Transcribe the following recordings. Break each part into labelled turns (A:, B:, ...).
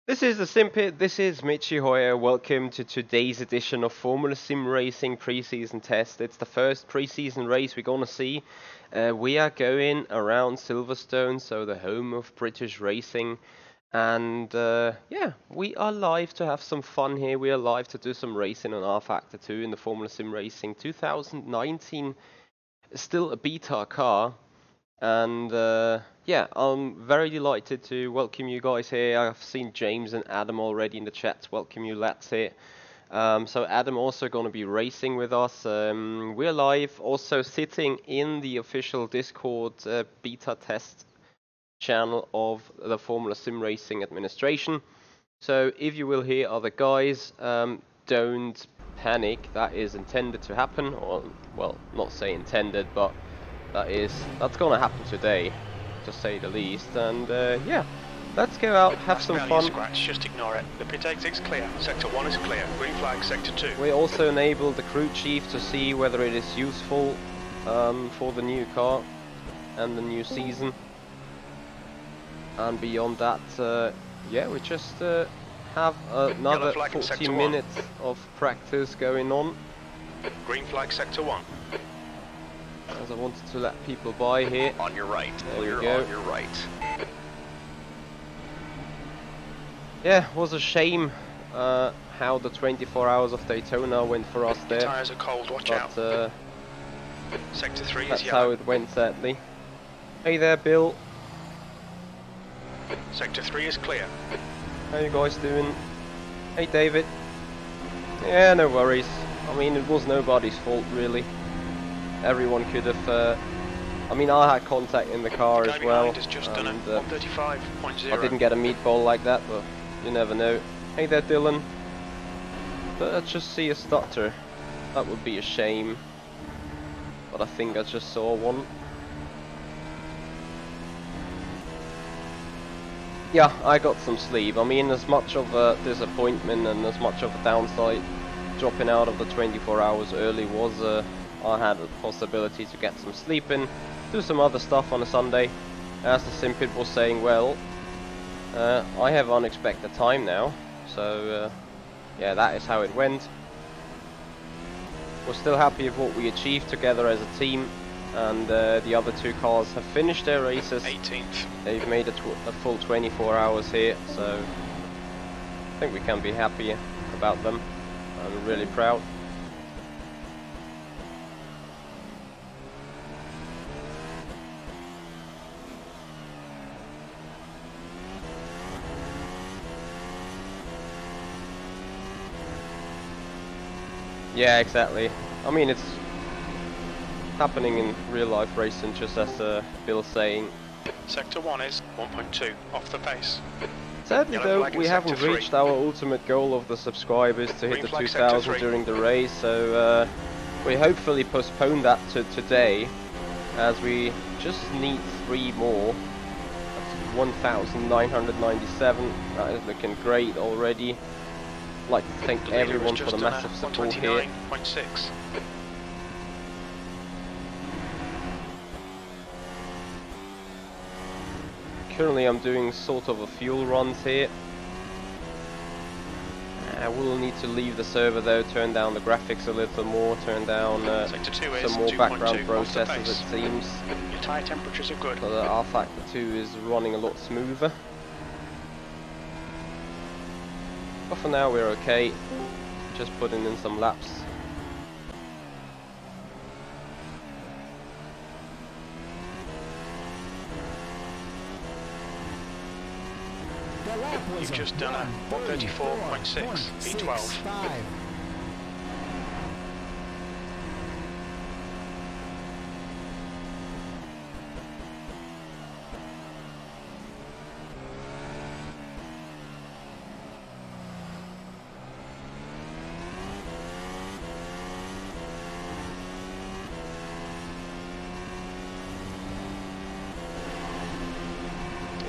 A: This is the Simpit, this is Michi Hoyer. Welcome to today's edition of Formula SimRacing Preseason Test. It's the first preseason race we're gonna see. We are going around Silverstone, so the home of British racing. And yeah, we are live to have some fun here. We are live to do some racing on rFactor 2 in the Formula SimRacing 2019. Still a beta car. And yeah, I'm very delighted to welcome you guys here. I've seen James and Adam already in the chat. Welcome you lads here. So Adam also going to be racing with us. We're live, also sitting in the official Discord beta test channel of the Formula SimRacing administration. So if you will hear other guys, don't panic. That is intended to happen, or well, not say intended, but that's gonna happen today, to say the least. And yeah, let's go out, have some fun.
B: Scratch, just ignore it. The pit exit's clear. Sector 1 is clear. Green flag, sector 2.
A: We also enabled the crew chief to see whether it is useful for the new car and the new season. And beyond that, yeah, we just have another 40 minutes of practice going on.
B: Green flag, sector 1.
A: As I wanted to let people by here.
B: On your right.
A: There we go.
B: On your right.
A: Yeah, it was a shame how the 24 hours of Daytona went for us there.
B: Tyres are cold, watch out. Sector 3
A: that's
B: is yellow.
A: how it went, sadly. Hey there, Bill.
B: Sector 3 is clear.
A: How you guys doing? Hey, David. Yeah, no worries. I mean, it was nobody's fault, really. Everyone could have. I mean, I had contact in the car as well. And, I didn't get a meatball like that, but you never know. Hey there, Dylan. But I just see a stutter. That would be a shame. But I think I just saw one. Yeah, I got some sleep. I mean, as much of a disappointment and as much of a downside dropping out of the 24 hours early was, I had a possibility to get some sleep in, do some other stuff on a Sunday. As the Simpit was saying, well, I have unexpected time now, so yeah, that is how it went. We're still happy with what we achieved together as a team, and the other two cars have finished their races.
B: 18th.
A: They've made a full 24 hours here, so I think we can be happy about them. I'm really proud. Yeah, exactly. I mean, it's happening in real life racing, just as Bill's saying.
B: Sector 1 is 1.2 off the pace.
A: Sadly though, we haven't reached our ultimate goal of the subscribers to hit the 2,000 during the race, so we hopefully postpone that to today, as we just need 3 more. That's 1,997, that is looking great already. I'd like to thank everyone for the massive support here.
B: 129.6.
A: Currently I'm doing sort of a fuel runs here. I will need to leave the server though, turn down the graphics a little more, turn down some more background processors it seems.
B: Your tyre temperatures are good.
A: So the rFactor 2 is running a lot smoother. But for now we're okay, just putting in some laps.
B: You've just done a 134.6 V12.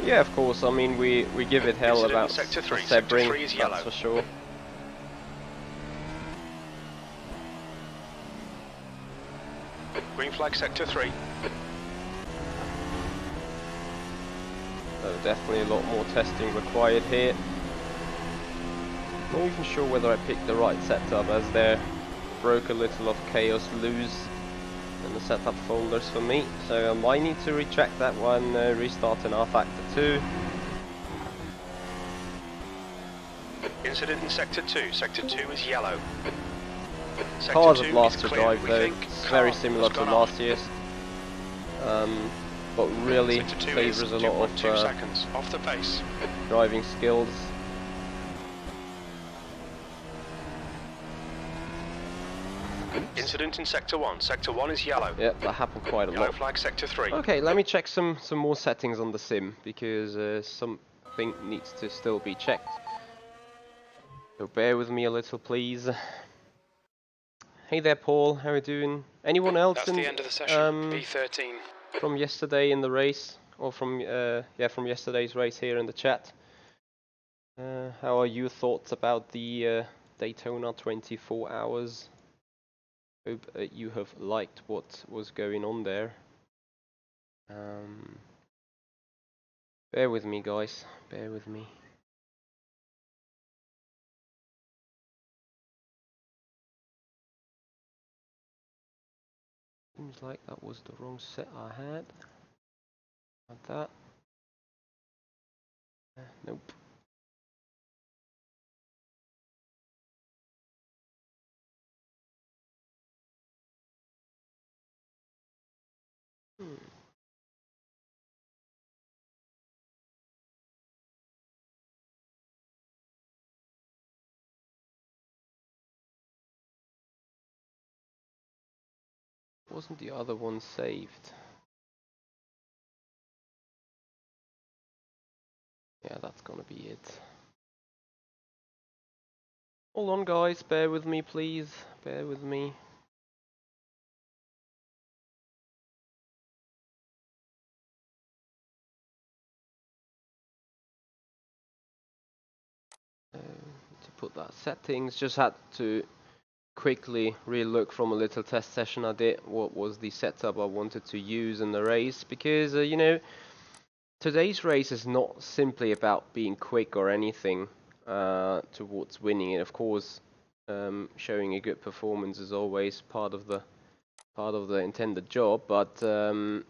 A: Yeah, of course, I mean, we give it hell about
B: sector 3.
A: Sebring,
B: Sector 3 is yellow.
A: that's for sure.
B: Green flag sector 3.
A: So definitely a lot more testing required here. Not even sure whether I picked the right setup, as there broke a little of chaos loose in the setup folders for me. So I might need to recheck that one, restart an rFactor 2.
B: Incident in Sector 2. Sector 2 is yellow. Sector
A: Cars
B: 2
A: are blast
B: is
A: to
B: clear.
A: drive
B: We
A: though,
B: think
A: it's
B: car
A: very
B: has
A: similar to
B: gone
A: last
B: off.
A: year's. But really
B: Sector 2
A: favours
B: is
A: a lot
B: 2.2
A: of
B: seconds off the pace.
A: driving skills.
B: Incident in Sector 1. Sector 1 is yellow.
A: Yeah, that happened quite a
B: Yellow
A: lot.
B: flag Sector 3.
A: Okay, let me check some more settings on the sim, because something needs to still be checked. So bear with me a little, please. Hey there, Paul. How are you doing? Anyone else
B: That's
A: in
B: the end of the session. P13.
A: from yesterday in the race, or from from yesterday's race here in the chat? How are your thoughts about the Daytona 24 hours? Hope you have liked what was going on there. Bear with me, guys. Bear with me. Seems like that was the wrong set I had. Like that. Nope. Wasn't the other one saved? Yeah, that's gonna be it. Hold on, guys. Bear with me, please. Bear with me. To put that settings, just had to quickly re-look from a little test session I did what was the setup I wanted to use in the race, because you know, today's race is not simply about being quick or anything towards winning it. Of course, showing a good performance is always part of the intended job, but you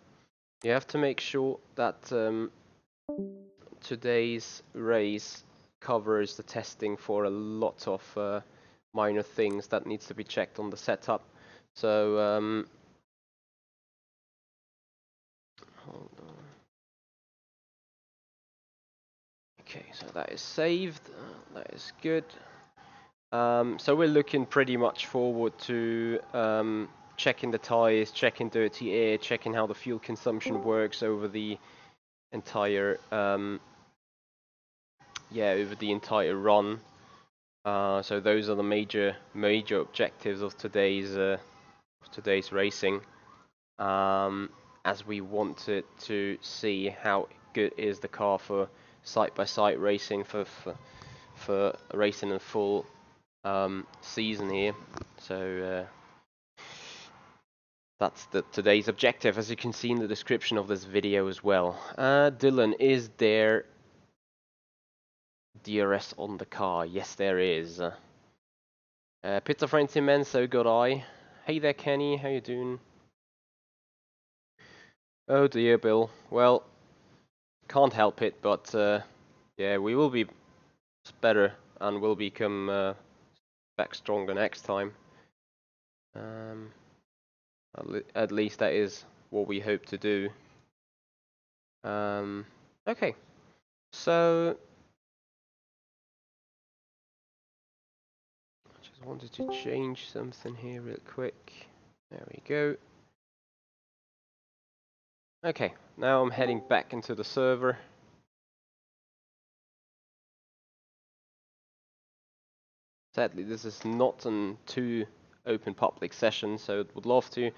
A: have to make sure that today's race covers the testing for a lot of minor things that needs to be checked on the setup. So hold on. Okay, so that is saved. That is good. So we're looking pretty much forward to checking the tires, checking dirty air, checking how the fuel consumption works over the entire over the entire run. So those are the major objectives of today's racing, as we wanted to see how good is the car for side-by-side racing, for racing a full season here. So that's today's objective, as you can see in the description of this video as well. Dylan, is there DRS on the car? Yes, there is. Pizza Friends Immenso, good eye. Hey there, Kenny, how you doing? Oh dear, Bill. Well, can't help it, but yeah, we will be better and will become back stronger next time. At least that is what we hope to do. Okay, so I just wanted to change something here real quick. There we go. Okay, now I'm heading back into the server. Sadly, this is not an too open public session, so would love to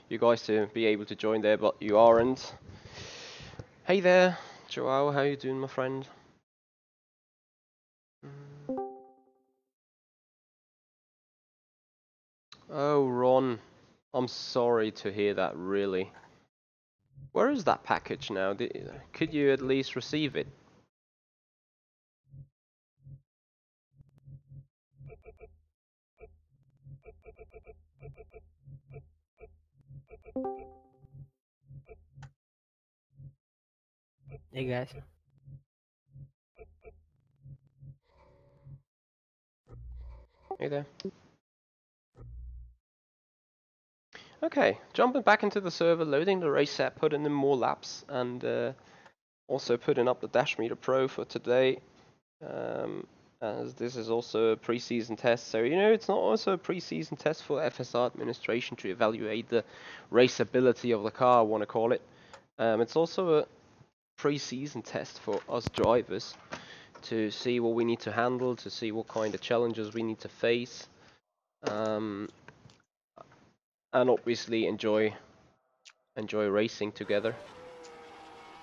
A: you guys to be able to join there, but you aren't. Hey there, Joao, how you doing, my friend? Oh, Ron, I'm sorry to hear that, really. Where is that package now? Could you at least receive it?
C: Hey guys.
A: Hey there. Okay, jumping back into the server, loading the race set, putting in more laps, and also putting up the Dash Meter Pro for today. As this is also a pre-season test, so you know it's not also a pre-season test for FSR administration to evaluate the raceability of the car, I want to call it. It's also a pre-season test for us drivers to see what we need to handle, to see what kind of challenges we need to face, and obviously enjoy racing together.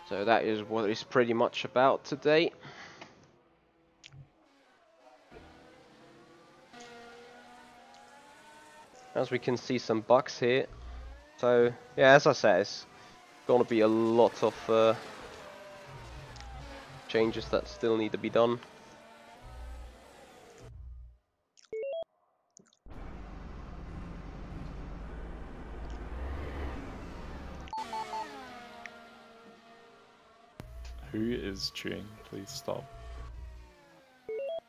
A: So that is what it's pretty much about today. As we can see some bugs here. So yeah, as I said, it's gonna be a lot of changes that still need to be done.
D: Who is chewing? Please stop.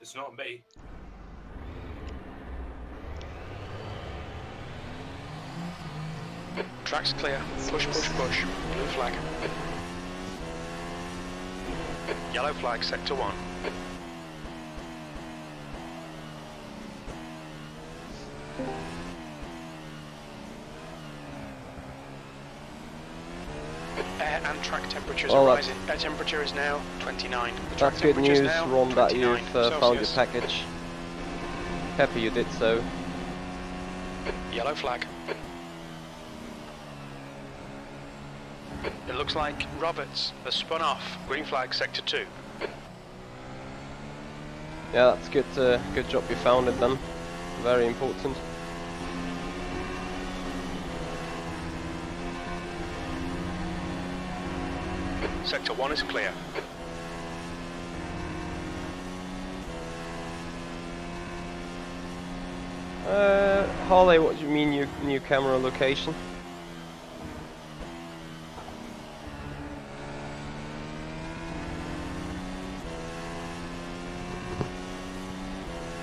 B: It's not me. Track's clear. Push, push, push. Blue flag. Yellow flag, sector 1. Air and track temperatures are rising. Air temperature is now 29.
A: That's good news, Ron, that you've found your package. Happy you did so.
B: Yellow flag. It looks like Roberts has spun off. Green flag, sector 2.
A: Yeah, that's good. Good job you found it then. Very important.
B: Sector 1 is clear.
A: Harley, what do you mean new camera location?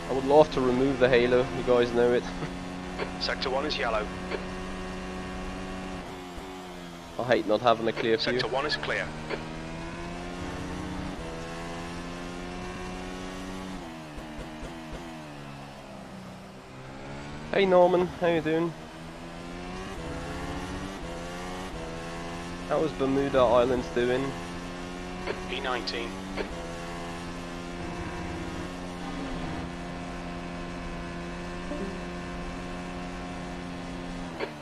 A: I would love to remove the halo, you guys know it.
B: Sector 1 is yellow.
A: I hate not having a clear view.
B: Sector 1 is clear.
A: Hey Norman, how you doing? How is Bermuda Islands doing?
B: B19.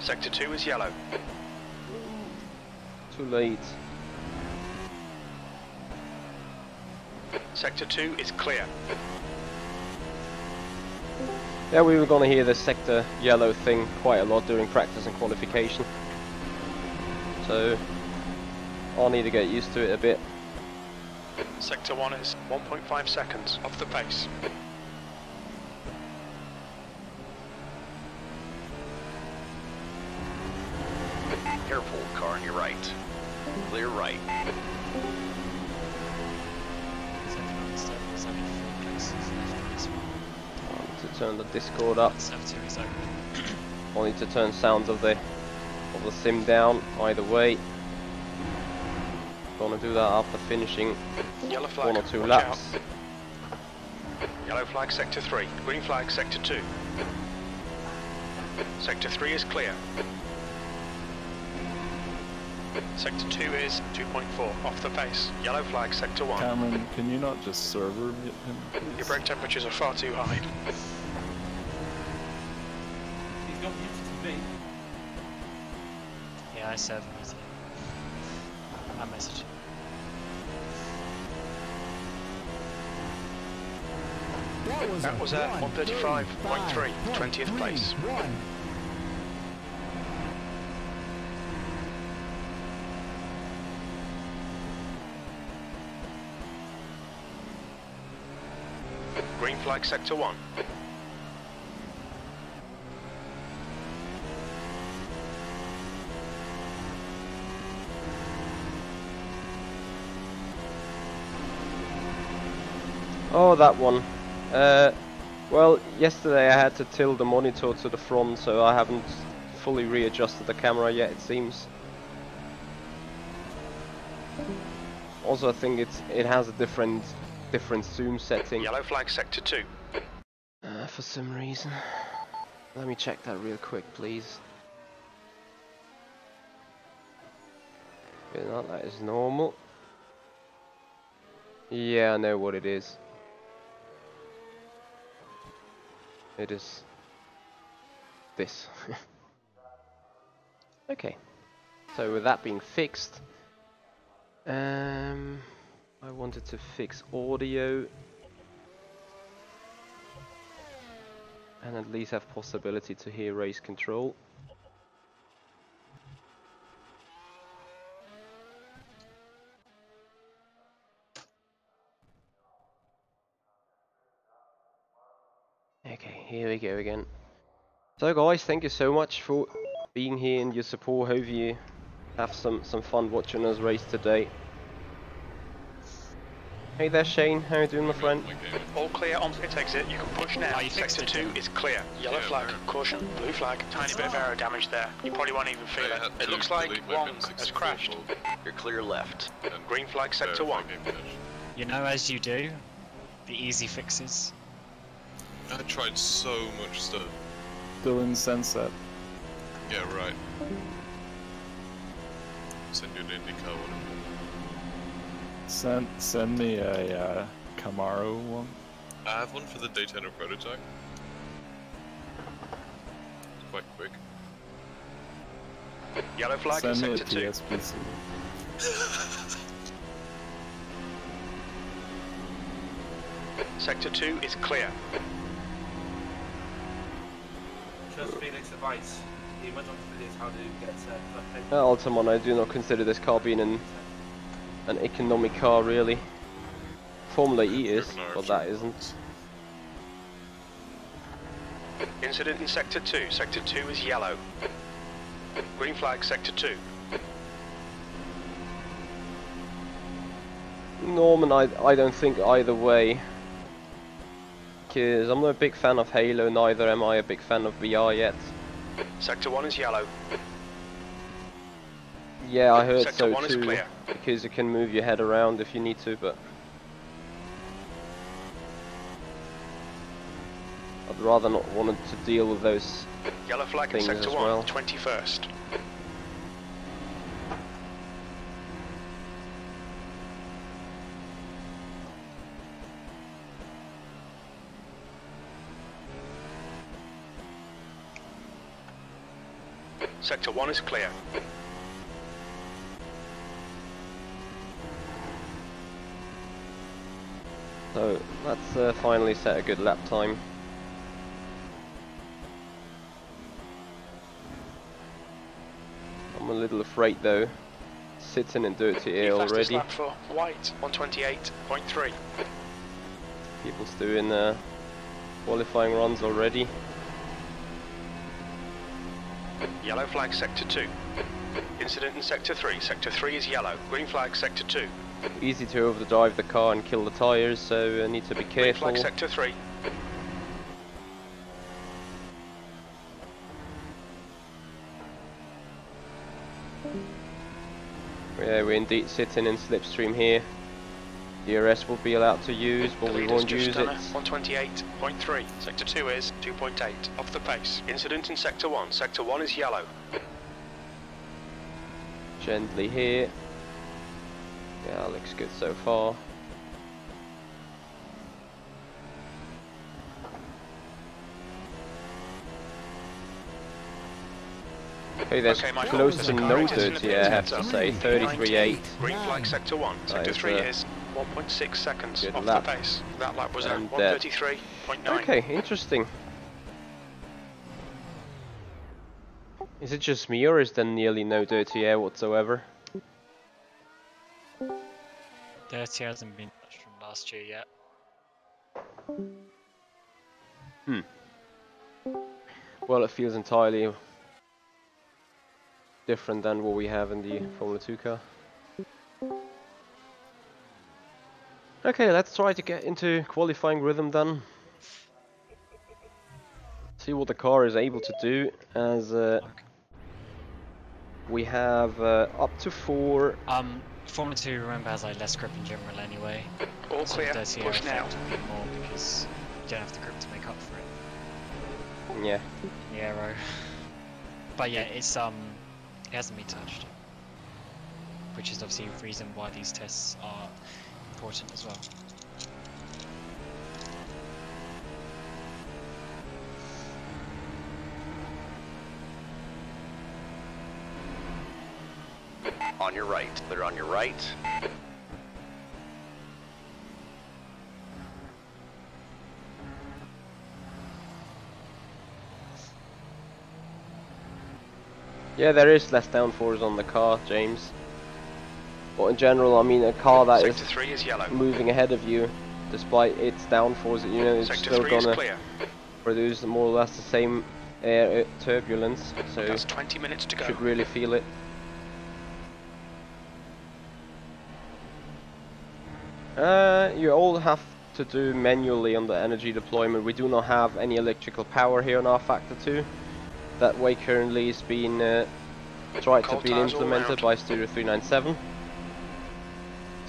B: Sector 2 is yellow.
A: Too late.
B: Sector 2 is clear.
A: Yeah, we were gonna hear the sector yellow thing quite a lot during practice and qualification. So I'll need to get used to it a bit.
B: Sector 1 is 1.5 seconds off the pace.
E: Careful, car on your right. Clear right.
A: To turn the Discord up. I'll need to turn sounds of the sim down. Either way, gonna do that after finishing
B: Yellow flag,
A: 1 or 2
B: watch
A: laps.
B: out. Yellow flag, sector 3. Green flag, sector 2. Sector 3 is clear. Sector 2 is 2.4 off the pace. Yellow flag, sector 1.
D: Cameron, can you not just server mute him, please?
B: Your brake temperatures are far too high.
F: He's got muted to me.
G: Yeah, I said muted. I messaged.
B: That was at 135.3, 20th place. Green flag, sector 1.
A: Oh, that one. Well, yesterday I had to tilt the monitor to the front, so I haven't fully readjusted the camera yet, it seems. Also, I think it has a different zoom setting.
B: Yellow flag sector 2.
A: For some reason. Let me check that real quick, please. Okay, no, that is normal. Yeah, I know what it is. It is this. Okay. So with that being fixed, I wanted to fix audio and at least have possibility to hear race control. Okay, here we go again. So guys, thank you so much for being here and your support. Hope you have some fun watching us race today. Hey there Shane, how you doing my friend?
B: All clear on pit exit, you can push now. Sector 2 is clear. Yellow flag, caution, blue flag. Tiny bit of aero damage there. You probably won't even feel it. It looks like Wong has crashed.
E: You're clear left.
B: Green flag sector 1.
G: You know, as you do, the easy fixes.
H: I tried so much stuff.
D: Still in sunset.
H: Yeah, right. Send you an IndyCar one.
D: Send me a Camaro one.
H: I have one for the Daytona prototype. It's quite quick.
B: Yellow flag in
D: Send me a
B: sector 2.
D: PSPC.
B: Sector 2 is clear.
F: Trust Felix's advice. He went on to videos how to get
A: Altamont, I do not consider this car being an economic car really. Formula E is, but that isn't.
B: Incident in sector 2. Sector 2 is yellow. Green flag sector 2.
A: Norman, I don't think either way. Because I'm not a big fan of Halo, neither am I a big fan of VR yet.
B: Sector 1 is yellow.
A: Yeah, I heard
B: Sector
A: so
B: 1 is
A: too,
B: clear.
A: because you can move your head around if you need to, but I'd rather not want to deal with those
B: Yellow flag in
A: things
B: sector
A: as
B: 1,
A: well.
B: 21st. Sector 1 is clear.
A: So let's finally set a good lap time. I'm a little afraid though, sitting in dirty air
B: Fastest
A: already.
B: lap for White, 128.3.
A: People's doing qualifying runs already.
B: Yellow flag sector 2. Incident in sector 3. Sector 3 is yellow. Green flag sector 2.
A: Easy to overdrive the car and kill the tires, so I need to be
B: Green
A: careful.
B: flag sector 3.
A: Yeah, we're indeed sitting in slipstream here. DRS will be allowed to use, but
B: The
A: we
B: leader's
A: won't
B: just
A: use
B: done
A: it.
B: a 128.3. Sector 2 is 2.8. Off the pace. Incident in sector 1. Sector 1 is yellow.
A: Gently here. Yeah, looks good so far. Okay, there's
B: Okay, Michael,
A: close
B: there's
A: to
B: a car
A: no
B: exiting the
A: dirty
B: pit
A: air, I have to
B: sector.
A: say. 33.8.
B: Green flag sector 1. Sector
A: is,
B: 3 is 1.6 seconds
A: good
B: off
A: lap.
B: the pace. That lap was at
A: And,
B: 133.9.
A: Okay, interesting. Is it just me, or is there nearly no dirty air whatsoever?
G: Dirty hasn't been touched from last year yet.
A: Well, it feels entirely different than what we have in the Formula 2 car. Okay, let's try to get into qualifying rhythm then. See what the car is able to do, as we have up to 4.
G: Formula 2, remember, has like less grip in general anyway.
B: All
G: So
B: clear,
G: the dirty
B: push now.
G: rFactor will be more because you don't have the grip to make up for it.
A: Yeah.
G: The aero. But yeah, it's it hasn't been touched. Which is obviously a reason why these tests are important as well.
E: On your right. Clear on your right.
A: Yeah, there is less downforce on the car, James. But in general, I mean, a car that
B: Sector 3 is yellow.
A: moving ahead of you, despite its downforce, you know, it's
B: Sector
A: still
B: 3 is
A: gonna
B: clear.
A: produce more or less the same air turbulence, so
B: That's 20 minutes to
A: you
B: go.
A: should really feel it. You all have to do manually on the energy deployment. We do not have any electrical power here on rFactor 2. That way currently is being tried to
B: Cold
A: be
B: tires all
A: implemented
B: round.
A: by Studio 397.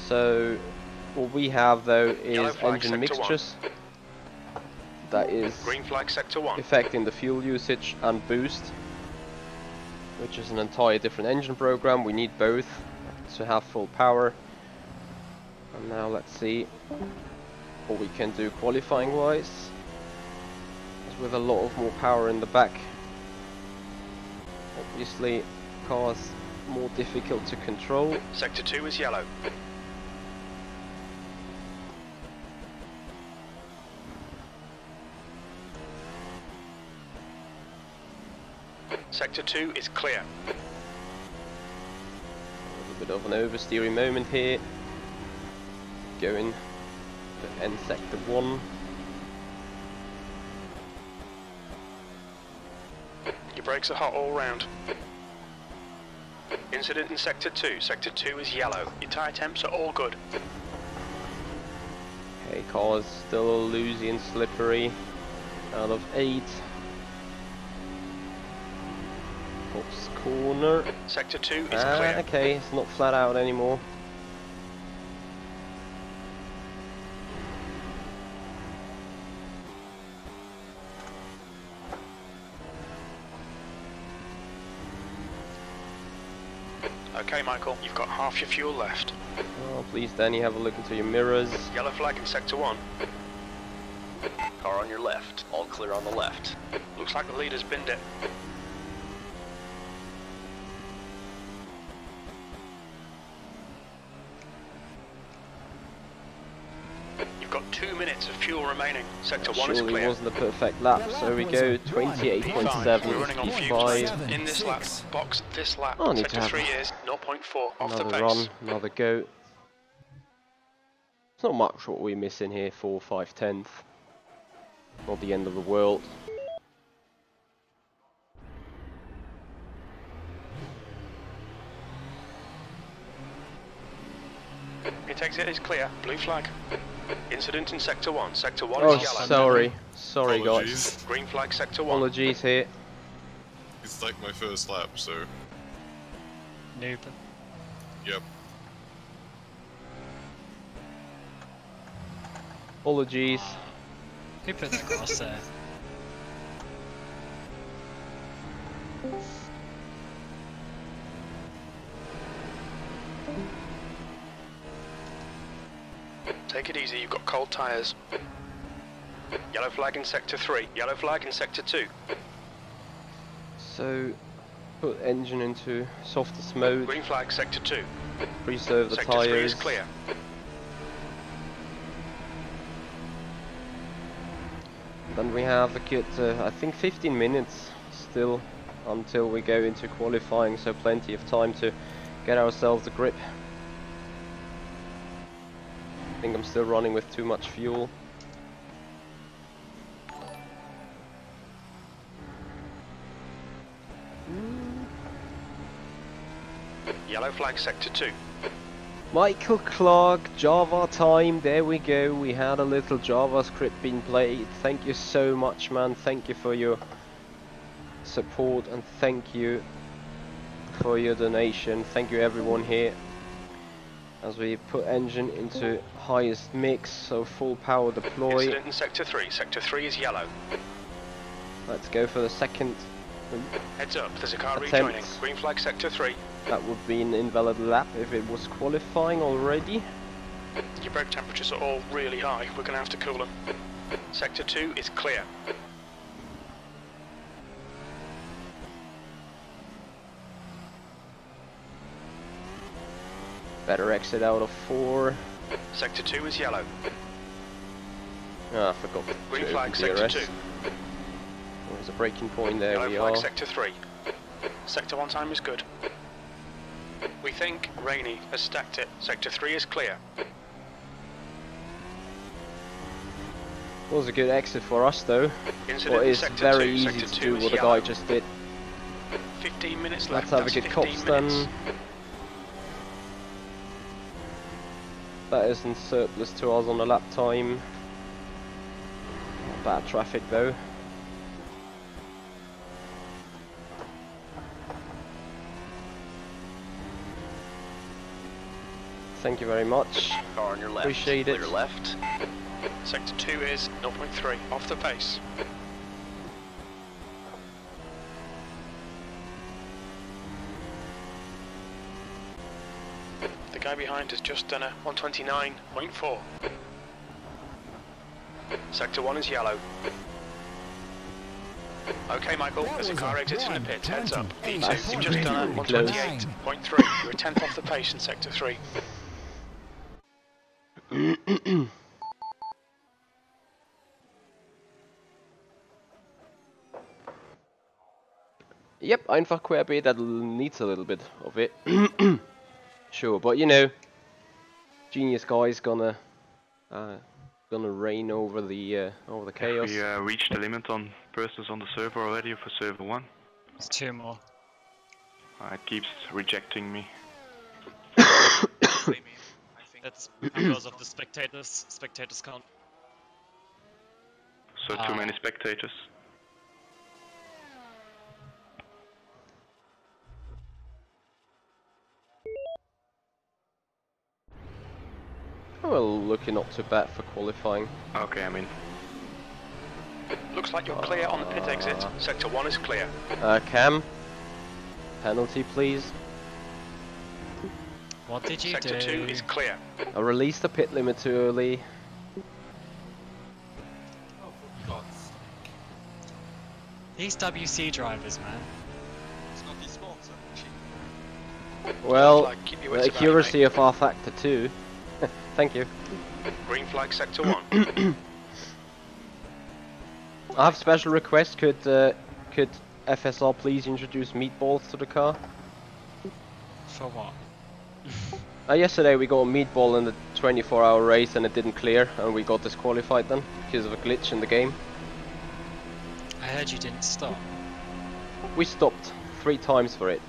A: So what we have though
B: Yellow
A: is
B: flag,
A: engine
B: sector 1.
A: mixtures that is
B: Green flag, sector 1.
A: affecting the fuel usage and boost, which is an entire different engine program. We need both to have full power. And now let's see what we can do qualifying wise. Because with a lot of more power in the back, obviously cars more difficult to control.
B: Sector 2 is yellow. Sector 2 is clear.
A: A little bit of an oversteering moment here. Going to end sector 1.
B: Your brakes are hot all round. Incident in sector 2. Sector 2 is yellow. Your tyre temps are all good.
A: Okay, car's still loosey and slippery. Out of 8. Pops corner.
B: Sector 2 is clear.
A: Okay, it's not flat out anymore.
B: Okay, Michael, you've got half your fuel left.
A: Oh, please, Danny, have a look into your mirrors.
B: Yellow flag in sector 1.
E: Car on your left. All clear on the left.
B: Looks like the leader's binned it. You've got 2 minutes of fuel remaining. Sector 1 is
A: Surely
B: clear.
A: wasn't the perfect lap, so we go 28.7,
B: We're running on fumes.
A: 5.
B: In this lap, box this lap.
A: Oh, I need to
B: Sector
A: have
B: 3 is 0.4 off the
A: Another
B: pace.
A: run, another go. It's not much what we're missing here, 4, 5, 10th. Not the end of the world.
B: Pit exit is clear. Blue flag. Incident in sector 1. Sector 1
A: Oh,
B: is yellow.
A: sorry guys.
H: Apologies.
B: Green flag sector 1.
A: Apologies here.
H: It's like my first lap, so
G: Noob.
H: yep.
A: Apologies.
G: Who put the cross there?
B: Take it easy, you've got cold tyres. Yellow flag in sector 3. Yellow flag in sector 2.
A: So, put engine into softest mode,
B: Green flag sector 2.
A: preserve the
B: Sector 3
A: tyres.
B: is clear.
A: Then we have a good, I think 15 minutes still until we go into qualifying, so plenty of time to get ourselves a grip. I think I'm still running with too much fuel.
B: Yellow flag sector 2.
A: Michael Clark, Java time, there we go, we had a little JavaScript being played. Thank you so much, man, thank you for your support and thank you for your donation. Thank you everyone here. As we put engine into highest mix, so full power deploy.
B: Incident in Sector 3. Sector 3 is yellow.
A: Let's go for the second
B: Heads up, there's a car
A: attempt.
B: rejoining. Green flag Sector 3.
A: That would be an invalid lap if it was qualifying already.
B: Your brake temperatures are all really high. We're going to have to cool them. Sector 2 is clear.
A: Better exit out of 4.
B: Sector 2 is yellow.
A: Ah, I forgot.
B: Green
A: to
B: flag
A: open
B: Sector
A: DRS.
B: 2.
A: There's a braking point, there
B: Yellow
A: we
B: flag
A: are.
B: Sector 3. Sector 1 time is good. We think Rainey has stacked it. Sector 3 is clear.
A: Was a good exit for us though.
B: Incident
A: But
B: in
A: it's
B: Sector
A: very
B: 2.
A: easy
B: Sector
A: to
B: 2
A: do
B: is
A: what the
B: yellow.
A: guy just did.
B: 15 minutes
A: Let's
B: left.
A: have a
B: That's
A: good
B: 15
A: cops
B: minutes.
A: then. That isn't surplus to us on the lap time. Bad traffic though. Thank you very much.
E: Car on your left.
A: Appreciate it.
E: Clear left.
B: Sector 2 is 0.3 off the pace. The guy behind has just done a 129.4. Sector 1 is yellow. Okay, Michael, there's a car exiting the pit. Heads up.
A: That's
B: You've just done a
A: really close.
B: 128.3. You're a tenth off the pace in Sector 3.
A: Yep, einfach querbeet, that needs a little bit of it. Sure, but you know, genius guy's gonna reign over the chaos.
I: We reached the limit on persons on the server already for server 1.
G: There's 2 more.
I: It keeps rejecting me.
G: That's because of the spectators. Spectators count.
I: So too many spectators.
A: Well, looking not too bad for qualifying.
I: Okay, I'm in.
B: Looks like you're clear on the pit exit. Sector 1 is clear.
A: Cam, penalty please.
G: What did you
B: Sector
G: do?
B: 2 is clear.
A: I released the pit limit too early.
F: Oh, for God's sake.
G: These WC drivers, man.
H: It's not his fault, so
A: Well,
B: Flag, keep your
A: the
B: wits about you,
A: accuracy of rFactor 2. Thank you.
B: mate. Green flag Sector 1.
A: I have special request. Could FSR please introduce meatballs to the car?
G: For what?
A: Yesterday we got a meatball in the 24-hour race and it didn't clear, and we got disqualified then because of a glitch in the game.
G: I heard you didn't stop.
A: We stopped 3 times for it.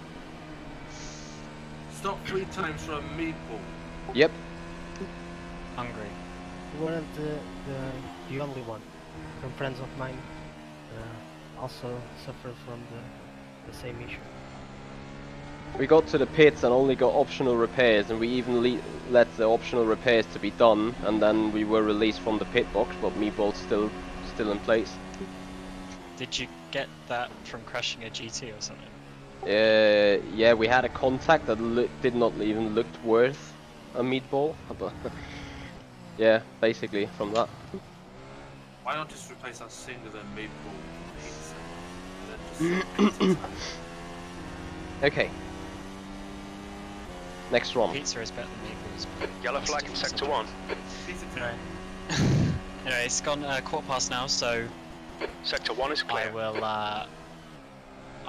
F: Stop 3 times for a meatball.
A: Yep.
G: Hungry.
C: You weren't the only one. Some friends of mine also suffered from the same issue.
A: We got to the pits and only got optional repairs, and we even let the optional repairs to be done, and then we were released from the pit box, but meatball's still in place.
G: Did you get that from crashing a GT or something?
A: Yeah, we had a contact that did not even look worth a meatball, but yeah, basically from that.
F: Why not just replace our singular meatball with pizza? And then just pizza time?
A: Okay. Next one.
G: Pizza is better than meatballs. but
B: Yellow
G: that's
B: flag in
G: different
B: Sector 1.
F: Pizza time.
G: subject. Anyway, it's gone 1/4 now, so
B: Sector 1 is clear.
G: I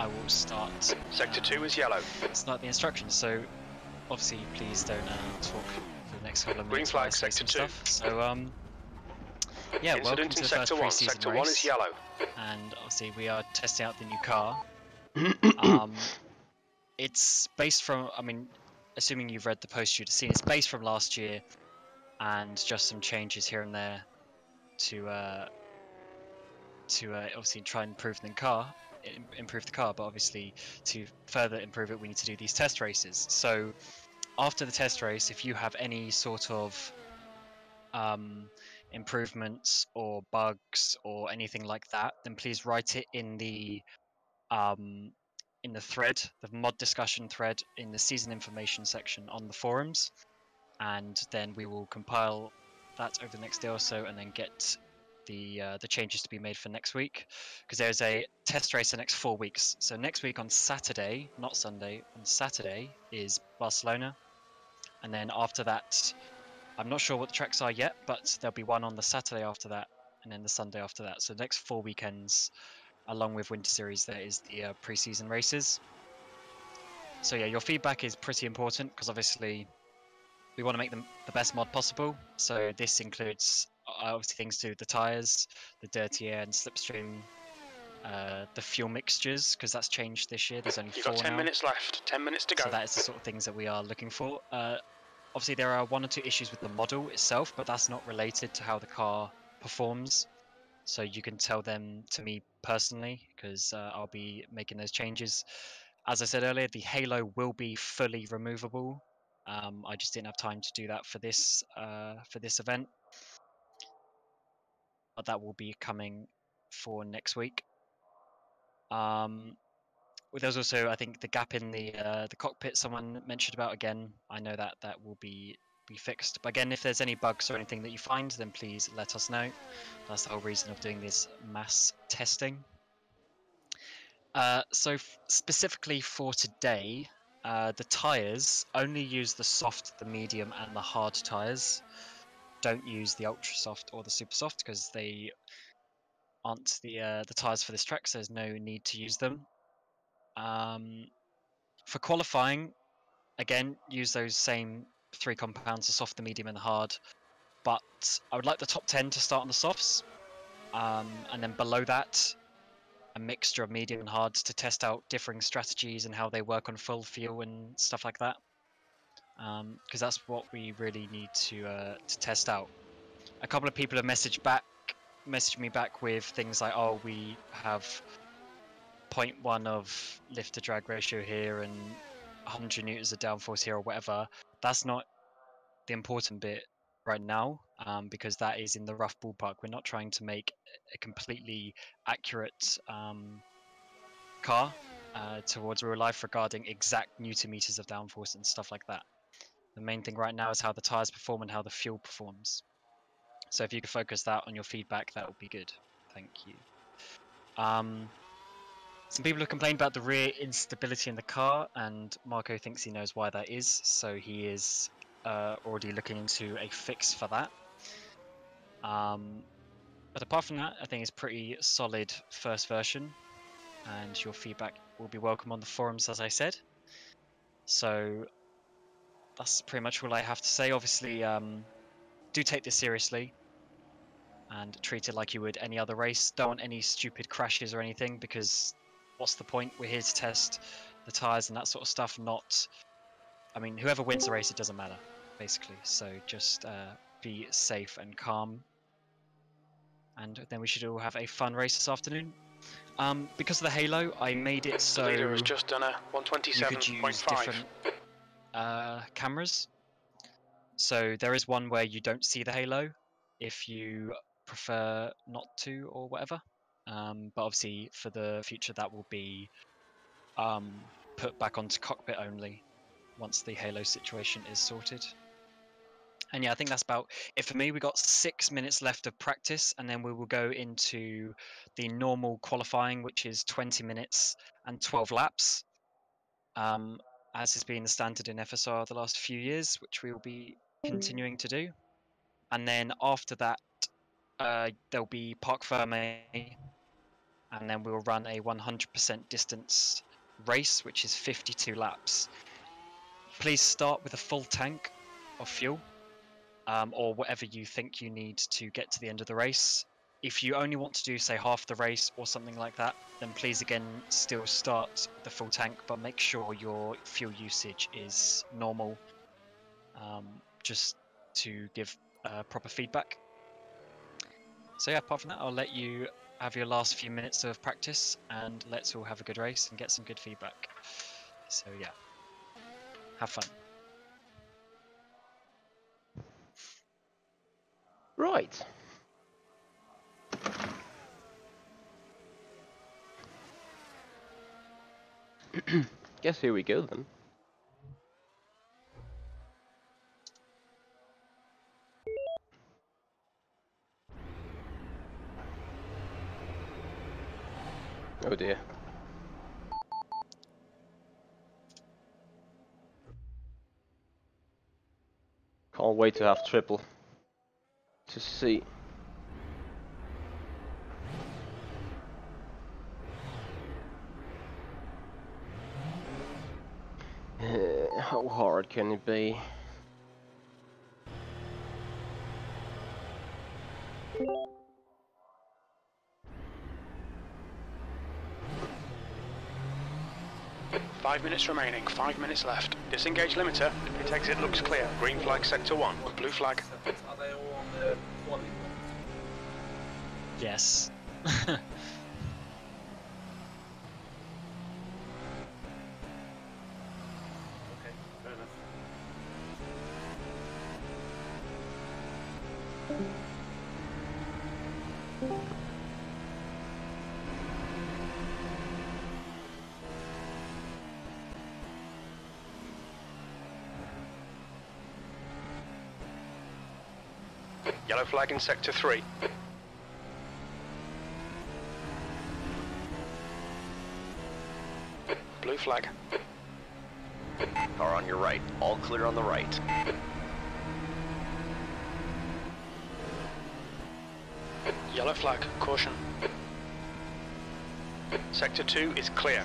G: will start.
B: Sector 2 is yellow.
G: Start the instructions. So obviously, please don't talk for the next couple of
B: Green
G: minutes.
B: flag,
G: while I say
B: Sector
G: some
B: 2.
G: stuff. So yeah, welcome
B: Incident
G: to
B: in
G: the
B: Sector 1.
G: first pre-season
B: Sector
G: race.
B: 1 is yellow.
G: And obviously we are testing out the new car. It's based from, I mean, assuming you've read the post, you'd have seen it's based from last year, and just some changes here and there to obviously try and improve the car. But obviously to further improve it, we need to do these test races. So after the test race, if you have any sort of improvements or bugs or anything like that, then please write it in the thread, the mod discussion thread in the season information section on the forums, and then we will compile that over the next day or so, and then get the changes to be made for next week, because there's a test race the next 4 weeks. So next week on Saturday, not Sunday, on Saturday is Barcelona, and then after that, I'm not sure what the tracks are yet, but there'll be one on the Saturday after that, and then the Sunday after that. So the next 4 weekends, along with Winter Series, there is the preseason races. So yeah, your feedback is pretty important, because obviously we want to make them the best mod possible. So this includes obviously things to do with the tyres, the dirty air and slipstream, the fuel mixtures, because that's changed this year. There's only 4 now.
B: You've got 10 minutes left, 10 minutes to go.
G: So that is the sort of things that we are looking for. Obviously there are 1 or 2 issues with the model itself, but that's not related to how the car performs. So you can tell them to me personally, because I'll be making those changes. As I said earlier, the halo will be fully removable. I just didn't have time to do that for this event, but that will be coming for next week. There's also, I think, the gap in the cockpit someone mentioned about. Again, I know that will be fixed. But again, if there's any bugs or anything that you find, then please let us know. That's the whole reason of doing this mass testing. So specifically for today, the tyres only use the soft, the medium, and the hard tyres. Don't use the ultra soft or the super soft, because they aren't the tyres for this track, so there's no need to use them. For qualifying, again, use those same 3 compounds, the soft, the medium, and the hard. But I would like the top 10 to start on the softs, and then below that, a mixture of medium and hards to test out differing strategies and how they work on full fuel and stuff like that. Because that's what we really need to test out. A couple of people have messaged me back with things like, oh, we have 0.1 of lift to drag ratio here and 100 newtons of downforce here or whatever. That's not the important bit right now, because that is in the rough ballpark. We're not trying to make a completely accurate car towards real life regarding exact newton meters of downforce and stuff like that. The main thing right now is how the tires perform and how the fuel performs. So if you could focus that on your feedback, that would be good. Thank you. Some people have complained about the rear instability in the car, and Marco thinks he knows why that is, so he is already looking into a fix for that. But apart from that, I think it's pretty solid first version, and your feedback will be welcome on the forums, as I said. So that's pretty much all I have to say. Obviously, do take this seriously and treat it like you would any other race. Don't want any stupid crashes or anything, because what's the point? We're here to test the tyres and that sort of stuff, not... I mean, whoever wins the race, it doesn't matter, basically. So just be safe and calm. And then we should all have a fun race this afternoon. Because of the halo, I made it so...
B: The leader has just done a 127.5.
G: You could use different cameras. So there is one where you don't see the halo, if you prefer not to or whatever. But obviously for the future that will be put back onto cockpit only once the halo situation is sorted. And yeah, I think that's about it for me. We got 6 minutes left of practice, and then we will go into the normal qualifying, which is 20 minutes and 12 laps, as has been the standard in FSR the last few years, which we will be continuing to do. And then after that, there'll be Parc Fermé, and then we'll run a 100% distance race, which is 52 laps. Please start with a full tank of fuel, or whatever you think you need to get to the end of the race. If you only want to do, say, half the race or something like that, then please again still start the full tank, but make sure your fuel usage is normal, just to give proper feedback. So yeah, apart from that, I'll let you have your last few minutes of practice, and let's all have a good race and get some good feedback. So yeah, have fun.
A: Right. Guess here we go then. Oh dear. Can't wait to have triple. To see. How hard can it be?
B: Five minutes remaining, 5 minutes left. Disengage limiter, pit exit looks clear. Green flag sector 1, blue flag.
F: Are they all on the quality?
G: Yes.
F: Okay, fair enough.
B: Yellow flag in sector 3. Blue flag.
E: Car on your right. All clear on the right.
B: Yellow flag, caution. Sector 2 is clear.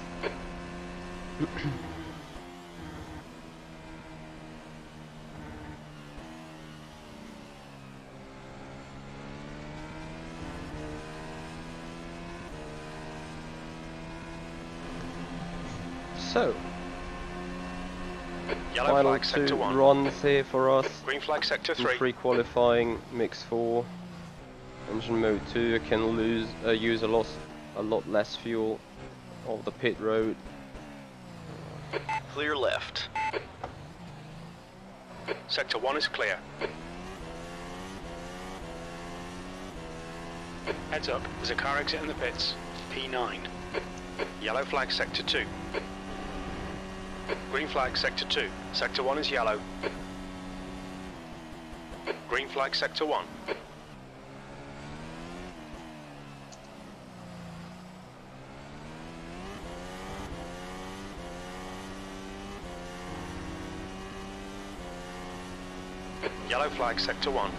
A: So,
B: Yellow
A: final
B: flag, sector
A: two
B: 1.
A: runs here for us.
B: Green flag, sector
A: In
B: 3.
A: pre-qualifying, mix 4, engine mode 2. I can use a lot less fuel of the pit road.
E: Clear left.
B: Sector 1 is clear. Heads up, there's a car exit in the pits. P9. Yellow flag, sector 2. Green flag, sector 2. Sector 1 is yellow. Green flag, sector 1. Yellow flag, sector 1.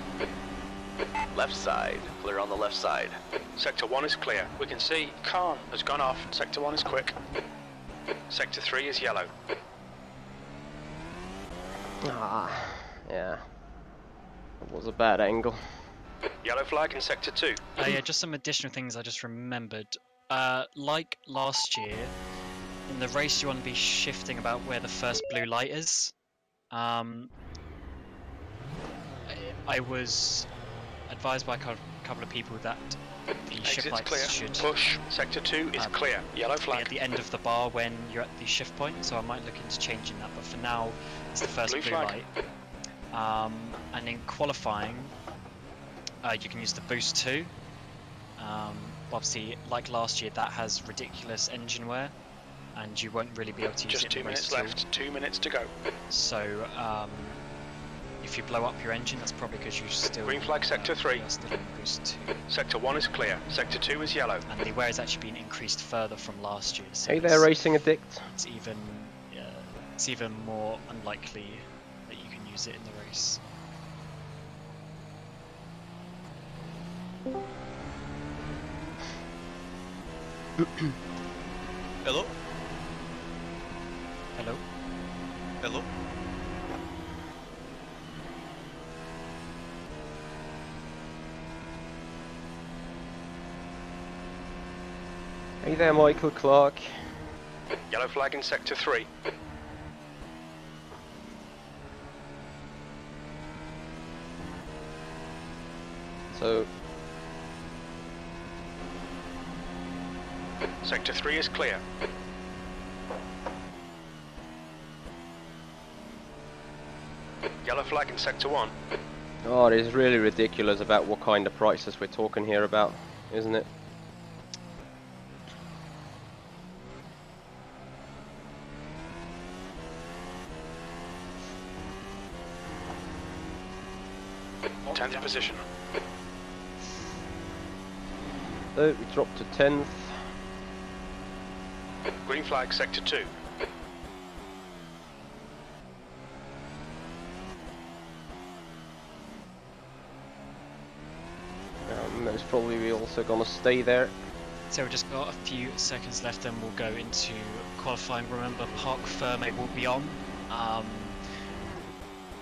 E: Left side. Clear on the left side.
B: Sector 1 is clear. We can see Khan has gone off. Sector 1 is quick. Sector 3 is yellow.
A: Ah, yeah. It was a bad angle.
B: Yellow flag in sector 2.
G: Yeah, just some additional things I just remembered. Like last year, in the race you want to be shifting about where the first blue light is. I was advised by a couple of people that the shift
B: Exit's
G: lights
B: clear.
G: should
B: Push. Sector 2 is clear. Yellow
G: be
B: flag.
G: at the end of the bar when you're at the shift point, so I might look into changing that, but for now it's the first
B: Blue
G: blue
B: flag.
G: light. And in qualifying you can use the boost 2. Obviously, like last year, that has ridiculous engine wear and you won't really be able to use
B: Just
G: it in
B: 2
G: the race
B: minutes
G: at all.
B: left. 2 minutes to go.
G: So if you blow up your engine, that's probably because you still
B: Green flag, sector 3.
G: you're still in boost 2.
B: Sector 1 is clear. Sector 2 is yellow.
G: And the wear has actually been increased further from last year. So
A: Hey there, Racing Addict.
G: it's even more unlikely that you can use it in the race.
H: Hello?
G: Hello?
H: Hello?
A: Hey there, Michael Clark.
B: Yellow flag in sector 3.
A: So,
B: Sector 3 is clear. Yellow flag in sector 1.
A: oh, it is really ridiculous about what kind of prices we're talking here about, isn't it?
B: Tenth position.
A: So, we dropped to 10th.
B: Green flag sector 2.
A: Most probably we're also gonna stay there.
G: So we've just got a few seconds left, then we'll go into qualifying. Remember, Park Ferme will be on.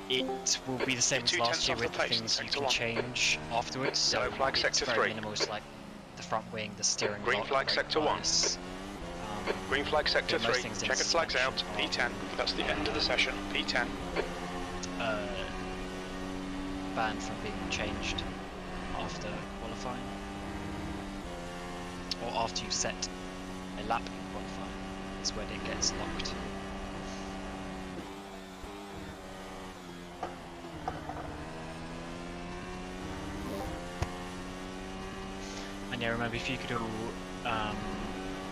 G: It will be the same as last year with the things you can change afterwards. So
B: Yellow flag
G: it's
B: sector
G: very
B: 3.
G: minimal, it's like the front wing, the steering
B: Green
G: lock,
B: flag
G: brake
B: sector 1.
G: bias.
B: Green flag sector
G: most
B: 3.
G: things in
B: Checkered flags out.
G: suspension
B: P10. That's the end of the session. P10.
G: Banned from being changed after qualifying, or after you set a lap in qualifying. Is when it gets locked. And yeah, remember, if you could all,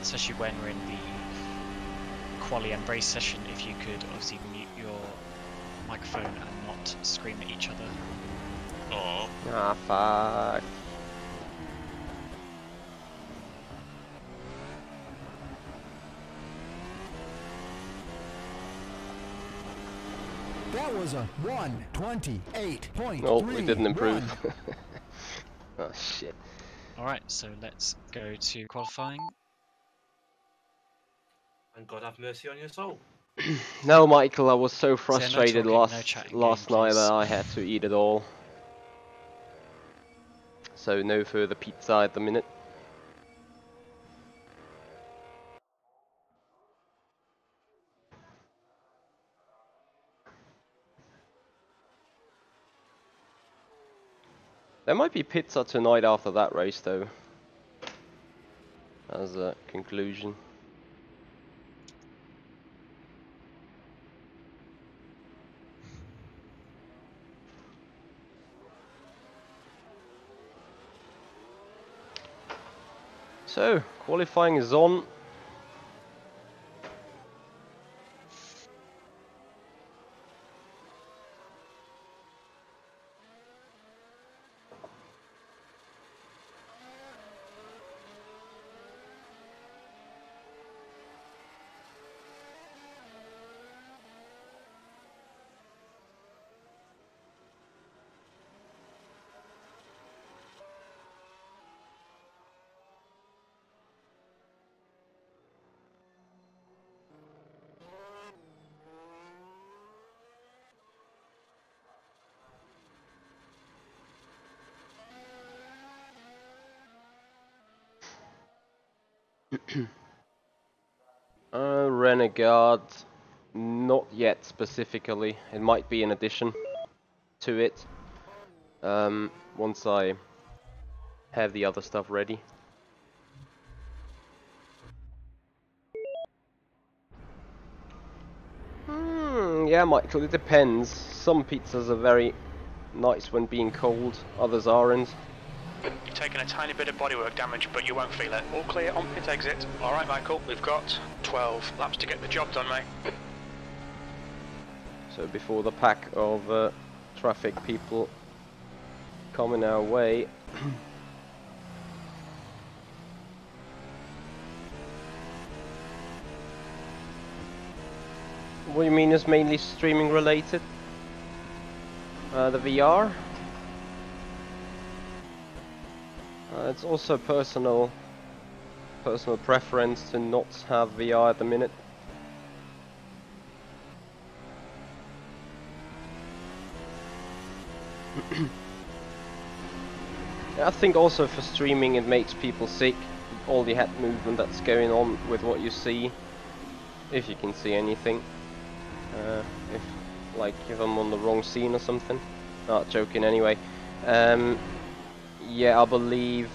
G: especially when we're in the quali and race session, if you could obviously mute your microphone and not scream at each other.
H: Oh.
A: Ah, fuck.
J: That was a 1:28.3.
A: No, we didn't improve. Oh, shit.
G: Alright, so let's go to qualifying.
F: And God have mercy on your soul.
A: No, Michael, I was so
G: no
A: frustrated
G: talking, no chatting
A: last
G: game,
A: night
G: please.
A: that I had to eat it all. So no further pizza at the minute. There might be pizza tonight after that race though, as a conclusion. So, qualifying is on. Renegade, not yet specifically. It might be in addition to it. Once I have the other stuff ready. Yeah, Michael, it depends. Some pizzas are very nice when being cold, others aren't.
B: You've taken a tiny bit of bodywork damage, but you won't feel it. All clear on pit exit. Alright, Michael, we've got 12 laps to get the job done, mate.
A: So before the pack of traffic people coming our way. What do you mean is mainly streaming related? The VR? It's also personal preference to not have VR at the minute. I think also for streaming it makes people sick. all the head movement that's going on with what you see, if you can see anything. If I'm on the wrong scene or something. Not joking anyway. Yeah, I believe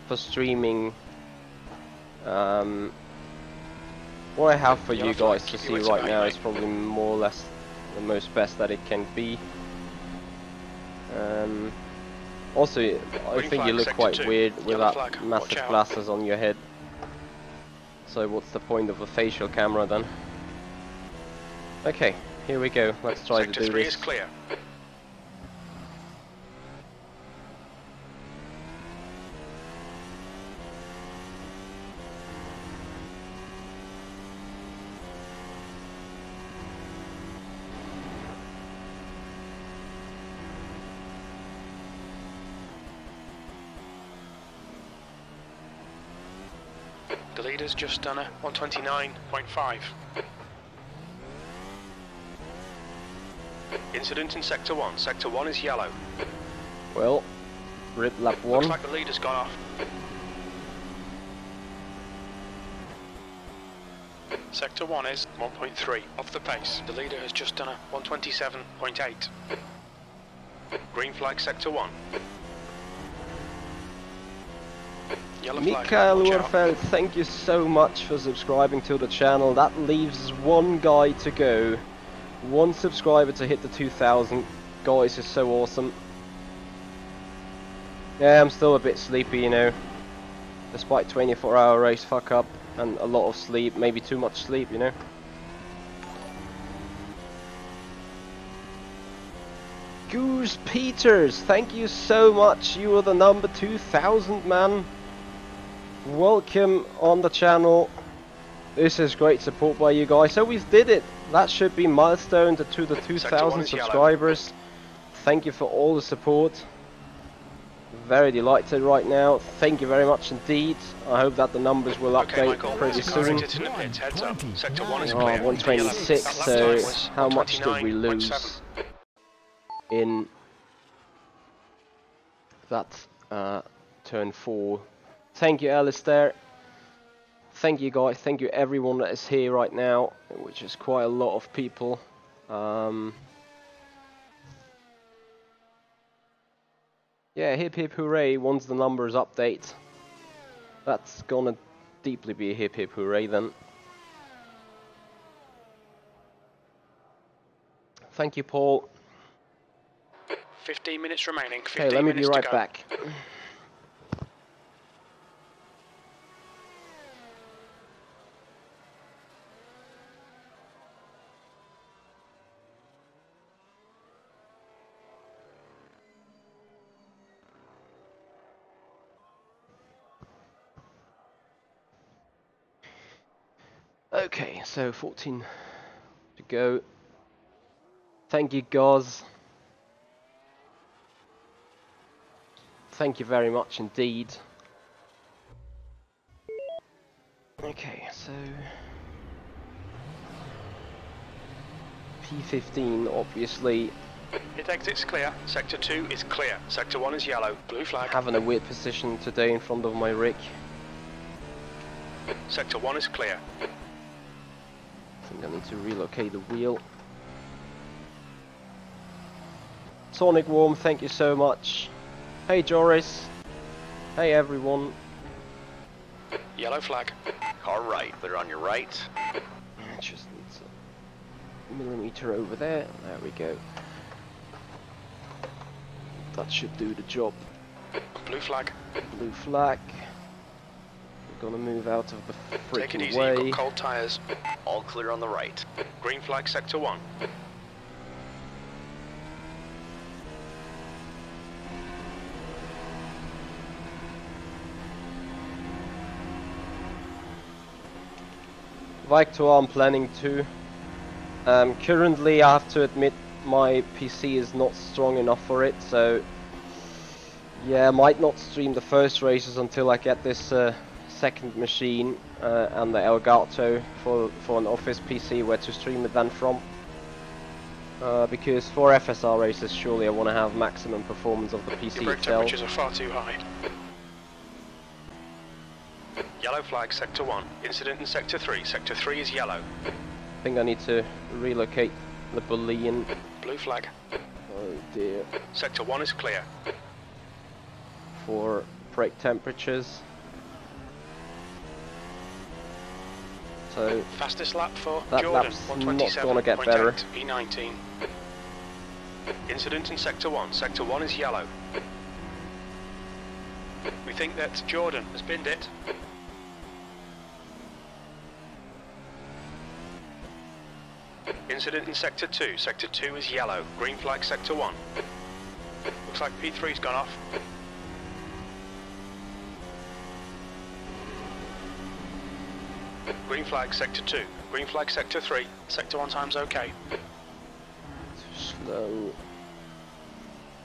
A: for streaming, what I have for you guys to see right now is probably more or less the most best that it can be. Also, I think you look quite weird with that massive glasses on your head. So what's the point of a facial camera then? Okay, here we go. Let's try to do this.
B: Clear. The leader's just done a 129.5. Incident in Sector 1. Sector 1 is yellow.
A: Well, rip lap 1.
B: Looks like the leader's gone off. Sector 1 is 1.3 off the pace. The leader has just done a 127.8. Green flag Sector 1.
A: Mikael Warfeld, thank you so much for subscribing to the channel. That leaves one guy to go. One subscriber to hit the 2000. Guys, is so awesome. Yeah, I'm still a bit sleepy, you know. Despite 24-hour race fuck up and a lot of sleep, maybe too much sleep, you know. Goose Peters, thank you so much. You are the number 2000, man. Welcome on the channel. This is great support by you guys. So we did it. That should be milestone to the 2000 subscribers. Thank you for all the support. Very delighted right now. Thank you very much indeed. I hope that the numbers will update pretty soon. Oh, 126. So how much did we lose in that turn 4? Thank you, Alistair. Thank you, guys. Thank you, everyone that is here right now, which is quite a lot of people. Yeah, hip hip hooray once the numbers update. That's gonna deeply be a hip hip hooray then. Thank you, Paul.
B: 15 minutes remaining. 15
A: hey, let me be
B: minutes
A: right back. Okay, so 14 to go. Thank you, guys. Thank you very much indeed. Okay, so P15 obviously.
B: It exits clear. Sector 2 is clear. Sector 1 is yellow. Blue flag.
A: Having a weird position today in front of my rig.
B: Sector 1 is clear.
A: I think I need to relocate the wheel. Sonic Warm, thank you so much. Hey Joris. Hey everyone.
B: Yellow flag.
E: Car right, clear on your right.
A: Just needs a millimeter over there. There we go. That should do the job.
B: Blue flag.
A: Blue flag. We're gonna move out of the
B: Take it
A: freaking
B: easy,
A: way.
B: you've got cold tyres.
E: All clear on the right.
B: Green flag Sector 1.
A: Victor, I'm planning to. Currently, I have to admit my PC is not strong enough for it, so yeah, I might not stream the first races until I get this second machine and the Elgato for an office PC where to stream it then from. Because for FSR races, surely I want to have maximum performance of the PC
B: Your brake
A: itself.
B: temperatures are far too high. Yellow flag, sector 1. Incident in sector 3. Sector 3 is yellow.
A: I think I need to relocate the Boolean.
B: Blue flag.
A: Oh dear.
B: Sector 1 is clear.
A: For brake temperatures. So
B: fastest lap for
A: that
B: Jordan,
A: lap's not gonna get better.
B: P19. Incident in sector 1. Sector 1 is yellow. We think that Jordan has binned it. Incident in sector 2. Sector 2 is yellow. Green flag sector 1. Looks like P3's gone off. Green flag sector 2. Green flag sector 3. Sector 1 time's okay.
A: Slow.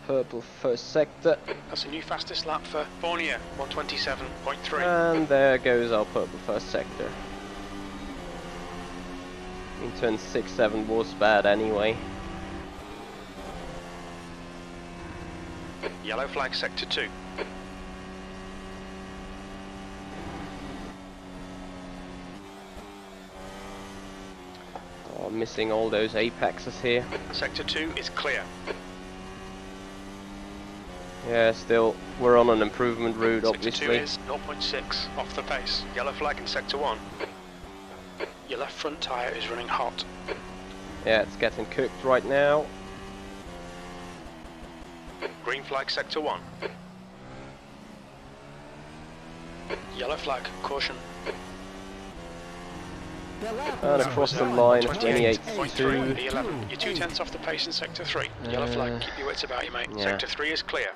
A: Purple first sector.
B: That's a new fastest lap for Borneo, 127.3.
A: And there goes our purple first sector. In turn 6-7 was bad anyway.
B: Yellow flag sector 2.
A: Oh, missing all those apexes here.
B: Sector 2 is clear.
A: Yeah, still, we're on an improvement route, obviously.
B: Sector 2 is 0.6 off the pace. Yellow flag in sector 1. Your left front tyre is running hot.
A: Yeah, it's getting cooked right now.
B: Green flag sector 1. Yellow flag, caution.
A: And across the line, 28.2.
B: P11. You're 2/10 off the pace in sector 3. Yellow flag, keep your wits about you, mate.
A: Yeah.
B: Sector 3 is clear.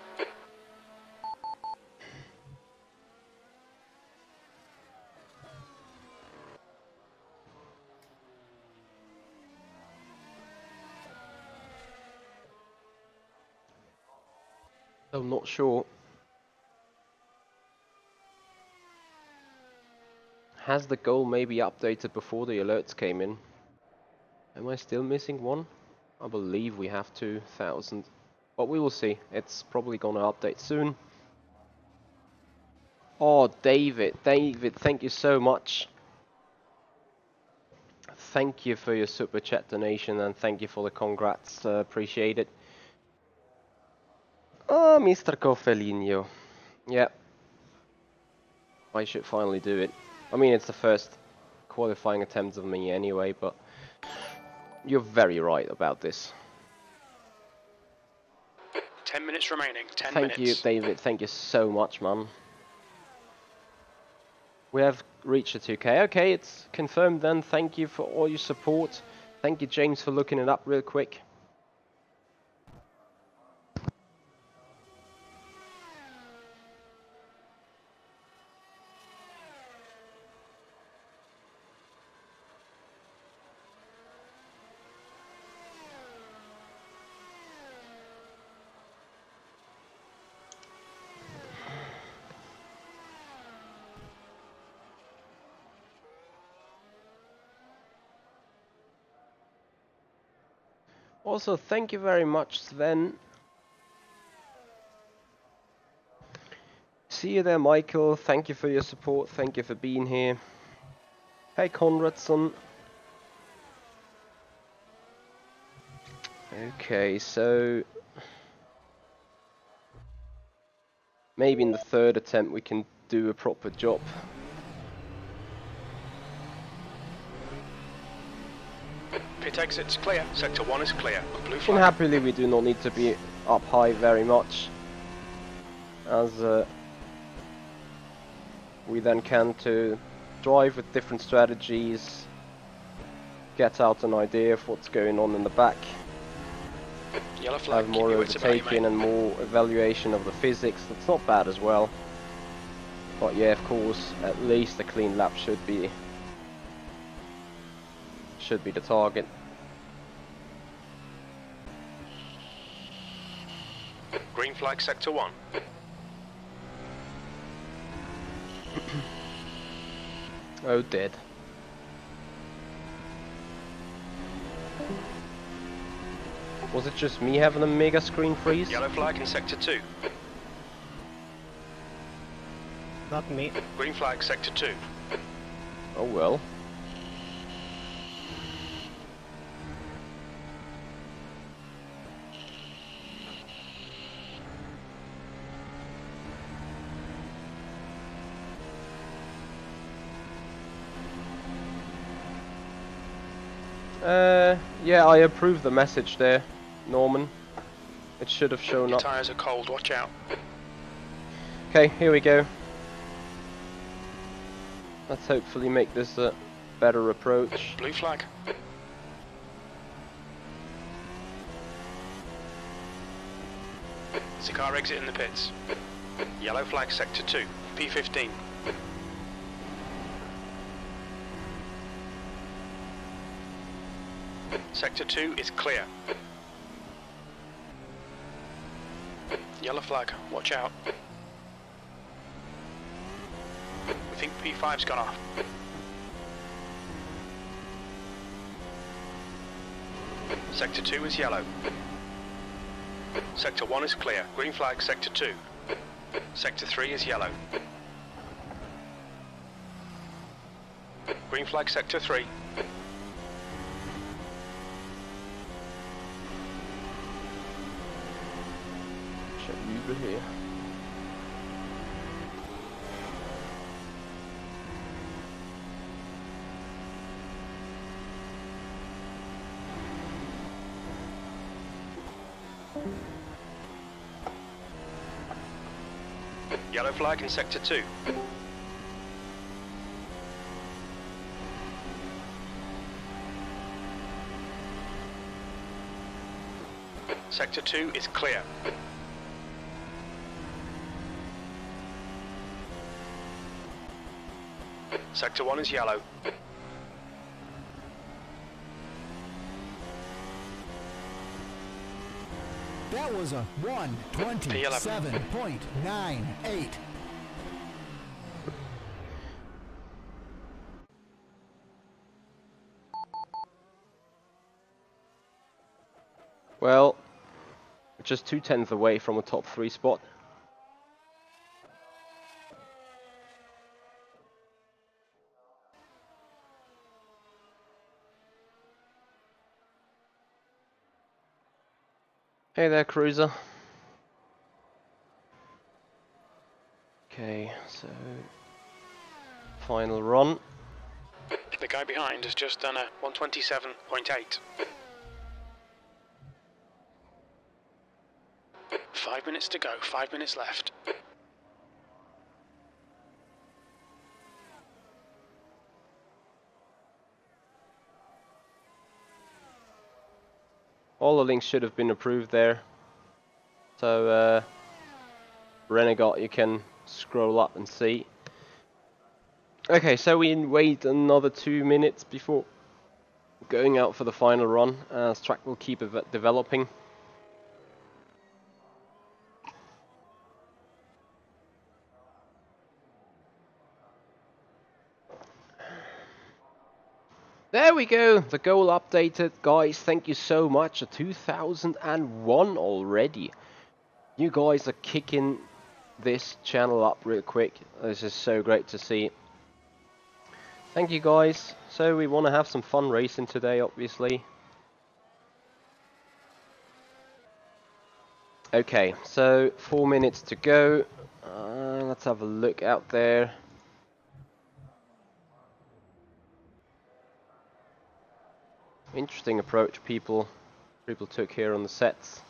A: I'm not sure. Has the goal maybe updated before the alerts came in? Am I still missing one? I believe we have 2,000. But we will see. It's probably gonna update soon. Oh, David, thank you so much. Thank you for your super chat donation and thank you for the congrats. Appreciate it. Oh, Mr. Coffelino. Yeah. I should finally do it. I mean, it's the first qualifying attempt of me anyway, but you're very right about this.
B: 10 minutes remaining. 10
A: minutes. Thank you, David. Thank you so much, man. We have reached the 2K. Okay, it's confirmed then. Thank you for all your support. Thank you, James, for looking it up real quick. Also, thank you very much, Sven. See you there, Michael. Thank you for your support. Thank you for being here. Hey, Conradson. Okay, so maybe in the third attempt we can do a proper job.
B: Pit exit's clear. Sector 1 is clear. Blue
A: And
B: flag.
A: happily we do not need to be up high very much, as we then can to drive with different strategies, get out an idea of what's going on in the back,
B: Yellow flag.
A: have more overtaking and more evaluation of the physics. That's not bad as well. But yeah, of course, at least a clean lap should be the target.
B: Green flag sector 1.
A: Oh, dead. Was it just me having a mega screen freeze?
B: Yellow flag in sector 2.
C: Not me.
B: Green flag, sector 2.
A: Oh well. Yeah, I approve the message there, Norman. It should have shown
B: Your
A: up.
B: tyres are cold, watch out.
A: Okay, here we go. Let's hopefully make this a better approach.
B: Blue flag. There's a car exit in the pits. Yellow flag, sector 2. P15. Sector 2 is clear. Yellow flag, watch out. We think P5's gone off. Sector 2 is yellow. Sector 1 is clear. Green flag, sector 2. Sector 3 is yellow. Green flag, sector 3.
A: Here.
B: Yellow flag in sector 2. Sector 2 is clear. Sector 1 is yellow.
J: That was a 1:27.98.
A: Well, just 2/10 away from a top 3 spot. Hey there, cruiser. Okay, so final run.
B: The guy behind has just done a 1:27.8. 5 minutes to go, 5 minutes left.
A: All the links should have been approved there. So, Renegade, you can scroll up and see. Okay, so we wait another 2 minutes before going out for the final run, as track will keep developing. There we go, the goal updated, guys. Thank you so much. 2001 already. You guys are kicking this channel up real quick. This is so great to see. Thank you guys. So we want to have some fun racing today, obviously. Okay, so 4 minutes to go. Let's have a look out there. Interesting approach people took here on the sets.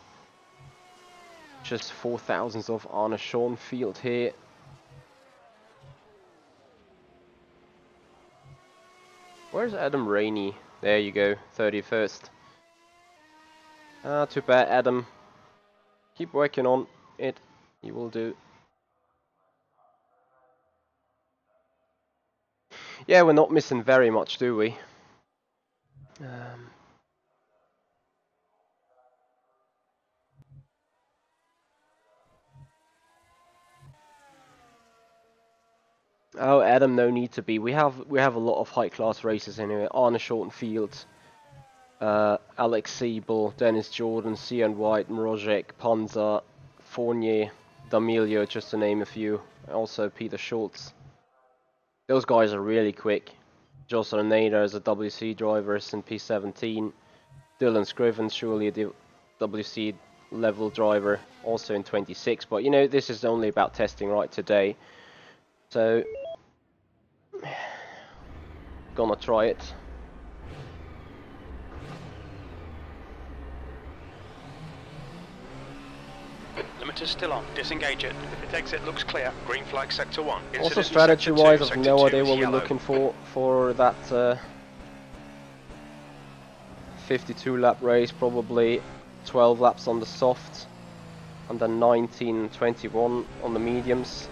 A: Just 4,000s of Arne Schoenfield here. Where's Adam Rainey? There you go, 31st. Too bad, Adam. Keep working on it. You will do. Yeah, we're not missing very much, do we? Oh, Adam, no need to be. We have a lot of high class races anyway. Arne Schoenfield, Alex Siebel, Dennis Jordan, Cian White, Mrozek, Panzer, Fournier. D'Amelio, just to name a few. Also Peter Schultz. Those guys are really quick. Jos Nader is a WC driver in P17. Dylan Scriven, surely a WC level driver, also in 26. But you know, this is only about testing right today. So, gonna try it.
B: Limiter's still on. Disengage it. If its exit looks clear, green flag sector 1.
A: Also, strategy-wise, I've no idea what we're looking for that 52 lap race. Probably 12 laps on the soft, and then 19 and 21 on the mediums.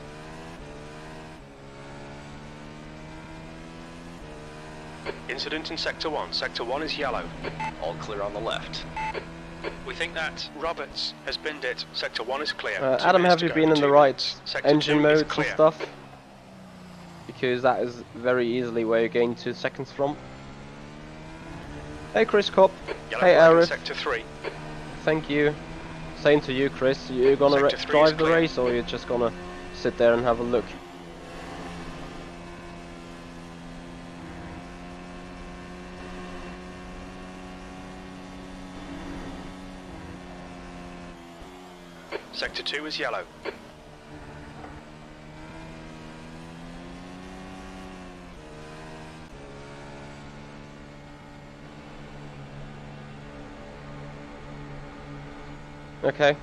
B: Incident in sector 1. Sector 1 is yellow.
E: All clear on the left.
B: We think that Roberts has binned it. Sector 1 is clear.
A: Adam, have you been in the right engine modes and stuff? Because that is very easily where you're getting to seconds from. Hey Chris Kopp. Hey Arif.
B: Sector 3.
A: Thank you. Same to you, Chris. You gonna drive the race, or you're just gonna sit there and have a look?
B: Sector 2 is yellow.
A: Okay.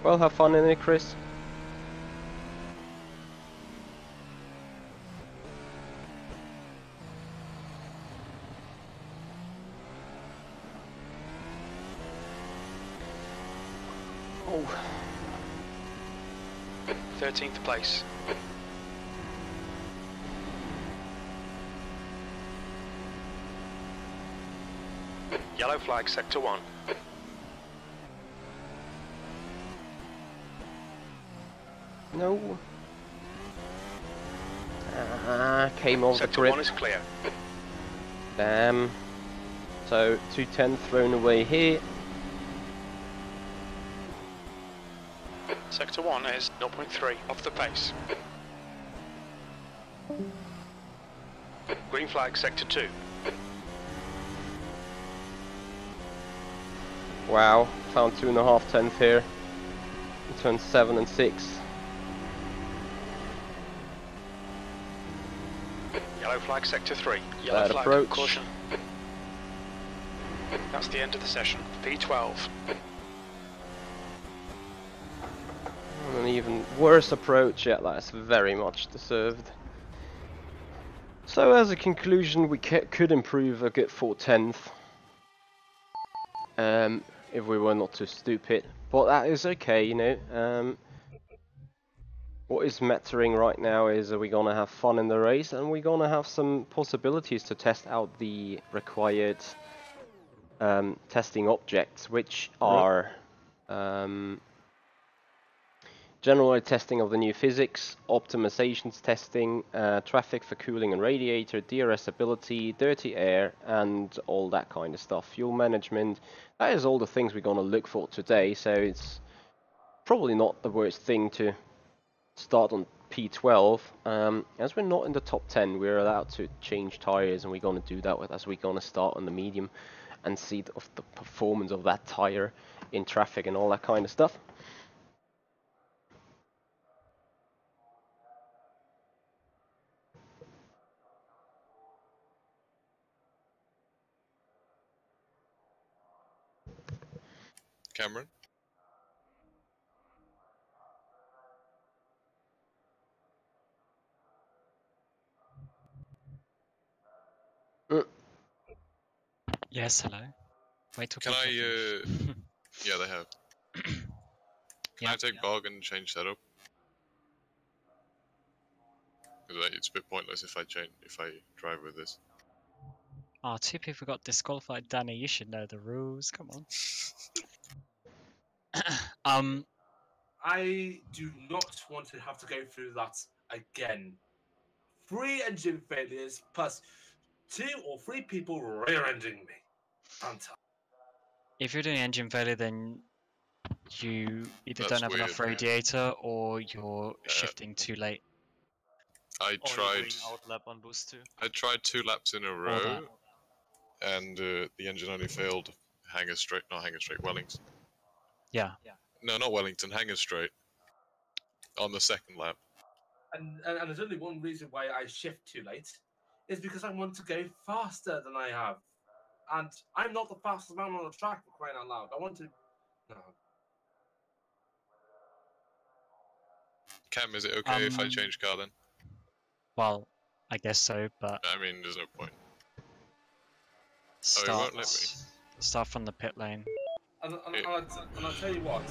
A: Well, have fun in it, Chris. Oh.
B: 13th place. Yellow flag, sector 1.
A: No. Came off the
B: Sector
A: grip.
B: 1 is clear.
A: Damn. So 210 thrown away here.
B: Sector 1 is 0.3 off the pace. Green flag, sector 2.
A: Wow, found 2.5 tenths here. Turn 7 and 6.
B: Yellow flag, sector 3. Yellow
A: Bad
B: flag,
A: approach.
B: caution. That's the end of the session. P12.
A: An even worse approach, yeah, that's very much deserved. So as a conclusion, we could improve a good 4/10 if we were not too stupid, but that is okay, you know. What is mattering right now is we're gonna have fun in the race, and we're gonna have some possibilities to test out the required testing objects, which are general testing of the new physics, optimizations testing, traffic for cooling and radiator, DRS ability, dirty air, and all that kind of stuff. Fuel management, that is all the things we're going to look for today, so it's probably not the worst thing to start on P12. As we're not in the top 10, we're allowed to change tires, and we're going to do that as we're going to start on the medium and see the performance of that tire in traffic and all that kind of stuff.
H: Cameron?
G: Yes, hello. Wait till
H: Can I,
G: people
H: yeah, they have. Can I take Bog and change setup? Because it's a bit pointless if I drive with this.
G: Oh, 2 people got disqualified, Danny. You should know the rules. Come on.
F: I do not want to have to go through that again. 3 engine failures plus 2 or 3 people rear-ending me. Fantastic.
G: If you're doing engine failure, then you either
H: That's
G: don't have
H: weird.
G: enough radiator or you're shifting too late.
H: I tried.
K: Outlap on boost too.
H: I tried 2 laps in a row, and the engine only failed Wellington.
G: Yeah.
H: No, not Wellington, Hanger Straight. On the 2nd lap.
F: And there's only one reason why I shift too late, is because I want to go faster than I have. And I'm not the fastest man on the track, for crying out loud. I want to... No.
H: Cam, is it okay if I change car then?
G: Well, I guess so, but...
H: I mean, there's no point.
G: Start,
H: Oh, he won't let me.
G: Start from the pit lane.
F: And I'll tell you what,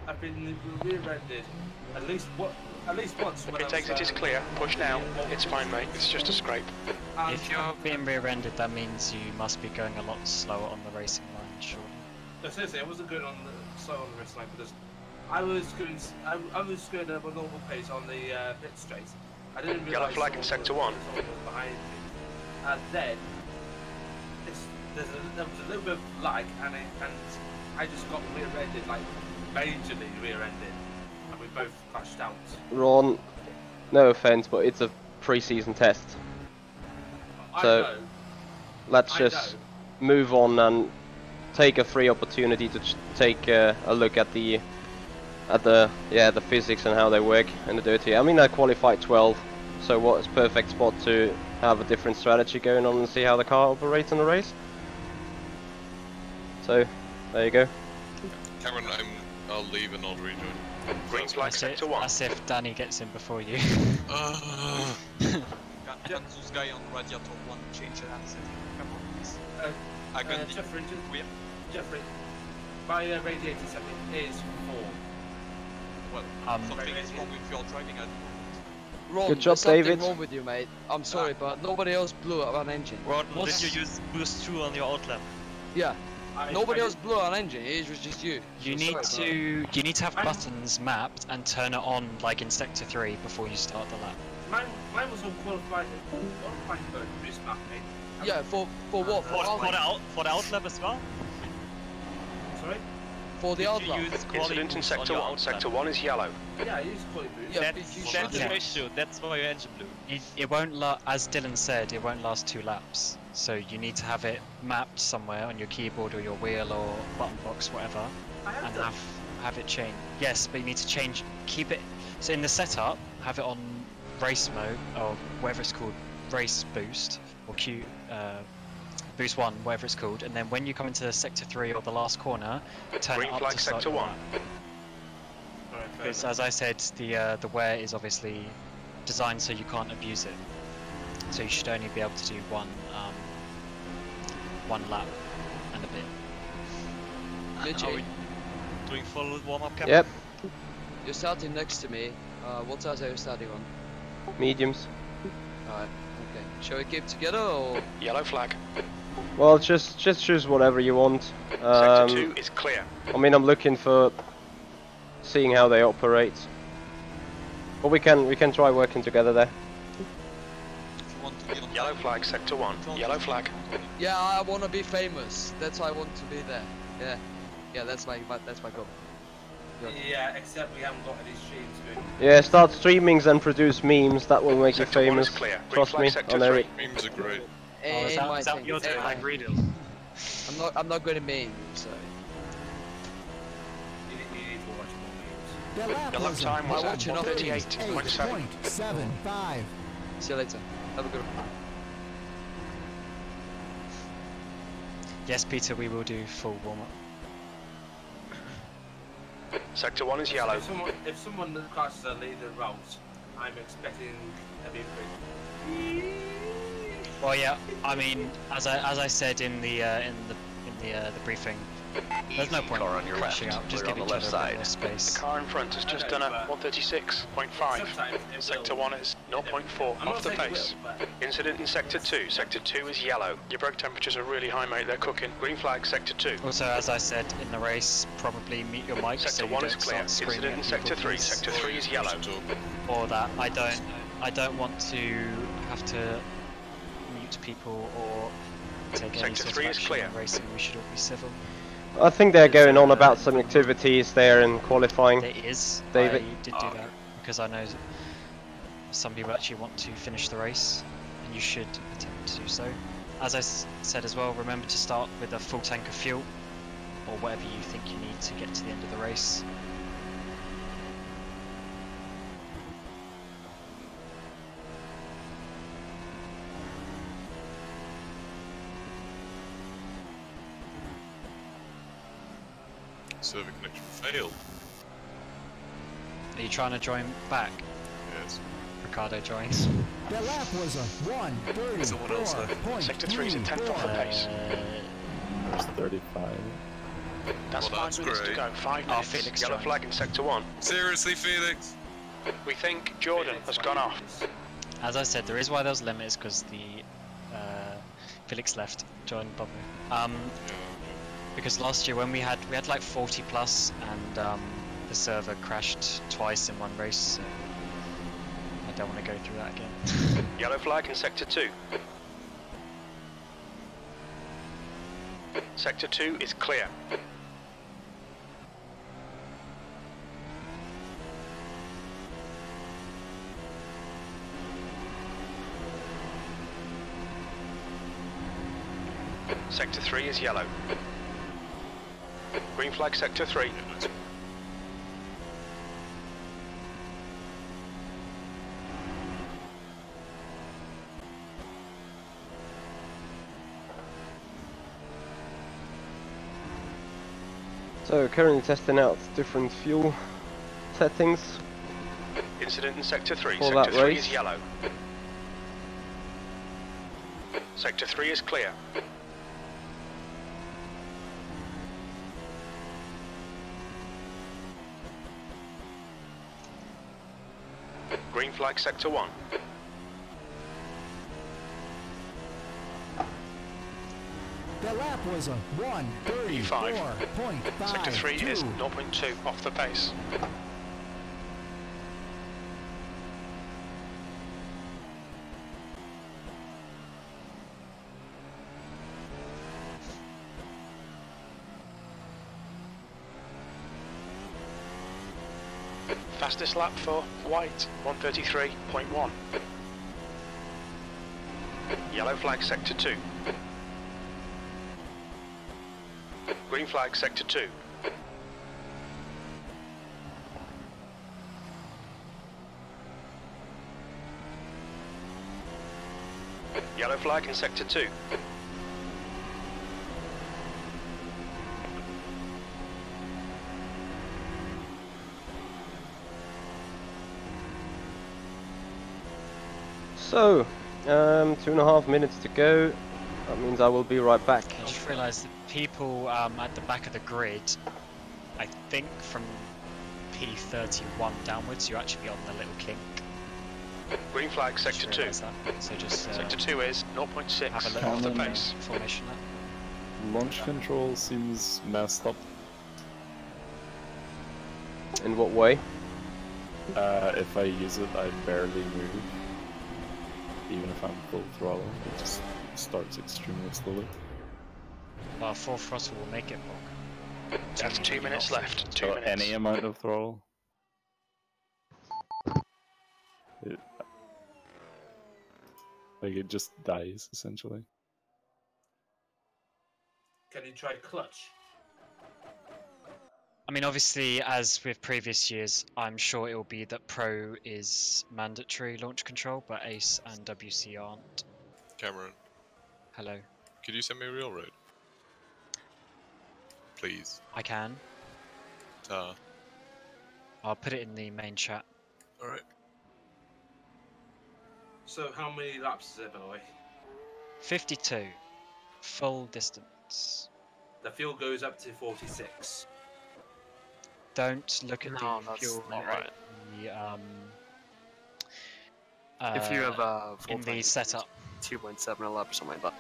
F: I've been rear-ended at least once.
B: The pit exit is clear. Push now. It's fine, mate. It's just a scrape.
G: If you're being rear-ended, that means you must be going a lot slower on the racing line, surely.
F: No, seriously, I wasn't going on the slow on the racing line because I was going at a normal pace on the pit straight. I didn't realise
B: Yellow flag in sector 1.
F: Someone was behind me, and then there was a little bit of lag, and I just got rear-ended, like majorly rear-ended, and we both crashed out.
A: Ron, no offense, but it's a pre-season test. So let's just move on and take a free opportunity to take a look at the physics and how they work in the dirty. I mean, I qualified 12, so what is perfect spot to have a different strategy going on and see how the car operates in the race. So there you go.
H: Cameron, I'll leave and I'll rejoin.
B: Green flag sector 1.
G: As if Danny gets in before you.
K: Can this guy on radiator 1 change that setting? Come on, please.
F: Jeffrey, my radiator setting is 4.
K: Well, something is wrong with your driving at the moment.
L: Ron,
A: good job,
L: there's something
A: David.
L: wrong with you, mate. I'm sorry, but nobody else blew up an engine.
K: Ron, did you use boost 2 on your outlap?
L: Yeah. Nobody else blew an engine. It was just you.
G: You need to have buttons mapped and turn it on like in sector 3 before you start the lap.
F: Mine was on qualified mode boost map, mate.
L: Yeah, for what?
K: For the outlap as well?
F: Sorry?
L: For the outlap.
B: Incident in sector 1. Sector 1 is yellow.
F: Yeah, I used quality boost.
L: Yeah,
K: That's the issue. That's why your engine blew.
G: It won't as Dylan said, it won't last 2 laps. So you need to have it mapped somewhere on your keyboard or your wheel or button box, whatever, and have it change. Yes, but you need to keep it. So in the setup, have it on race mode or whatever it's called, race boost or boost 1, whatever it's called, and then when you come into sector 3 or the last corner, turn it up to
B: sector 1.
G: Because as I said, the wear is obviously designed so you can't abuse it. So you should only be able to do one lap and a bit.
K: Are we doing full warm-up, Cap?
A: Yep.
L: You're starting next to me. What size are you starting on?
A: Mediums.
L: Alright, okay. Shall we keep together or?
B: Yellow flag.
A: Well, just choose whatever you want.
B: Sector 2 is clear.
A: I mean, I'm looking for seeing how they operate, but we can try working together there.
B: Yellow flag, sector 1. Yellow flag.
L: Yeah, I want to be famous. That's why I want to be there. Yeah, that's my goal.
F: Yeah, except we haven't got any streams going.
A: Yeah, start streamings and produce memes. That will make
B: sector
A: you
B: 1 is
A: famous.
B: clear.
A: Trust me, I know it.
H: Memes are great.
G: Is that your turn, like Reedle?
L: I'm not good at memes, so.
F: You need to watch more memes.
B: The lap time was at 1:38.7.
J: 8.75.
L: See you later. Have a good one.
G: Yes, Peter, we will do full warm-up.
B: Sector 1 is yellow.
F: If someone crashes a leader route, I'm expecting a big break.
G: Well, yeah. I mean, as I said in the briefing, there's no point
E: Car on your
G: crashing
E: left.
G: out. Just
E: Clear
G: give
E: on
G: each
E: the
G: other
E: left
G: a bit
E: side.
G: more space.
B: The car in front has just done a 136.5. Sector 1 is 0.4 off the pace. Incident in sector 2. Sector 2 is yellow. Your brake temperatures are really high, mate. They're cooking. Green flag, sector 2.
G: Also, as I said in the race, probably mute your mic so
B: Sector
G: you
B: 1
G: don't
B: is clear.
G: start screaming
B: Incident in
G: at
B: sector
G: people,
B: 3.
G: please.
B: Sector 3 is yellow.
G: Or that I don't want to have to mute people or take any
B: Sector
G: sort
B: 3
G: of
B: is
G: action
B: clear.
G: in racing, we should all be civil.
A: I think they're going on about some activities there in qualifying.
G: There is.
A: David.
G: I did do that because I know that some people actually want to finish the race, and you should attempt to do so. As I said as well, remember to start with a full tank of fuel, or whatever you think you need to get to the end of the race.
H: Server connection failed.
G: Are you trying to join back?
H: Yes.
G: Ricardo joins.
J: That lap was a 1:34.3.
B: Sector 3 is a 10th off the pace.
D: It's 35.
B: That's
H: Well,
B: 5 minutes to
H: great.
B: go. 5 minutes.
G: Felix
B: Yellow
G: joined.
B: flag in Sector 1.
H: Seriously, Felix?
B: We think Jordan has gone off.
G: As I said, the reason why there was limit is because the Felix left, joined Bobo. Because last year when we had like 40 plus, and the server crashed twice in one race. So I don't want to go through that again.
B: Yellow flag in Sector 2. Sector 2 is clear. Sector 3 is yellow. Green flag Sector 3.
A: So currently testing out different fuel settings.
B: Incident in Sector 3.
A: For
B: Sector
A: that
B: 3
A: race.
B: is yellow. Sector 3 is clear. Green flag Sector 1.
J: That lap was a 1:34.5.
B: Sector 3 is 0.2 off the pace. Fastest lap for white, 1:33.1. Yellow flag Sector 2. Green flag Sector 2. Yellow flag in Sector 2.
A: So, 2.5 minutes to go. That means I will be right back.
G: I just realised that people at the back of the grid, I think from P31 downwards, you actually on the little kink.
B: Green flag Sector 2.
G: That. So just
B: Sector 2 is 0.6
G: have a look
B: off the
G: at the
B: pace.
G: formation lap.
D: Launch control seems messed up.
A: In what way?
D: If I use it, I barely move. Even if I'm full throttle, it just starts extremely slowly.
G: Well, full throttle will make it work.
B: That's 2 minutes left. 2
D: So
B: minutes.
D: any amount of throttle. It just dies, essentially.
F: Can you try clutch?
G: I mean, obviously, as with previous years, I'm sure it will be that Pro is mandatory launch control, but Ace and WC aren't.
H: Cameron,
G: Hello.
H: could you send me a real road? Please.
G: I can.
H: Tar.
G: I'll put it in the main chat.
H: Alright.
F: So how many laps is it, by the way?
G: 52. Full distance.
F: The fuel goes up to 46.
G: Don't look at
L: No,
G: the
L: that's
G: fuel.
L: not right. If you have a full
G: in the
L: tank,
G: setup.
L: 2.7 a lap or something like that.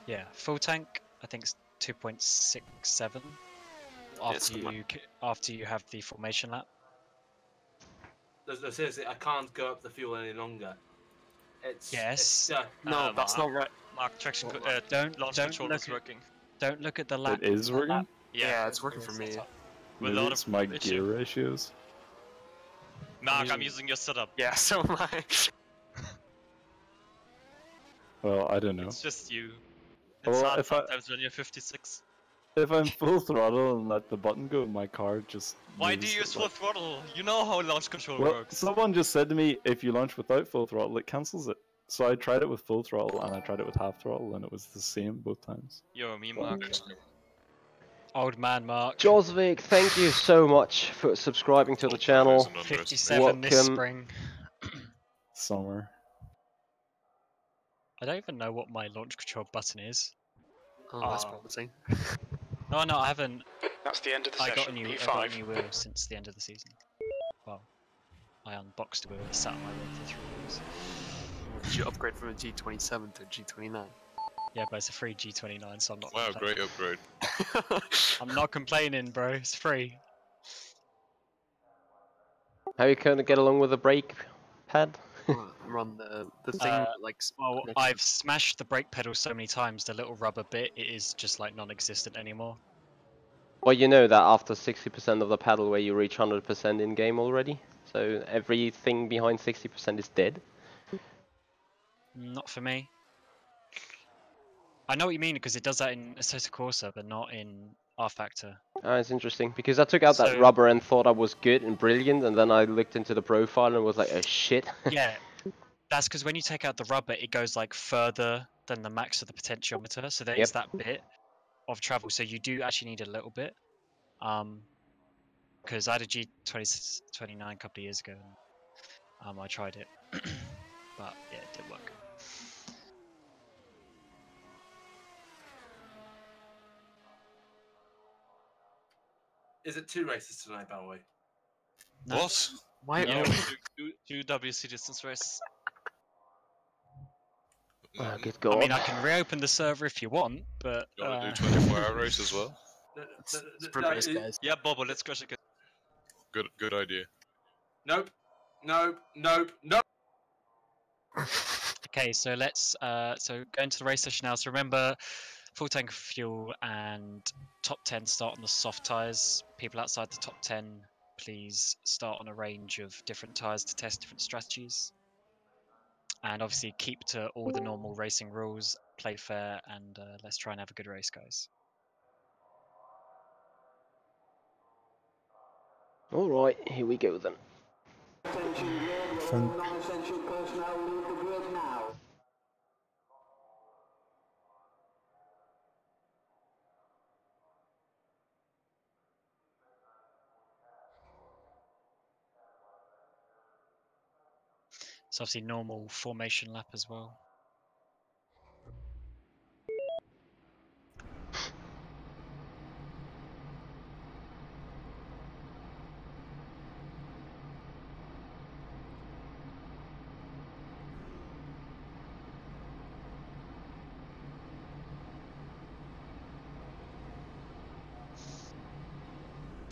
G: Yeah, full tank. I think it's 2.67. After you have the formation lap.
F: Seriously, I can't go up the fuel any longer. It's
G: Yes.
F: It's,
L: No, that's not right.
K: Mark, traction,
G: don't
K: launch
G: don't
K: control
G: look
K: is
G: at,
K: working.
G: Don't look at the lap.
D: It is working?
G: Lap.
M: Yeah, it's working for me.
K: With
D: Maybe
K: a lot
D: it's
K: of
D: my
K: issue.
D: gear ratios.
K: Mark, I'm using your setup.
M: Yeah, so am I.
D: Well, I don't know.
K: It's just you. It's
D: Well,
K: hard
D: if I-
K: sometimes when you're 56.
D: If I'm full throttle and let the button go, my car just.
K: Why do
D: moves
K: you use
D: like-
K: full throttle? You know how launch control
D: Well,
K: works.
D: someone just said to me, if you launch without full throttle, it cancels it. So I tried it with full throttle and I tried it with half throttle, and it was the same both times.
K: You're a meme, Mark.
G: Old man Mark.
A: Josvik, thank you so much for subscribing to the channel.
G: 57 this
A: Welcome.
G: spring.
D: Summer.
G: I don't even know what my launch control button is.
M: Oh, that's promising.
G: No, I haven't.
B: That's the end of the
G: I got
B: session.
G: I
B: P5.
G: got a new wheel since the end of the season. Well, I unboxed a wheel, it sat on my wheel for 3 years.
M: Did you upgrade from a G27 to a G29?
G: Yeah, but it's a free G29, so I'm not.
H: Wow,
G: complaining.
H: great upgrade.
G: I'm not complaining, bro. It's free.
A: How you gonna get along with the brake pad?
M: Run the thing like.
G: Well, I've smashed the brake pedal so many times, the little rubber bit, it is just like non-existent anymore.
A: Well, you know that after 60% of the paddle where you reach 100% in game already, so everything behind 60% is dead.
G: Not for me. I know what you mean because it does that in Assetto Corsa, but not in rFactor.
A: It's interesting because I took out that rubber and thought I was good and brilliant, and then I looked into the profile and was like, oh shit.
G: Yeah, that's because when you take out the rubber, it goes like further than the max of the potentiometer, so there is that bit of travel. So you do actually need a little bit. Because I had a G29 a couple of years ago, and I tried it, but yeah, it didn't work.
F: Is it 2 races tonight, by the way?
G: No.
H: What?
M: Why?
K: Yeah, two WC distance races.
A: Oh, good God.
G: I mean, I can reopen the server if you want, but...
H: You want to do 24-hour race as well?
K: Yeah, Bobo, let's crush it.
H: Good idea.
F: Nope. Nope. Nope. Nope.
G: Okay, so let's so go into the race session now. So remember, full tank of fuel and top 10 start on the soft tyres. People outside the top 10, please start on a range of different tyres to test different strategies. And obviously keep to all the normal racing rules, play fair, and let's try and have a good race, guys.
A: Alright, here we go then.
J: Non-essential personnel leave the grid now.
G: It's obviously normal formation lap as well.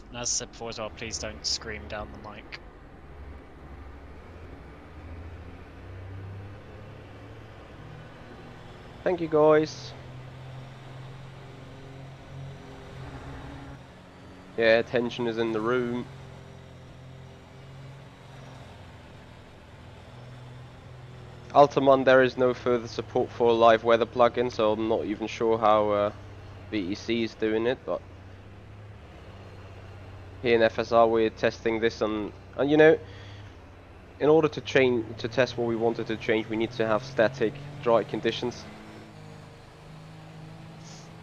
G: And as I said before as well, please don't scream down the mic.
A: Thank you, guys. Yeah, tension is in the room. Ultimon, there is no further support for a live weather plugin, so I'm not even sure how VEC is doing it, but here in FSR we're testing this and you know, in order to test what we wanted to change, we need to have static dry conditions.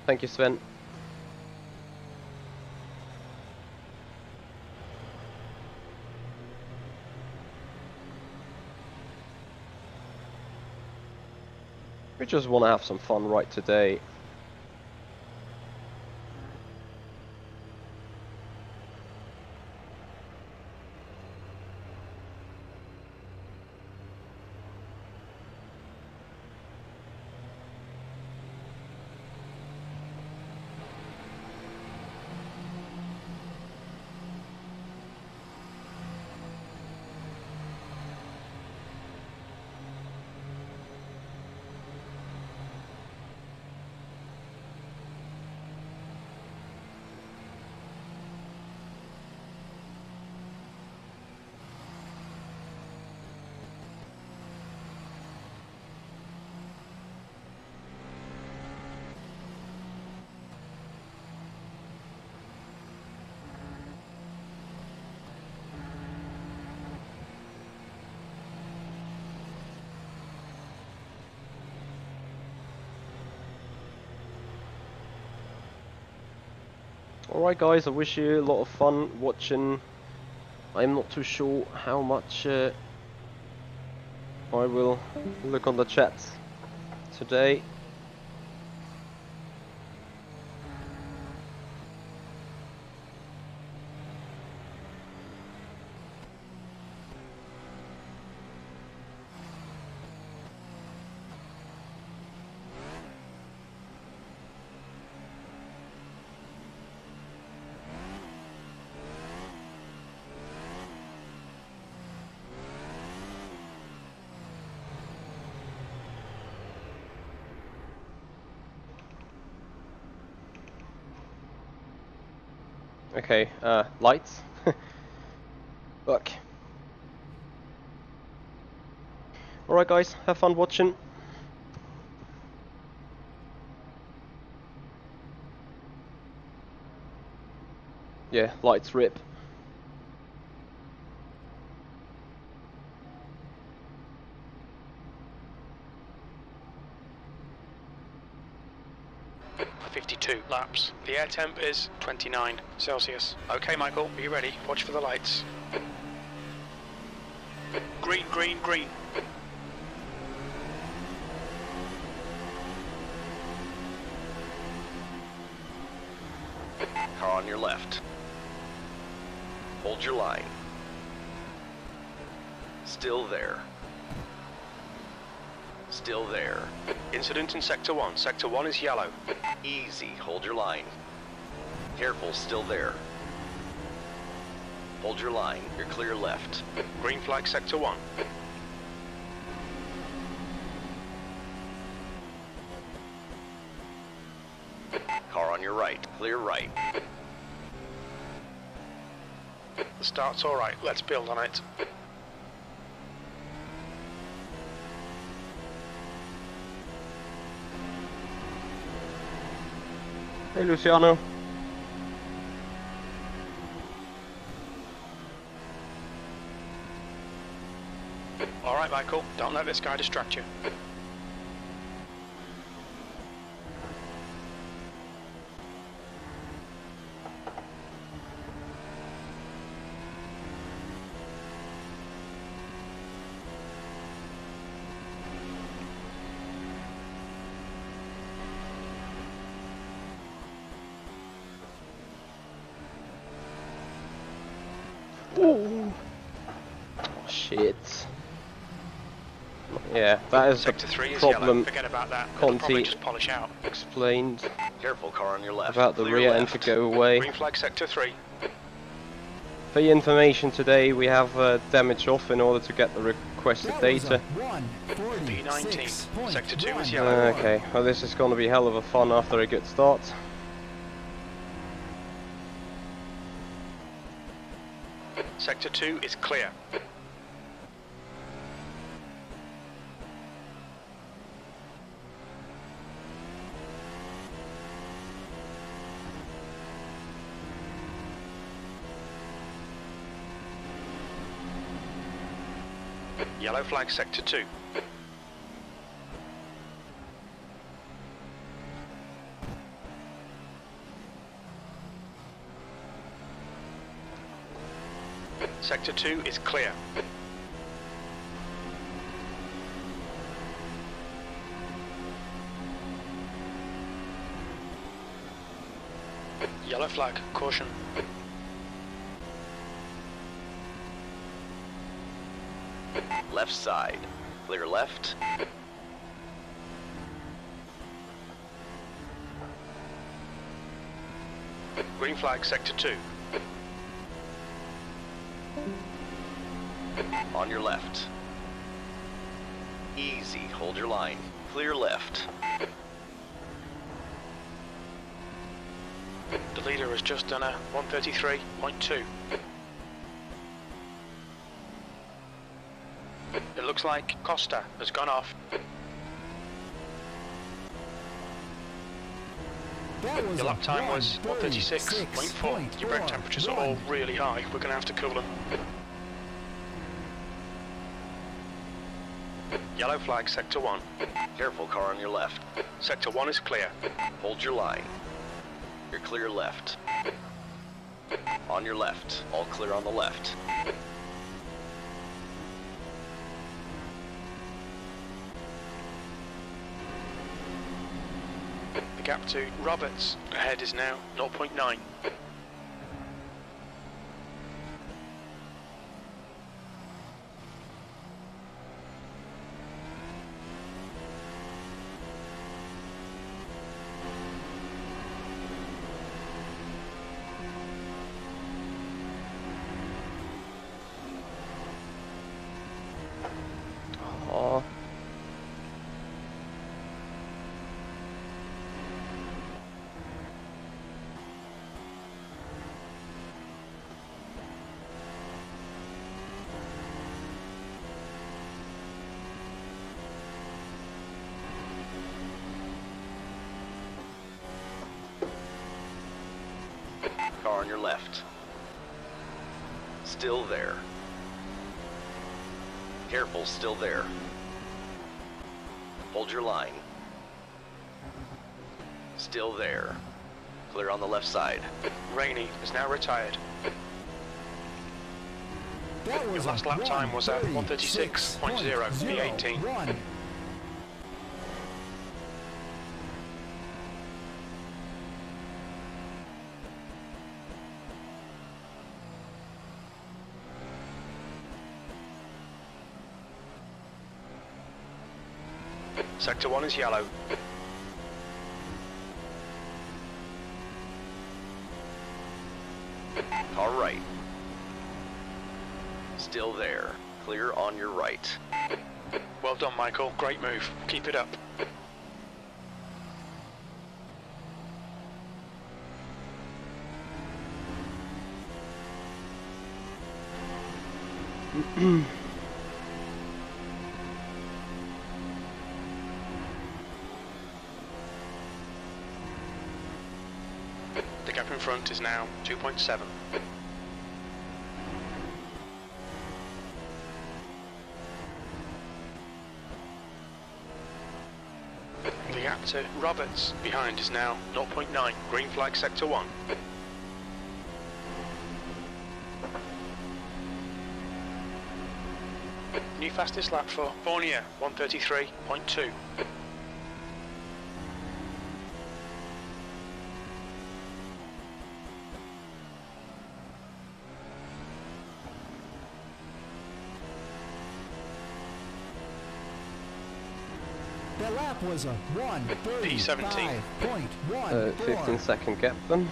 A: Thank you, Sven. We just want to have some fun right today. Alright guys, I wish you a lot of fun watching. I'm not too sure how much I will look on the chat today. Okay, lights. Look. Alright guys, have fun watching. Yeah, lights rip.
B: Laps. The air temp is 29 Celsius. Okay, Michael, are you ready? Watch for the lights. Green, green, green.
E: Car on your left. Hold your line. Still there. Still there.
B: Incident in Sector 1. Sector 1 is yellow.
E: Easy, hold your line. Careful, still there. Hold your line, you're clear left.
B: Green flag Sector 1.
E: Car on your right, clear right.
B: The start's alright, let's build on it.
A: Hey Luciano.
B: Alright Michael, don't let this guy distract you.
A: Ooh. Oh, shit. Yeah, that is
B: Sector
A: the
B: 3 is
A: problem.
B: yellow. Forget about that. It'll probably
A: Conti
B: just polish out.
A: explained.
E: Careful, car on your left.
A: About the
E: clear
A: rear
E: left.
A: end to go away.
B: Green flag Sector 3.
A: For your information, today we have damage off in order to get the requested data.
B: B19. Sector 2 is yellow.
A: Okay, well this is going to be hell of a fun after a good start.
B: Sector 2 is clear. Yellow flag Sector 2. Sector 2 is clear. Yellow flag, caution.
E: Left side, clear left.
B: Green flag Sector 2.
E: On your left. Easy, hold your line. Clear left.
B: The leader has just done a 133.2. It looks like Costa has gone off. Your lap time was 136.4. Your brake temperatures are all really high. We're going to have to cool them. Yellow flag, Sector 1.
E: Careful, car on your left.
B: Sector 1 is clear.
E: Hold your line. You're clear left. On your left. All clear on the left.
B: The gap to Roberts ahead is now 0.9.
A: Oh.
E: Car on your left. Still there. Careful, still there. Hold your line. Still there. Clear on the left side.
B: Rainey is now retired. Your last lap time was at 136.0 P18. Sector 1 is yellow.
E: Car right. Still there. Clear on your right.
B: Well done, Michael. Great move. Keep it up. The gap in front is now 2.7. The gap to Roberts behind is now 0.9. Green flag sector 1. New fastest lap for Fournier, 133.2.
J: The lap was a 1:35.14.
A: 15-second gap then.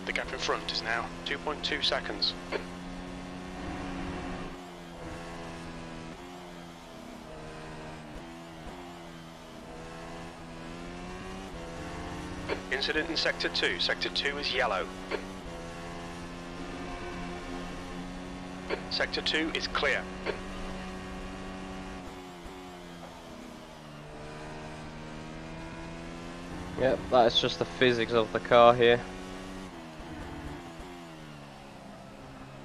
B: The gap in front is now 2.2 seconds. Incident in Sector 2. Sector 2 is yellow. Sector 2 is clear.
A: Yep, that is just the physics of the car here.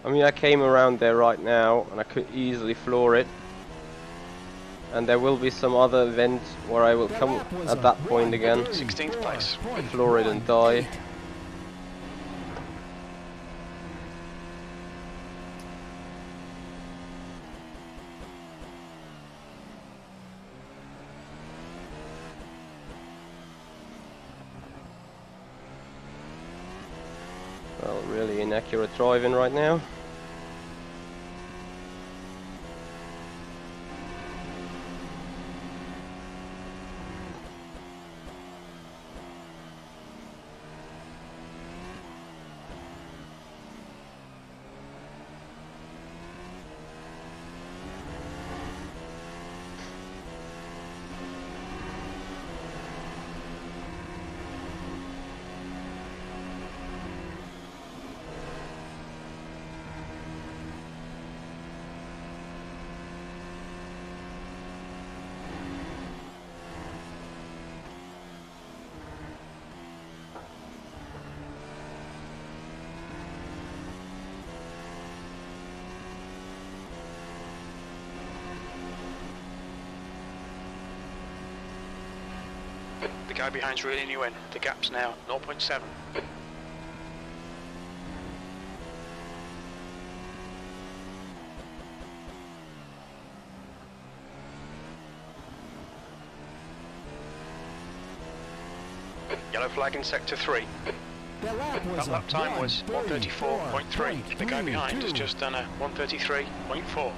A: I mean, I came around there right now and I could easily floor it. And there will be some other event where I will come at that point again.
B: 16th place.
A: Floor it and die. Well, really inaccurate driving right now.
B: The guy behind's reeling you in. The gap's now 0.7. Yellow flag in sector 3.
J: That
B: lap time was 1:34.3. The guy behind has just done a 1:33.4.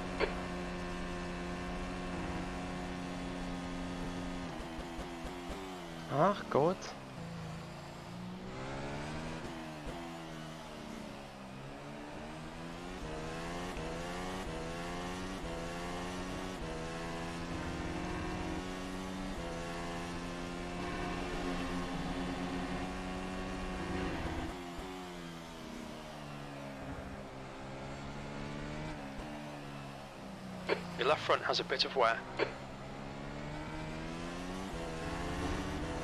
A: Ach Gott.
B: Your left front has a bit of wear.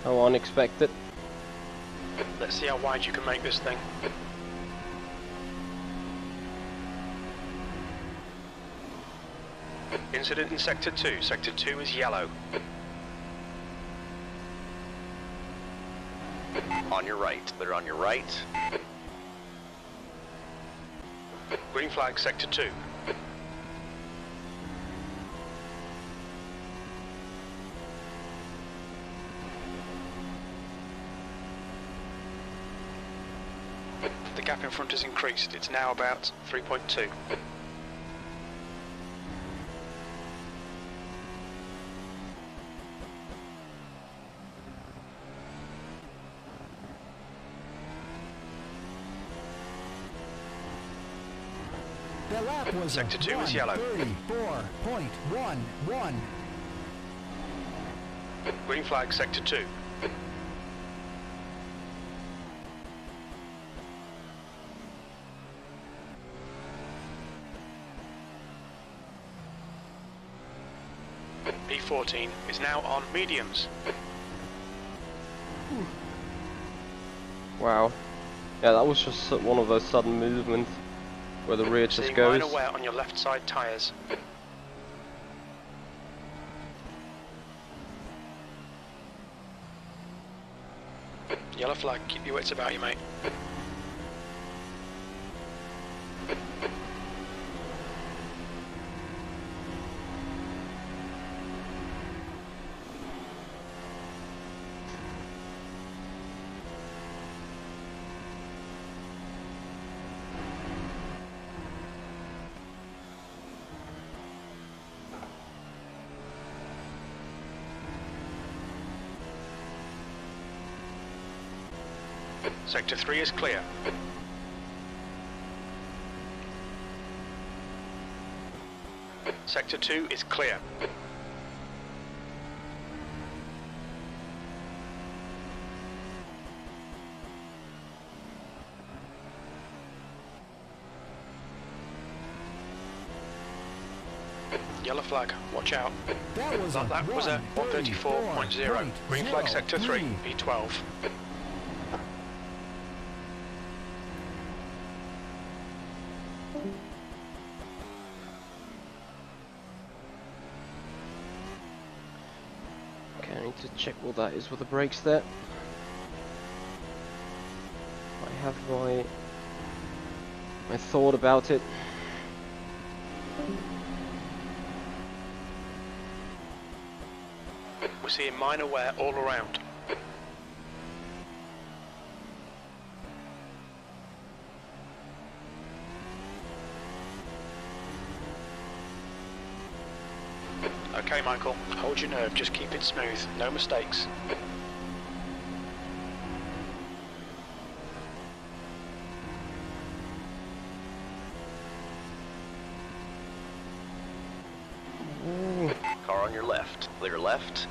A: How unexpected.
B: Let's see how wide you can make this thing. Incident in sector 2. Sector 2 is yellow.
E: On your right. They're on your right.
B: Green flag sector 2. The gap in front has increased. It's now about 3.2.
J: The lap was
B: Sector 2 is yellow.
J: 34.11.
B: Green flag sector 2. P14 is now on mediums.
A: Wow. Yeah, that was just one of those sudden movements where the rear just
B: Seeing
A: goes.
B: minor wear on your left side tyres. Yellow flag, keep your wits about you, mate. Sector 3 is clear. Sector 2 is clear. Yellow flag, watch out.
J: That was
B: a 134.0. Green flag sector 3, P12.
A: Okay, I need to check what that is with the brakes there. I have my thought about it.
B: We're seeing minor wear all around. Okay, Michael, hold your nerve, just keep it smooth, no mistakes.
A: Ooh.
E: Car on your left. Clear left.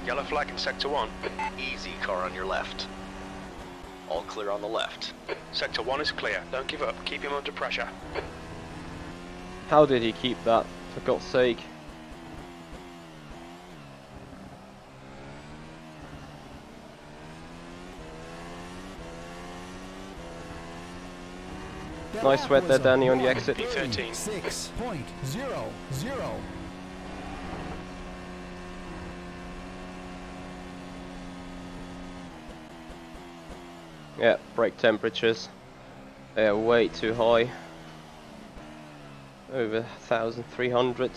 B: Yellow flag in sector 1.
E: Easy, car on your left. All clear on the left.
B: Sector 1 is clear. Don't give up. Keep him under pressure.
A: How did he keep that, for God's sake? Nice sweat there, Danny, on the exit.
B: P13.
J: 6.00.
A: Yeah, brake temperatures. They are way too high. Over 1,300.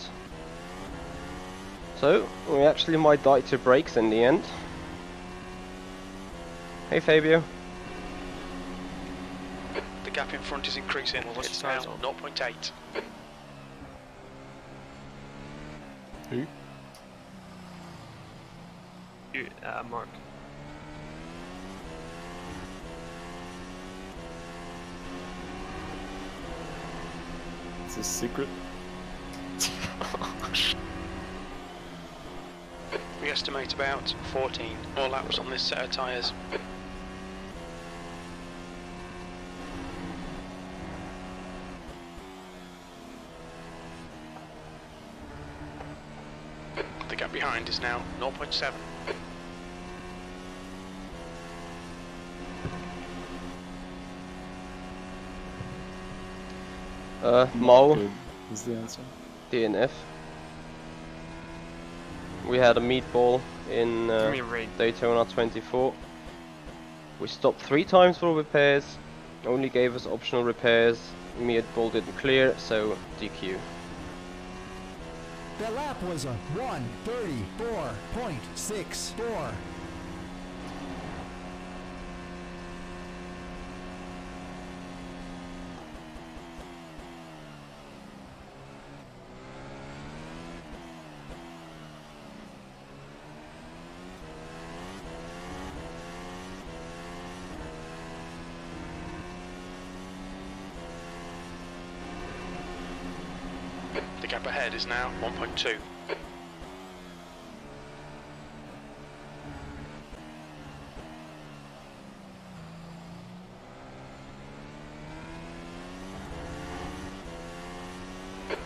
A: So, we actually might die to brakes in the end. Hey Fabio.
B: The gap in front is increasing. It's now 0.8.
D: Who?
M: You, Mark.
D: It's a secret.
B: We estimate about 14 more laps on this set of tyres. The gap behind is now 0.7.
A: Mo.
D: Good is the answer.
A: DNF. We had a meatball in Daytona 24. We stopped 3 times for repairs, only gave us optional repairs. Meatball didn't clear, so DQ.
J: The lap was a 1:34.64.
B: The gap ahead is now 1.2.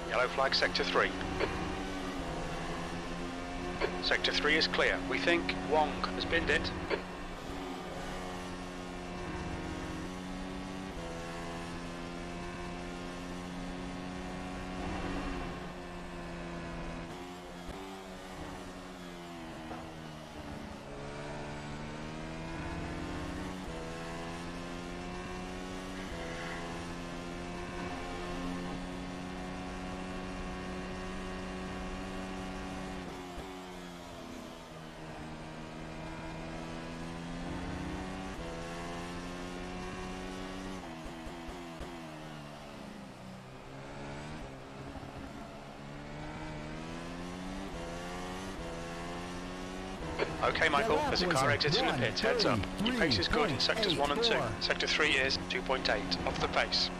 B: Yellow flag sector 3. Sector 3 is clear. We think Wong has binned it. Okay, Michael, there's a car exiting the pit. Heads up. Your pace is good in sectors 1 and 2. Sector 3 is 2.8 off the pace.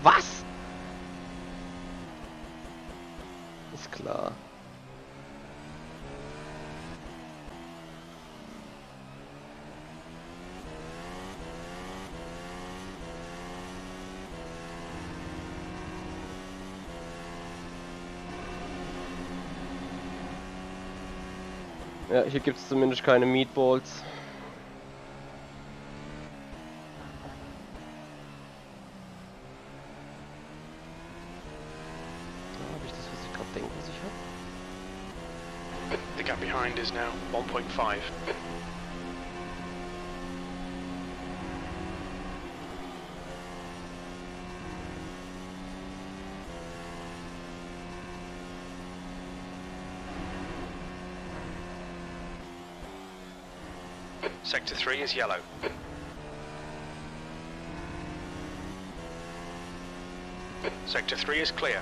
A: Was? Ist klar. Ja, hier gibt es zumindest keine Meatballs. Habe ich das, was ich gerade denke, was ich habe?
B: The gap behind is now 1.5. Sector 3 is yellow. Sector 3 is clear.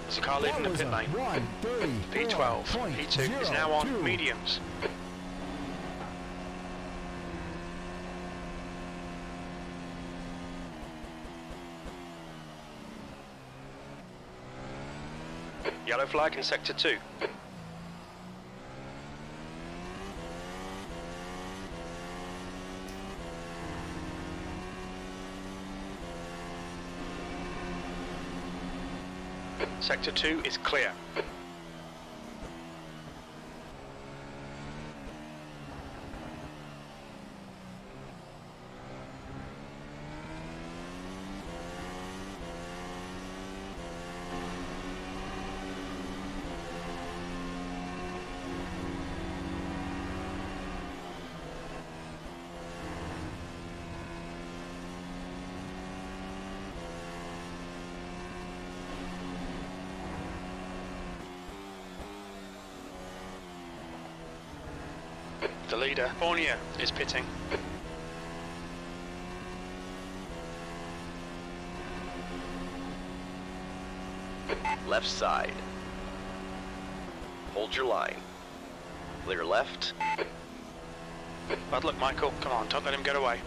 B: There's a car leaving the pit lane. P12. P2 is now on mediums. Yellow flag in sector 2. Sector 2 is clear. The leader, Fournier, is pitting.
E: Left side. Hold your line. Clear left.
B: Bad luck, Michael. Come on, don't let him get away.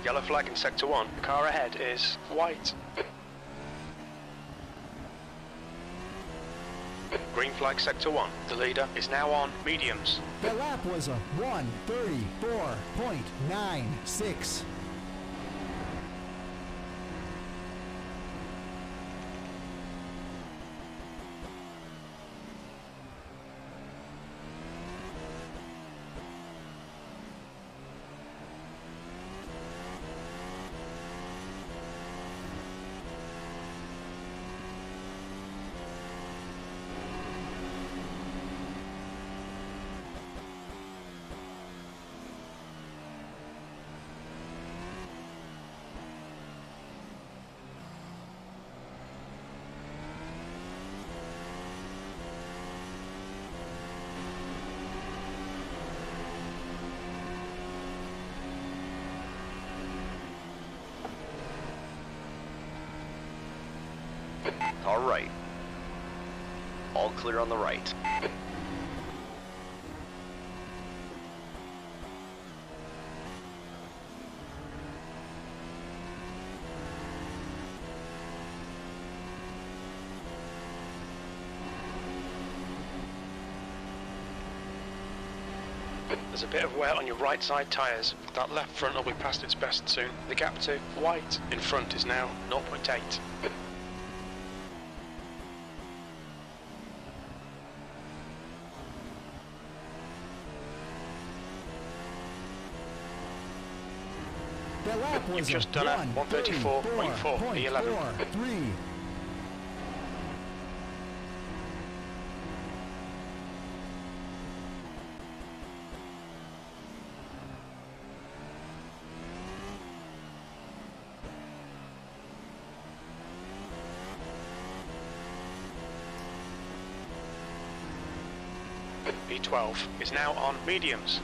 B: Yellow flag in Sector 1. The car ahead is white. Green flag Sector 1. The leader is now on mediums.
J: The lap was a 1:34.96.
E: All right. All clear on the right.
B: There's a bit of wear on your right side tyres. That left front will be past its best soon. The gap to white in front is now 0.8.
J: The lap was
B: You've just done a 1:34.4 E11.
J: 1:34.43.
B: B12 is now on mediums.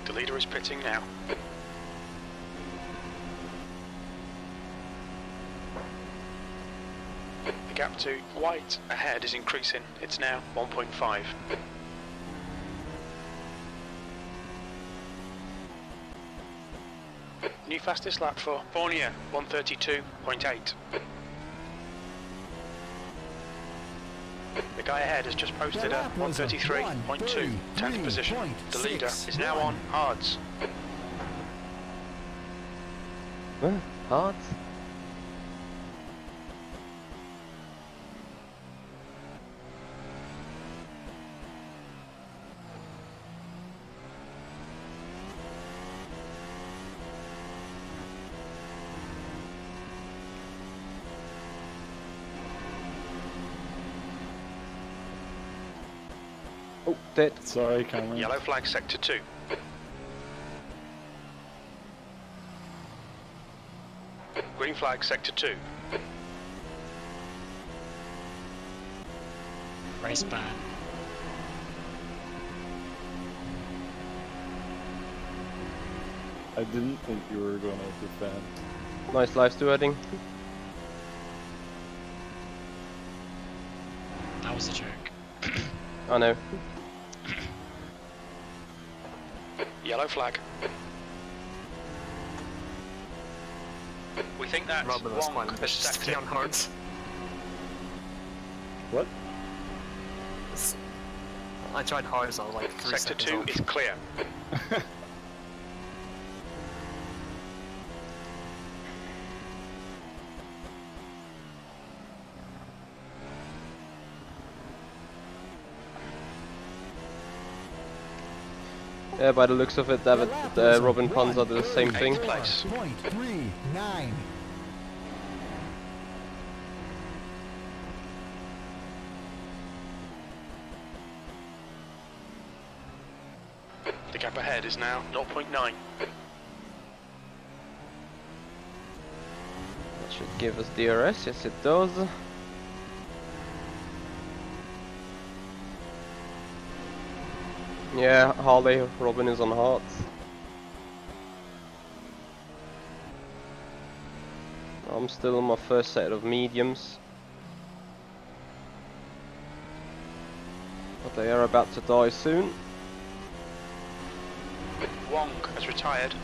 B: The leader is pitting now. The gap to white ahead is increasing. It's now 1.5. New fastest lap for Fournier, 1:32.8. The guy ahead has just posted a 1:33.2, 10th position. The leader is now on hards.
A: Hards? Oh, dead.
D: Sorry, Cameron.
B: Yellow flag sector 2. Green flag sector 2.
G: Race ban.
D: I didn't think you were gonna defend.
A: Nice live stewarding.
G: That was a joke.
A: I know.
B: Yellow flag. We think that
M: Robin was
B: Wong
M: fine.
B: has
M: Just
B: stacked
M: stay
B: it.
M: on horns.
D: What?
M: I tried hard, so I was like 3
B: Sector
M: seconds
B: 2
M: off.
B: is clear.
A: Yeah, by the looks of it, David, Robin Panzer did the same thing.
B: 8th place.
J: 0.39.
B: The gap ahead is now 0.9.
A: That should give us DRS, yes it does. Yeah, Harley, Robin is on hards. I'm still on my first set of mediums. But they are about to die soon.
B: Wong has retired.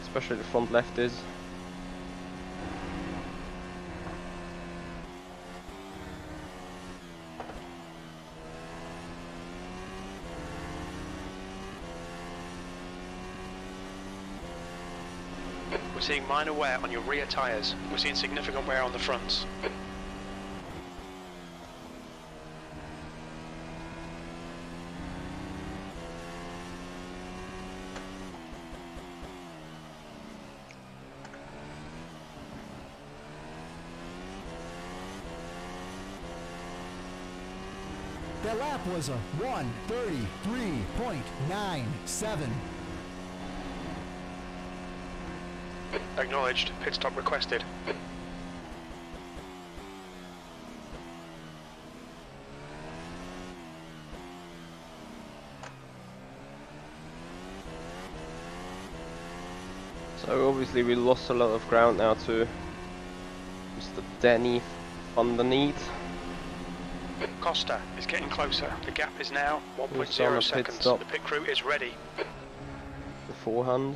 A: Especially the front left is.
B: We're seeing minor wear on your rear tyres. We're seeing significant wear on the fronts.
J: The lap was a 1:33.97.
B: Acknowledged. Pit stop requested.
A: So obviously we lost a lot of ground now to Mr. Denny underneath.
B: Costa is getting closer. The gap is now
A: He's on a
B: 1.0
A: pit
B: seconds.
A: stop.
B: The pit crew is ready.
A: Beforehand.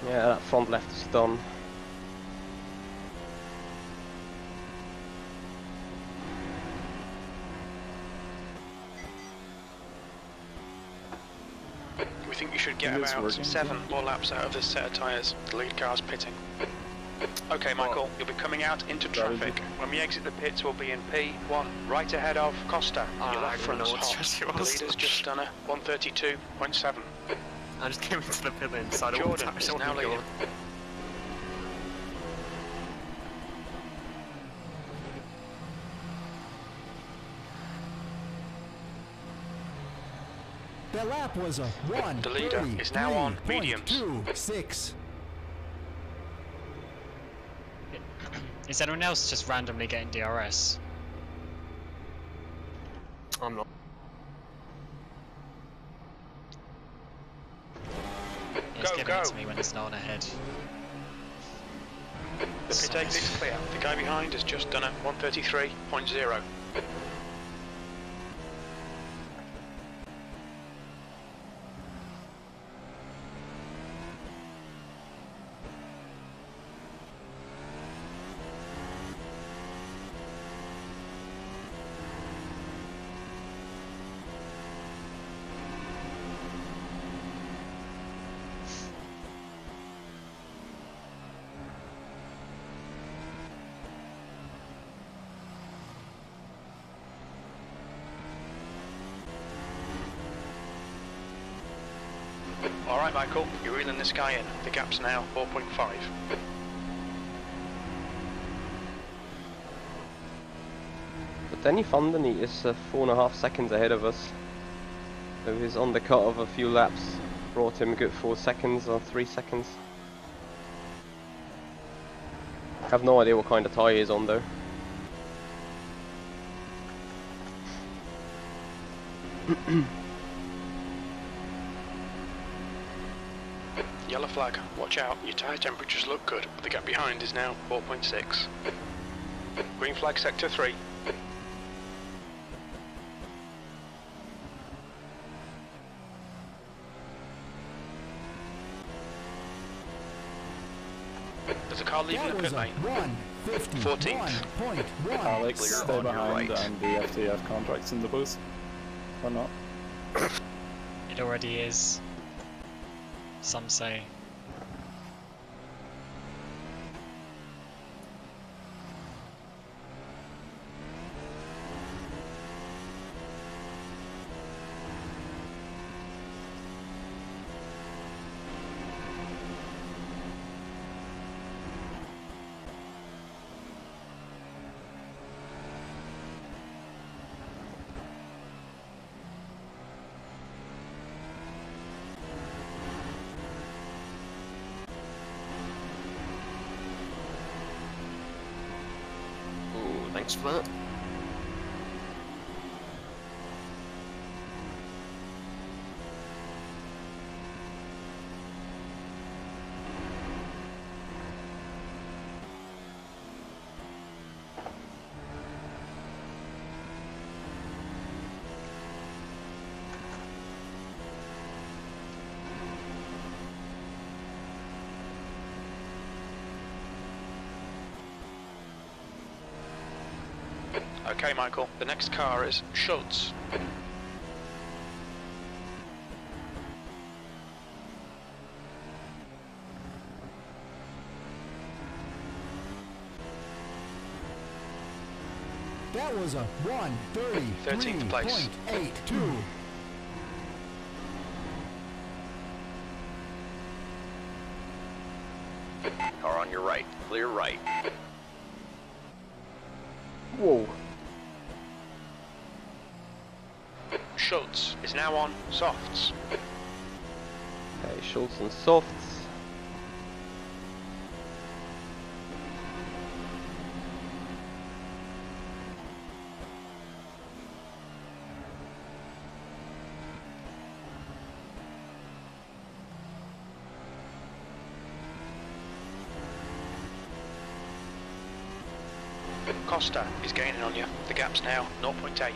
A: Yeah, that front left is done.
B: We think you should get
D: It is
B: about
D: working.
B: 7 more laps out of this set of tyres. The lead car's pitting. Okay, Michael, you'll be coming out into traffic. When we exit the pits, we'll be in P1, right ahead of Costa. Your
M: I
B: left
M: don't know
B: front's
M: what
B: hot.
M: strategy
B: The
M: was.
B: leader's just done a 132.7.
M: I just came into the pit lane, so I don't
B: Jordan
M: want
B: is
M: to
B: now
M: go.
B: leading.
J: The lap was a
B: The leader is now on mediums.
J: 1:33.26.
G: Is anyone else just randomly getting DRS?
M: I'm not.
G: It's
B: Go,
G: giving
B: go.
G: it to me when there's no one ahead.
B: The pit exit is clear. The guy behind has just done a 133.0. Alright, Michael, you're reeling this guy in. The gap's now 4.5.
A: Danny Vandeney is 4.5 seconds ahead of us. So his undercut of a few laps brought him a good 4 seconds or 3 seconds. I have no idea what kind of tyre he's on though.
B: Yellow flag, watch out, your tyre temperatures look good. The gap behind is now 4.6. Green flag sector 3. There's a car leaving the pit lane. 14th.
D: Alex, stay behind and the FTF contracts in the booth. Or not?
G: It already is. Some say.
M: Thanks for that.
B: Okay, Michael, the next car is Schultz.
J: That was a
B: 13th place.
J: 1:33.82.
E: Car on your right, clear right.
A: Whoa.
B: Schultz is now on softs.
A: Okay, Schultz and softs.
B: Costa is gaining on you. The gap's now 0.8.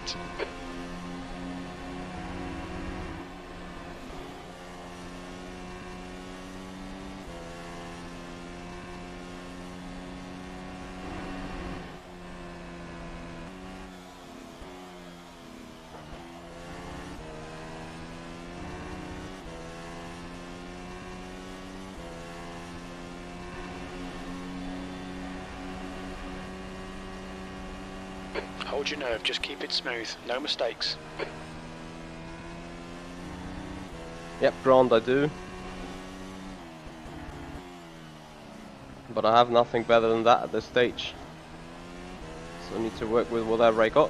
B: Hold your nerve, just keep it smooth, no mistakes.
A: Yep, Grand I do. But I have nothing better than that at this stage. So I need to work with whatever I got.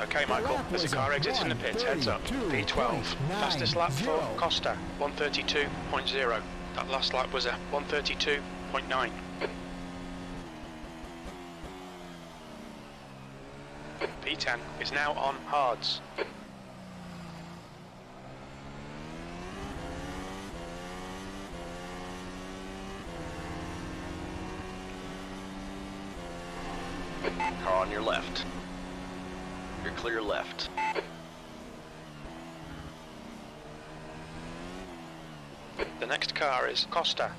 B: Okay, Michael, there's a car exiting the pit, heads up. P12. Fastest lap for Costa, 132.0. That last lap was a 132.9. P10 is now on hards.
E: Car on your left. You're clear left.
B: The next car is Costa.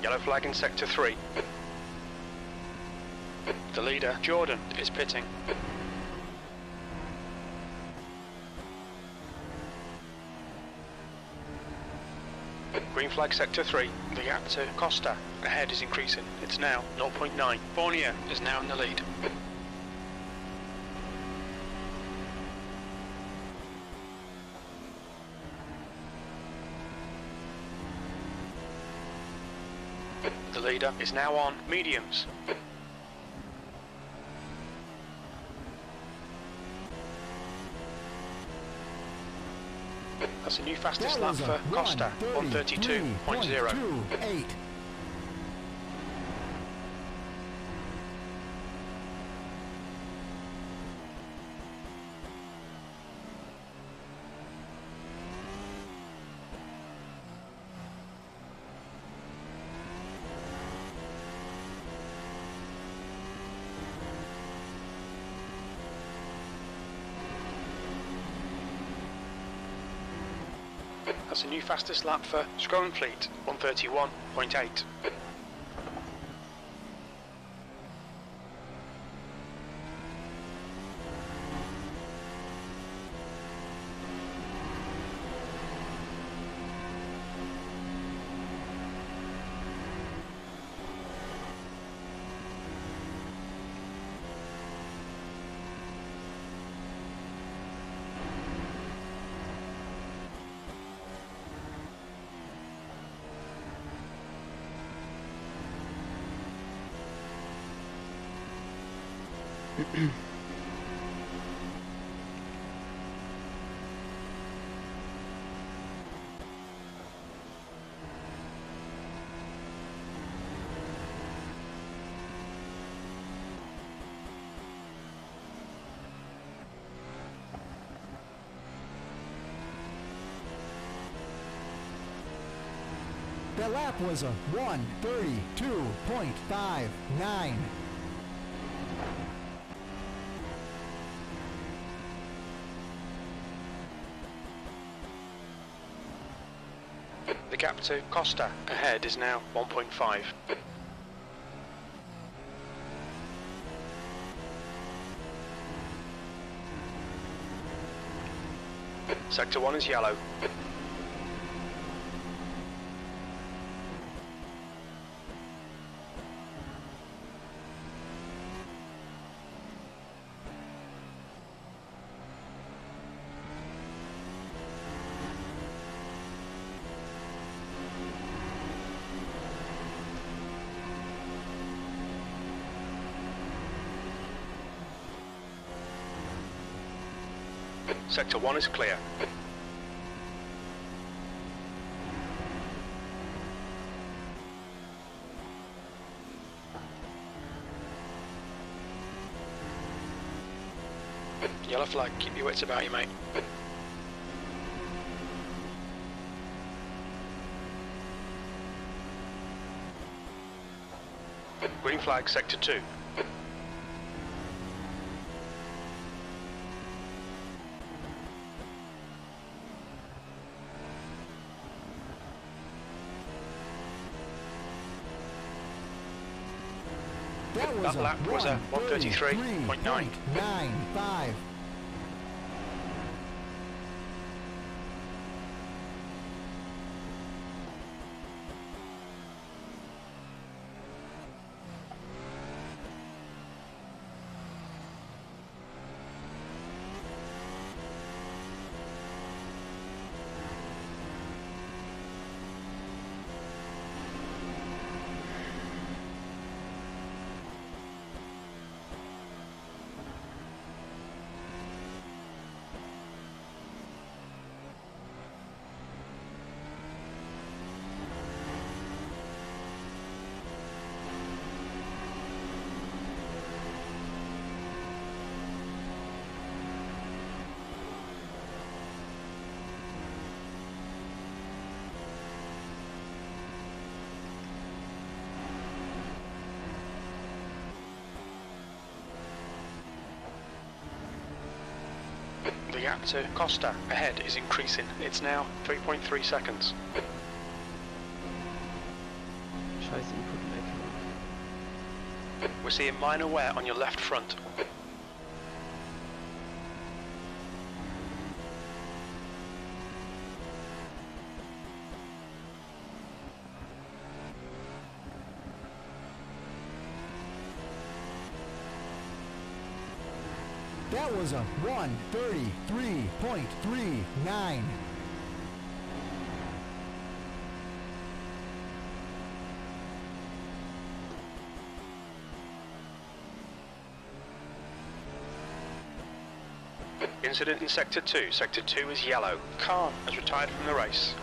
B: Yellow flag in sector 3. The leader, Jordan, is pitting. Green flag sector 3. The gap to Costa ahead is increasing. It's now 0.9. Fournier is now in the lead. Leader is now on mediums. That's the new fastest lap for Costa, 1:32.0. That's the new fastest lap for Fleet, 1:31.8.
J: The lap was a 1:32.59.
B: The gap to Costa ahead is now 1.5. Sector 1 is yellow. Sector 1 is clear. Yellow flag, keep your wits about you, mate. Green flag, Sector 2. That lap was a 1:33.9. The gap to Costa ahead is increasing. It's now 3.3 seconds. We're seeing minor wear on your left front.
J: That was a 1:33.39.
B: Incident in Sector 2. Sector 2 is yellow. Car has retired from the race.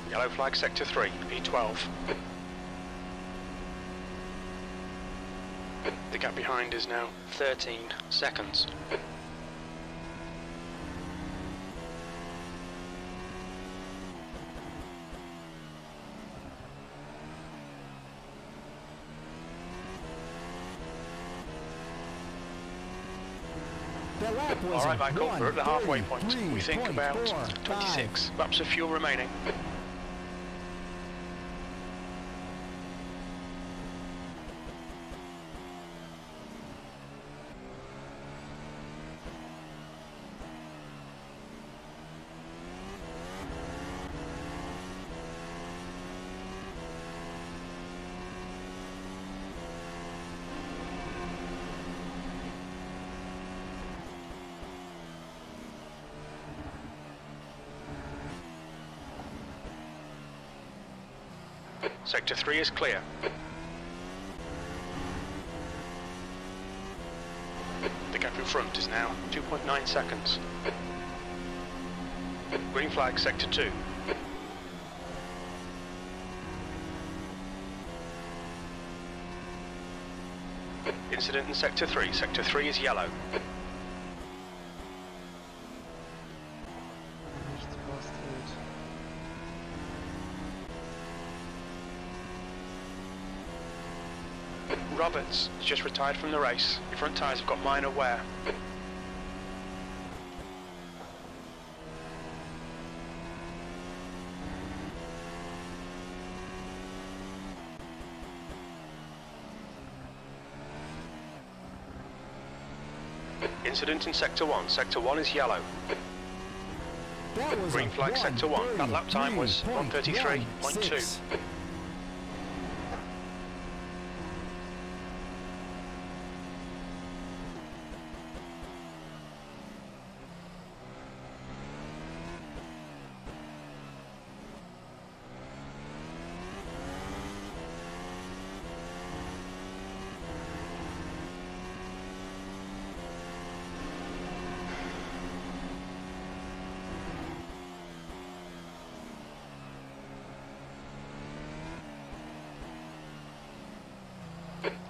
B: Yellow flag Sector 3, P12. The gap behind is now 13 seconds. Alright Michael, we're at the halfway point. We think about 26 laps of fuel remaining. Sector 3 is clear. The gap in front is now 2.9 seconds. Green flag Sector 2. Incident in Sector 3. Sector 3 is yellow. Roberts has just retired from the race. Your front tyres have got minor wear. Incident in Sector 1. Sector 1 is yellow. Green flag Sector 1. That lap time was 1:33.2.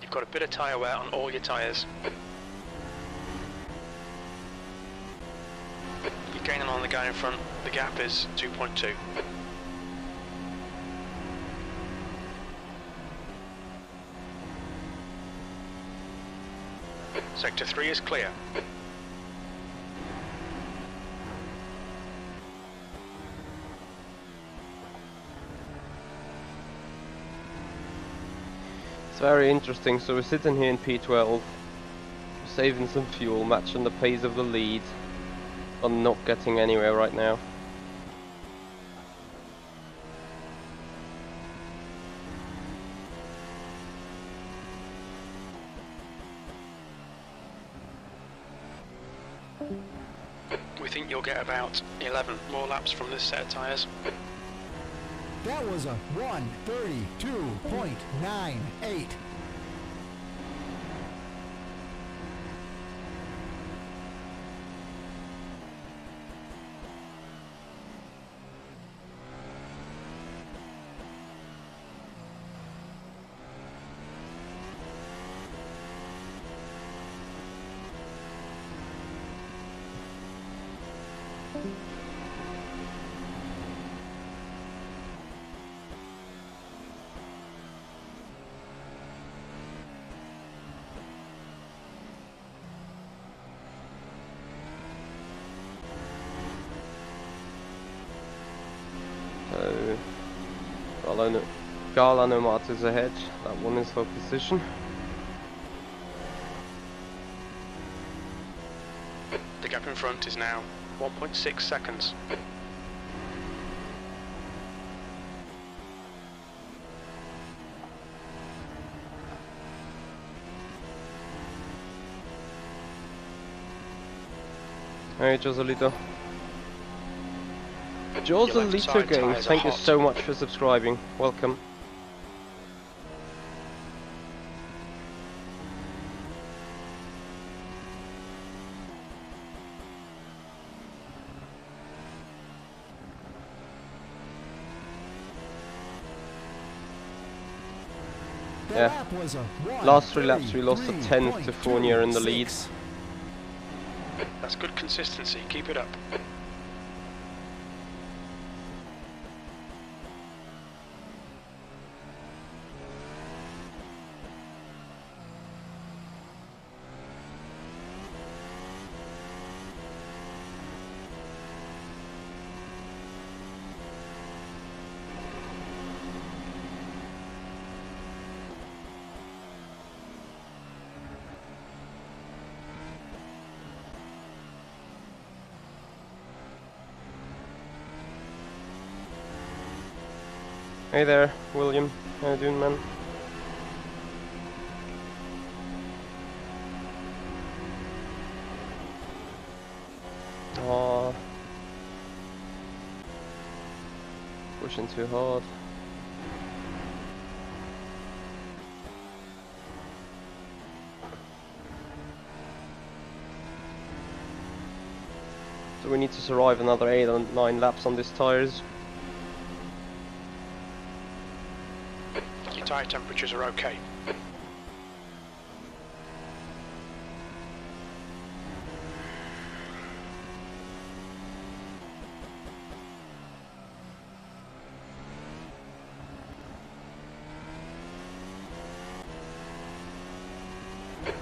B: You've got a bit of tyre wear on all your tyres. You're gaining on the guy in front. The gap is 2.2. Sector 3 is clear.
A: Very interesting. So we're sitting here in P12, saving some fuel, matching the pace of the lead, but not getting anywhere right now.
B: We think you'll get about 11 more laps from this set of tyres.
J: That was a 1:32.98.
A: Galanomat is ahead. That one is for position.
B: The gap in front is now 1.6 seconds.
A: Hey, Joselito. Joselito Games, thank you so much for subscribing. Welcome. Yeah, last 3 laps we lost a 10th to Fournier in the lead.
B: That's good consistency, keep it up.
A: Hey there, William. How you doing, man? Aww. Pushing too hard. So we need to survive another 8 or 9 laps on these tires.
B: Your tyre temperatures are okay.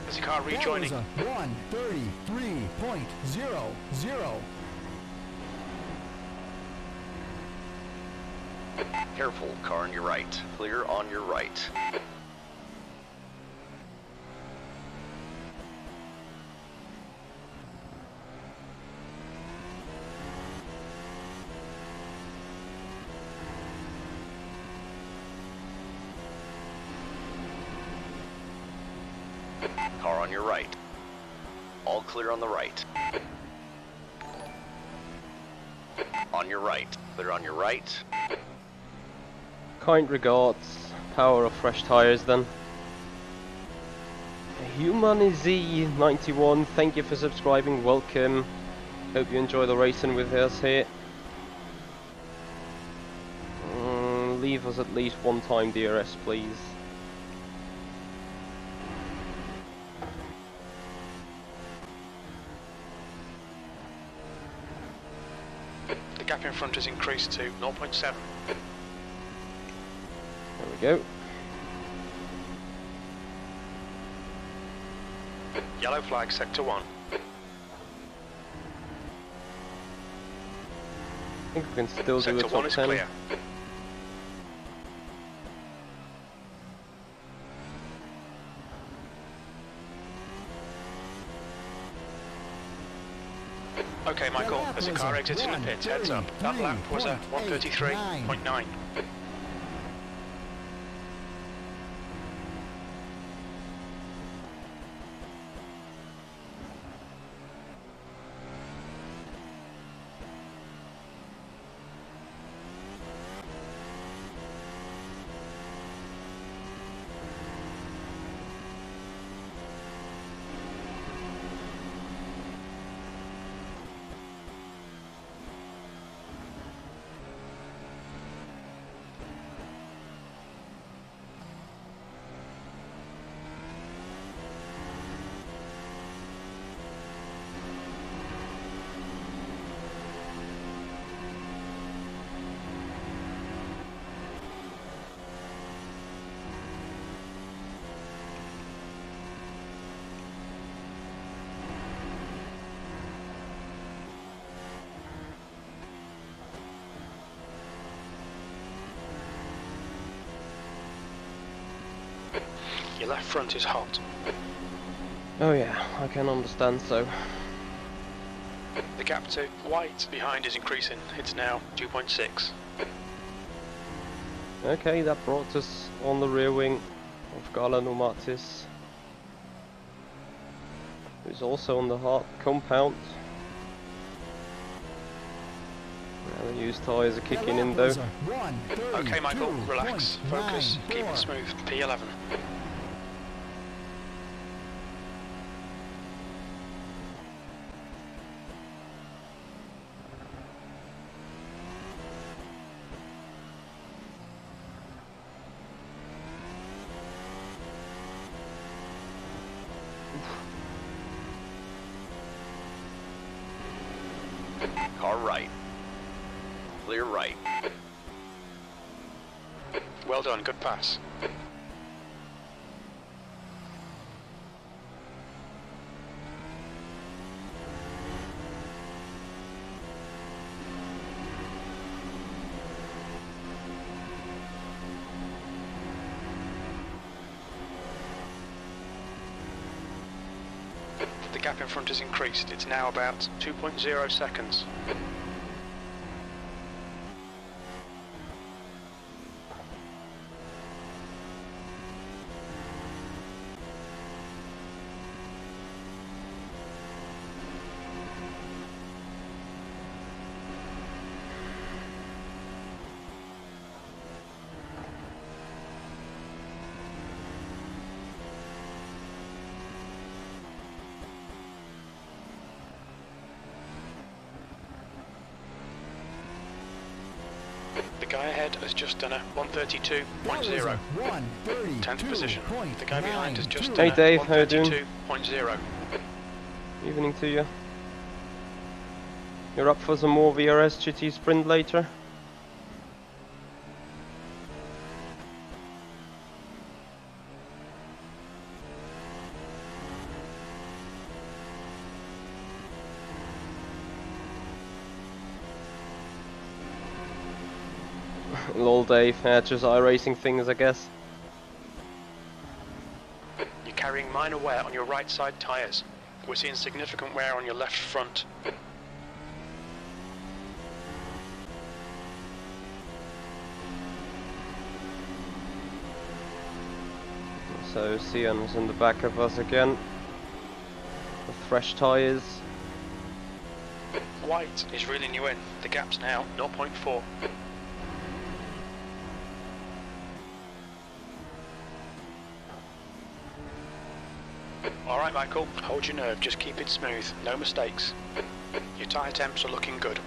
B: There's a car rejoining.
J: 1:33.00.
E: Careful, car on your right. Clear on your right. Car on your right. All clear on the right. On your right. Clear on your right.
A: Kind regards, power of fresh tires then. Humanizy91, thank you for subscribing, welcome. Hope you enjoy the racing with us here. Leave us at least one time DRS, please.
B: The gap in front has increased to 0.7.
A: There we go.
B: Yellow flag, sector 1.
A: I think we can still do a
B: Sector 1
A: top
B: is
A: 10.
B: clear. Okay, Michael, there's a car exiting the pit, heads up. That lap was a 1:33.9. Your left front is hot.
A: Oh yeah, I can understand so.
B: The gap to white behind is increasing. It's now 2.6.
A: Okay, that brought us on the rear wing of Gala Nomatis, who's also on the hard compound. Now the used tyres are kicking in though.
B: Okay, Michael, relax, focus, keep it smooth. P11.
E: Car right. Clear right.
B: Well done, good pass. The gap in front has increased. It's now about 2.0 seconds. The guy ahead has just done a 132.0. 10th position. The guy behind has just done
A: Hey Dave, how you doing?
B: 132.0.
A: Evening to you. You're up for some more VRS GT sprint later? Lol Dave, just iRacing things I guess.
B: You're carrying minor wear on your right side tyres. We're seeing significant wear on your left front.
A: So Sion's in the back of us again. The fresh tyres.
B: White is reeling you in. The gap's now 0.4. Alright Michael, hold your nerve, just keep it smooth, no mistakes. Your tyre temps are looking good.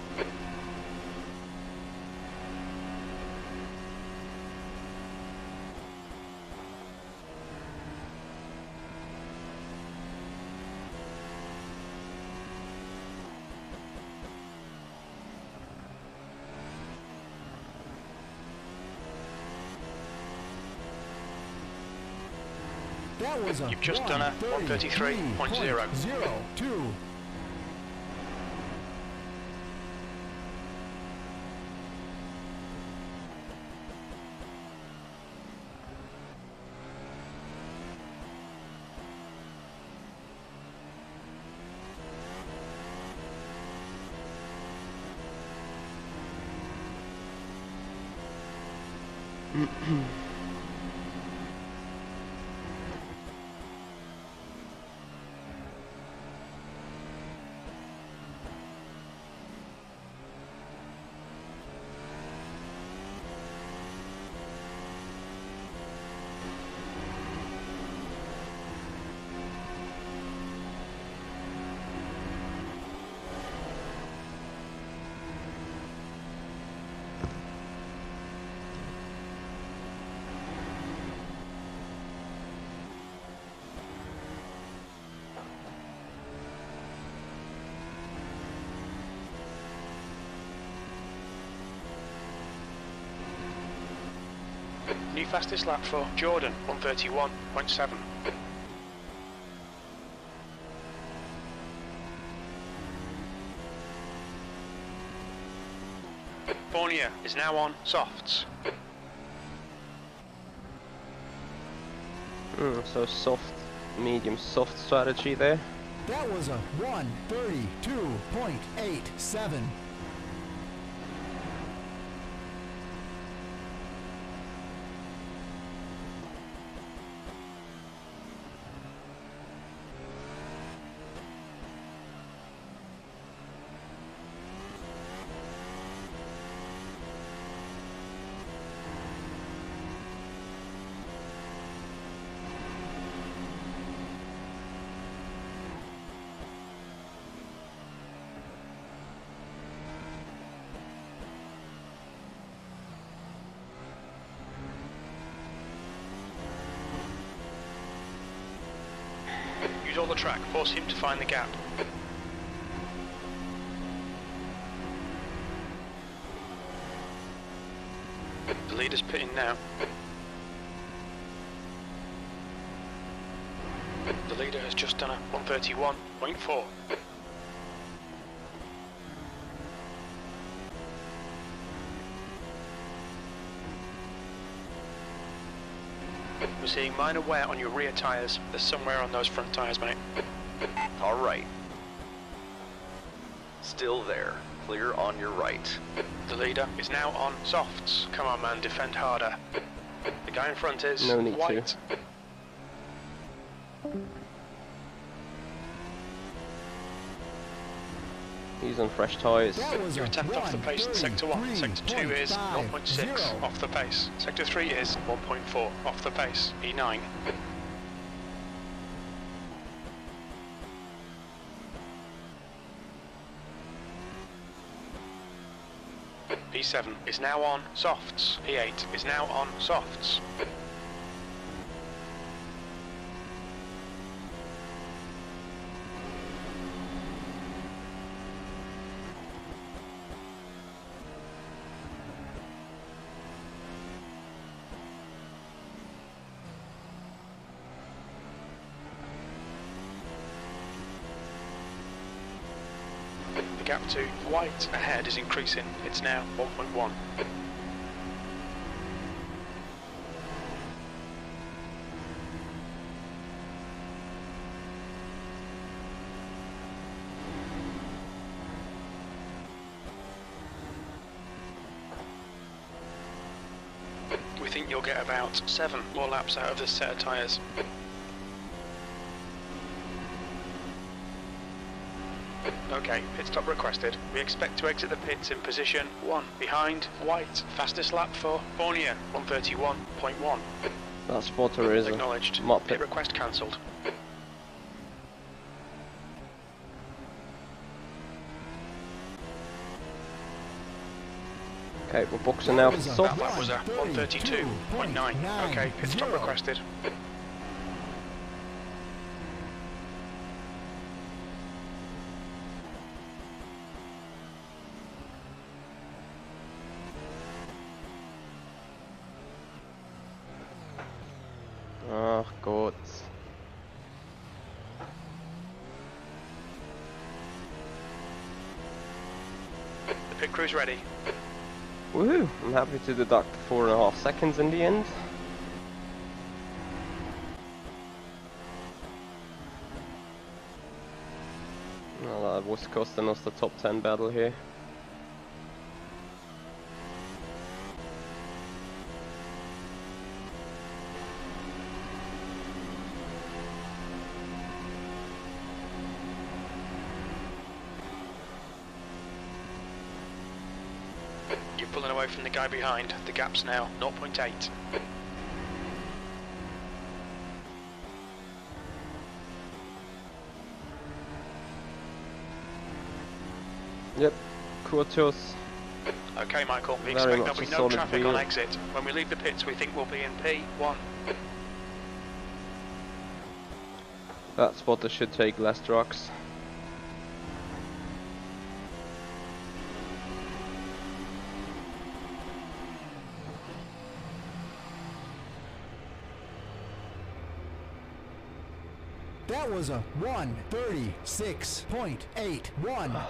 B: You've just done a 133.0. New fastest lap for Jordan, 131.7. Fournier is now on softs.
A: So soft, medium, soft strategy there.
J: That was a 1:32.87.
B: Use all the track, force him to find the gap. The leader's pitting now. The leader has just done a 1:31.4. We're seeing minor wear on your rear tyres. There's some wear on those front tyres, mate.
E: All right. Still there. Clear on your right.
B: The leader is now on softs. Come on, man, defend harder. The guy in front is
A: No need
B: white.
A: to. He's on fresh tyres.
B: You're a tenth off the pace in Sector 1. Sector 2 is 0.6 off the pace. Sector 3 is 1.4 off the pace. E9. P7 is now on softs. P8 is now on softs. The gap to white ahead is increasing. It's now 1.1. We think you'll get about 7 more laps out of this set of tyres. Okay, pit stop requested. We expect to exit the pits in position 1, behind white. Fastest lap for Borneo, 1:31.1.
A: That spotter is
B: acknowledged.
A: a mop
B: Pit
A: pit.
B: request cancelled.
A: Okay, we're boxing now for
B: That
A: soft.
B: lap was a 1:32.9. Okay, pit stop requested.
A: Oh god.
B: The pit crew's ready.
A: Woohoo! I'm happy to deduct 4.5 seconds in the end. Well, that was costing us the top 10 battle here.
B: You're pulling away from the guy behind. The gap's now 0.8.
A: Yep, Kuatos.
B: Okay, Michael, we
A: Very
B: expect
A: much
B: there'll be
A: a
B: no
A: solid
B: traffic on
A: wheel.
B: exit. When we leave the pits, we think we'll be in P1.
A: That spotter should take less trucks.
J: That was a 1:36.81.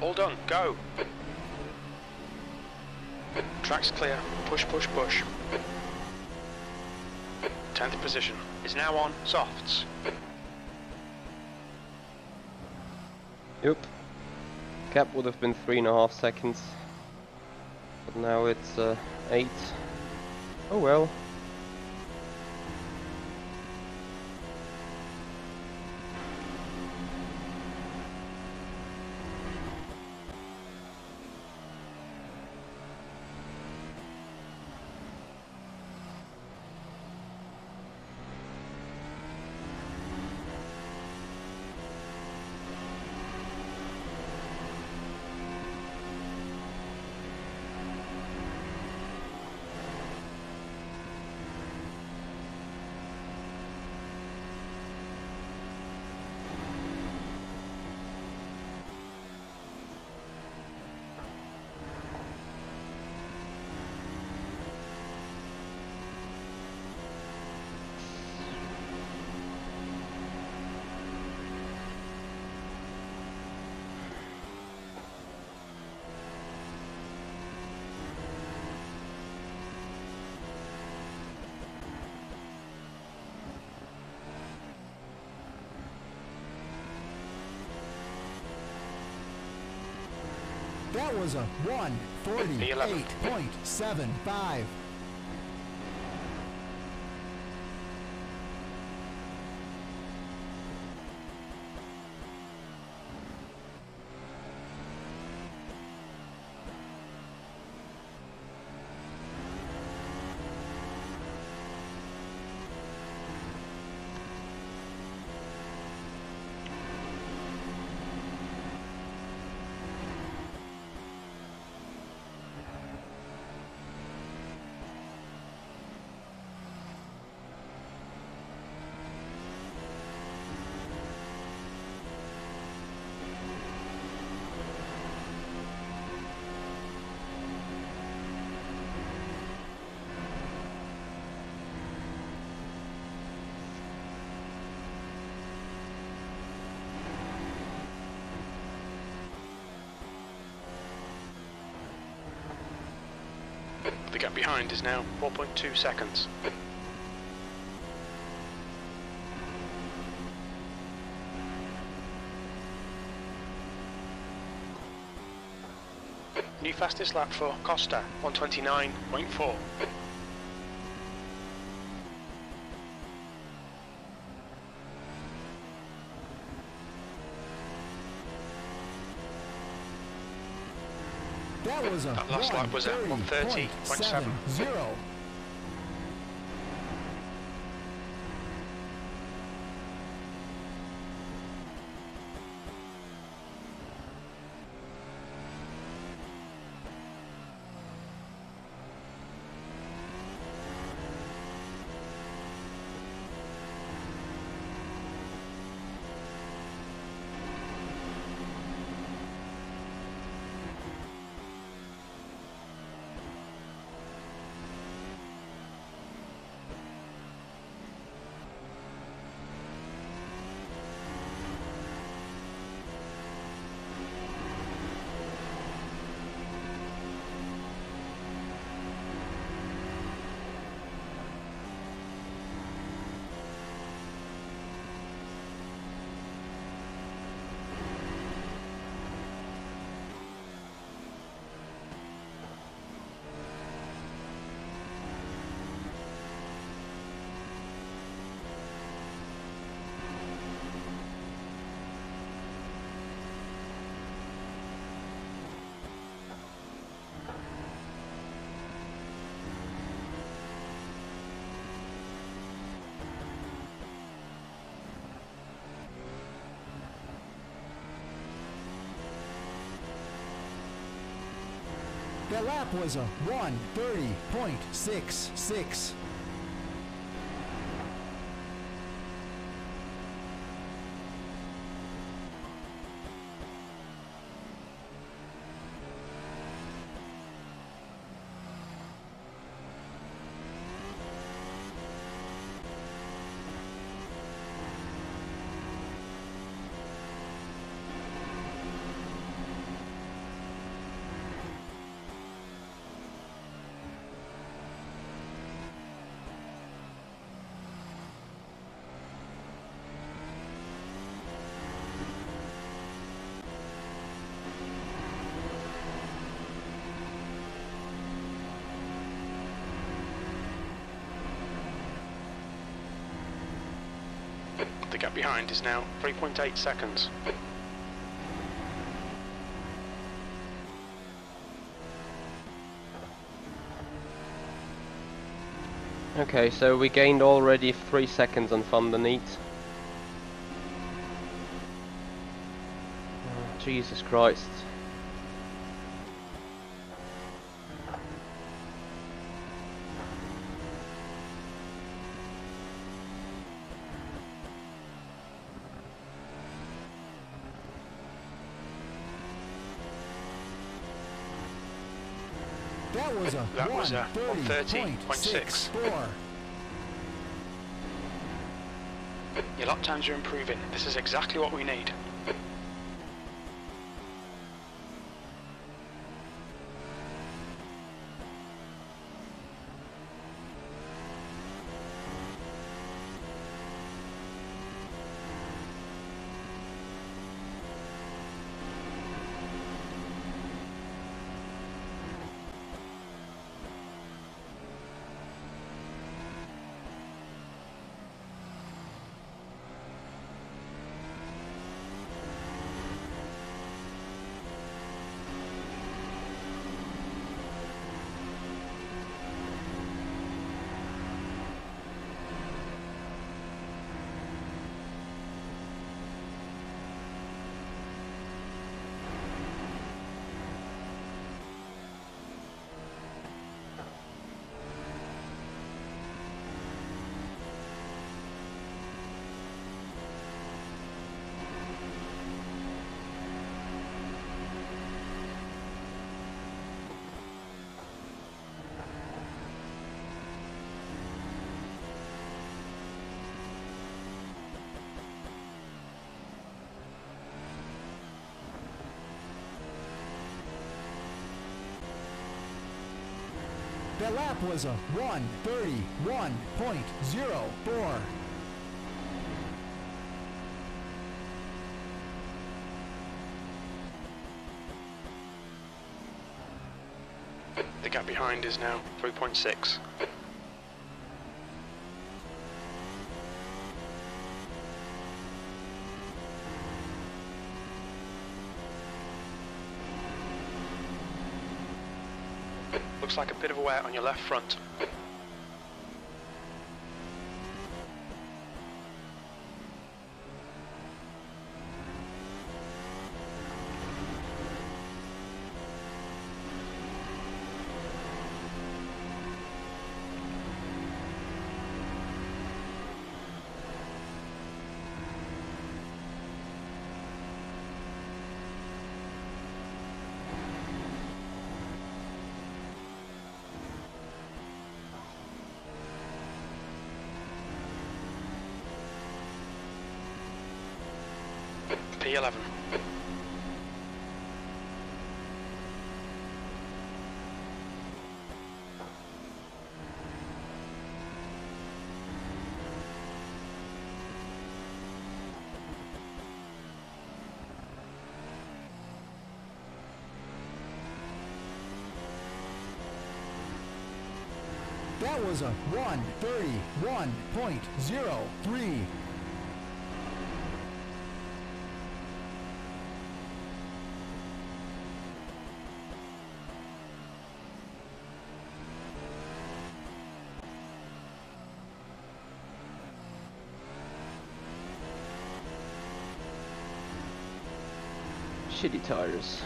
B: All done, go. Track's clear, push, push, push. 10th position is now on softs.
A: Yep. Gap would have been 3.5 seconds. But now it's 8. Oh well.
J: That was a 1:48.75.
B: The gap behind is now 4.2 seconds. New fastest lap for Costa, 129.4.
J: That was a
B: That last lap was at 130.7.
J: The lap was a 1:30.66.
B: The gap behind is now 3.8 seconds.
A: Okay, so we gained already 3 seconds on Van der Neat. Oh, Jesus Christ.
J: That was a
B: 130.6. Your lap times are improving. This is exactly what we need.
J: The lap was a 1:31.04.
B: The gap behind is now 3.6. Looks like a bit of a wear on your left front. P11.
J: That was a 1:31.03.
A: Shitty tires.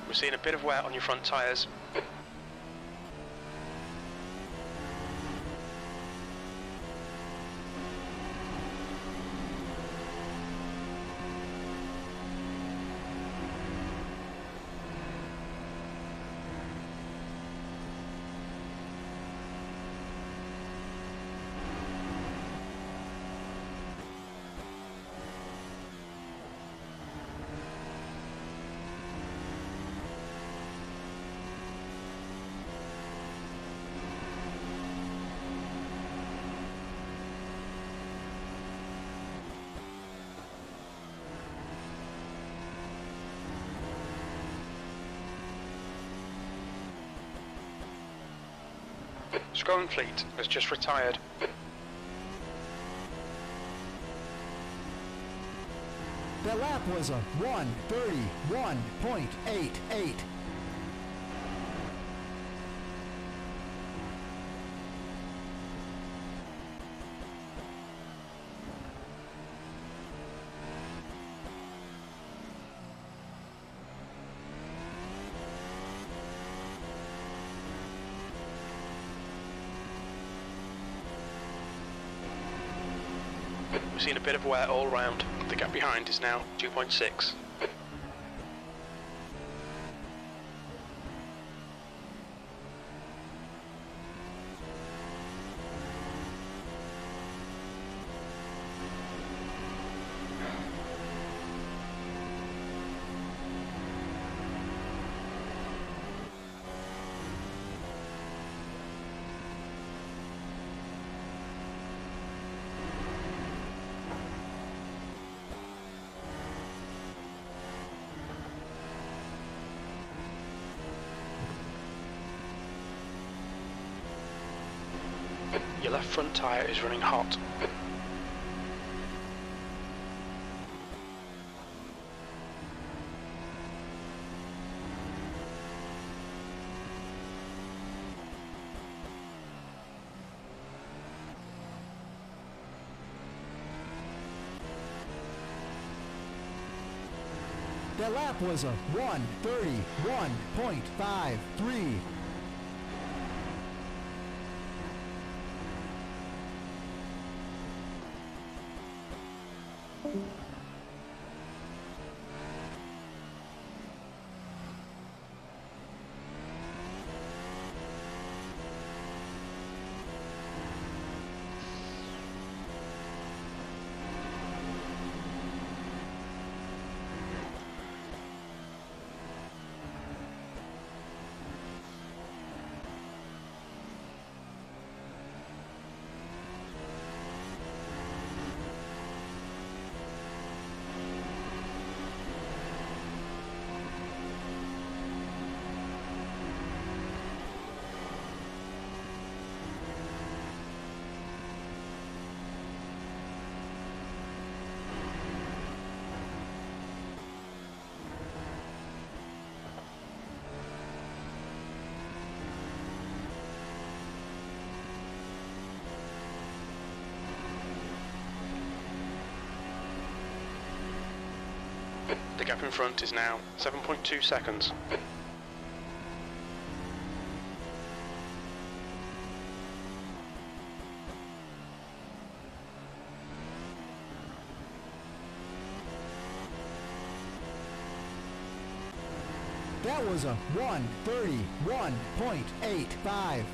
B: We're seeing a bit of wear on your front tyres. Scrolling Fleet has just retired.
J: The lap was a 1:31.88.
B: We've seen a bit of wear all round. The gap behind is now 2.6. Your left front tyre is running hot.
J: The lap was a 1:31.53.
B: The gap in front is now 7.2 seconds.
J: That was a 1:31.85.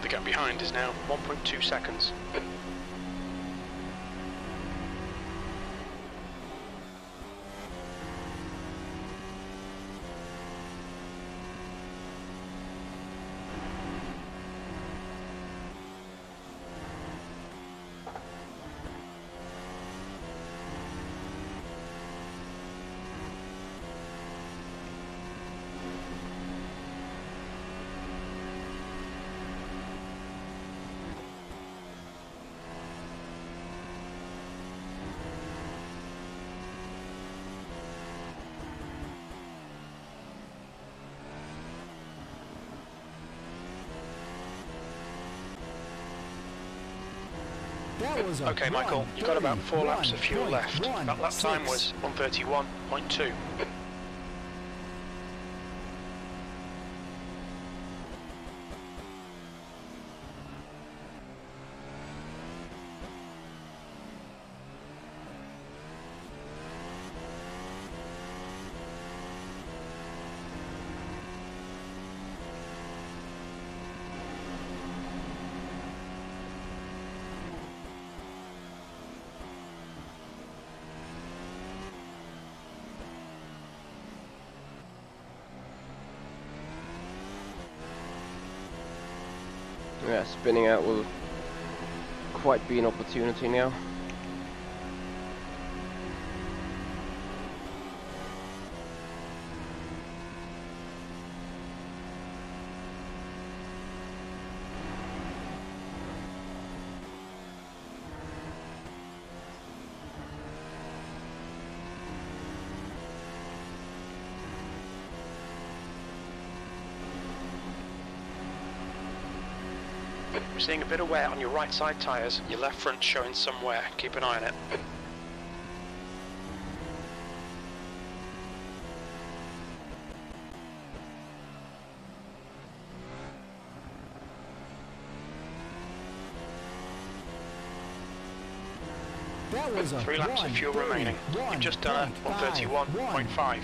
B: The gap behind is now 1.2 seconds.
J: That was a
B: Okay, Michael, you've got about 4 laps of fuel left. That lap time was 1:31.2.
A: Yeah, spinning out will quite be an opportunity now.
B: We're seeing a bit of wear on your right side tyres. Your left front's showing some wear. Keep an eye on it.
J: That was a
B: 3 laps of fuel remaining. You've just done a 131.5.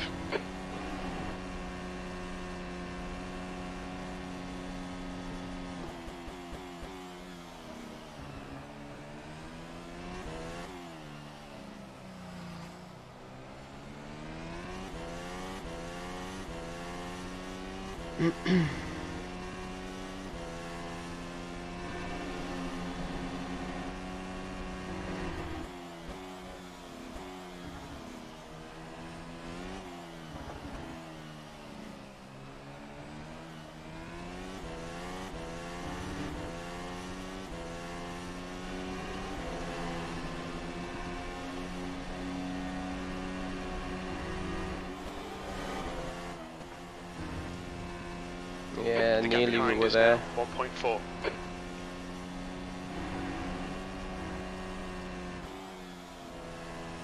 A: Yeah, nearly we were there.
B: 1.4.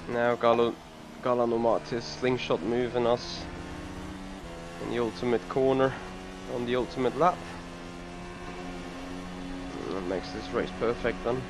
A: Now Galano Martis slingshot moving us in the ultimate corner on the ultimate lap. And that makes this race perfect then.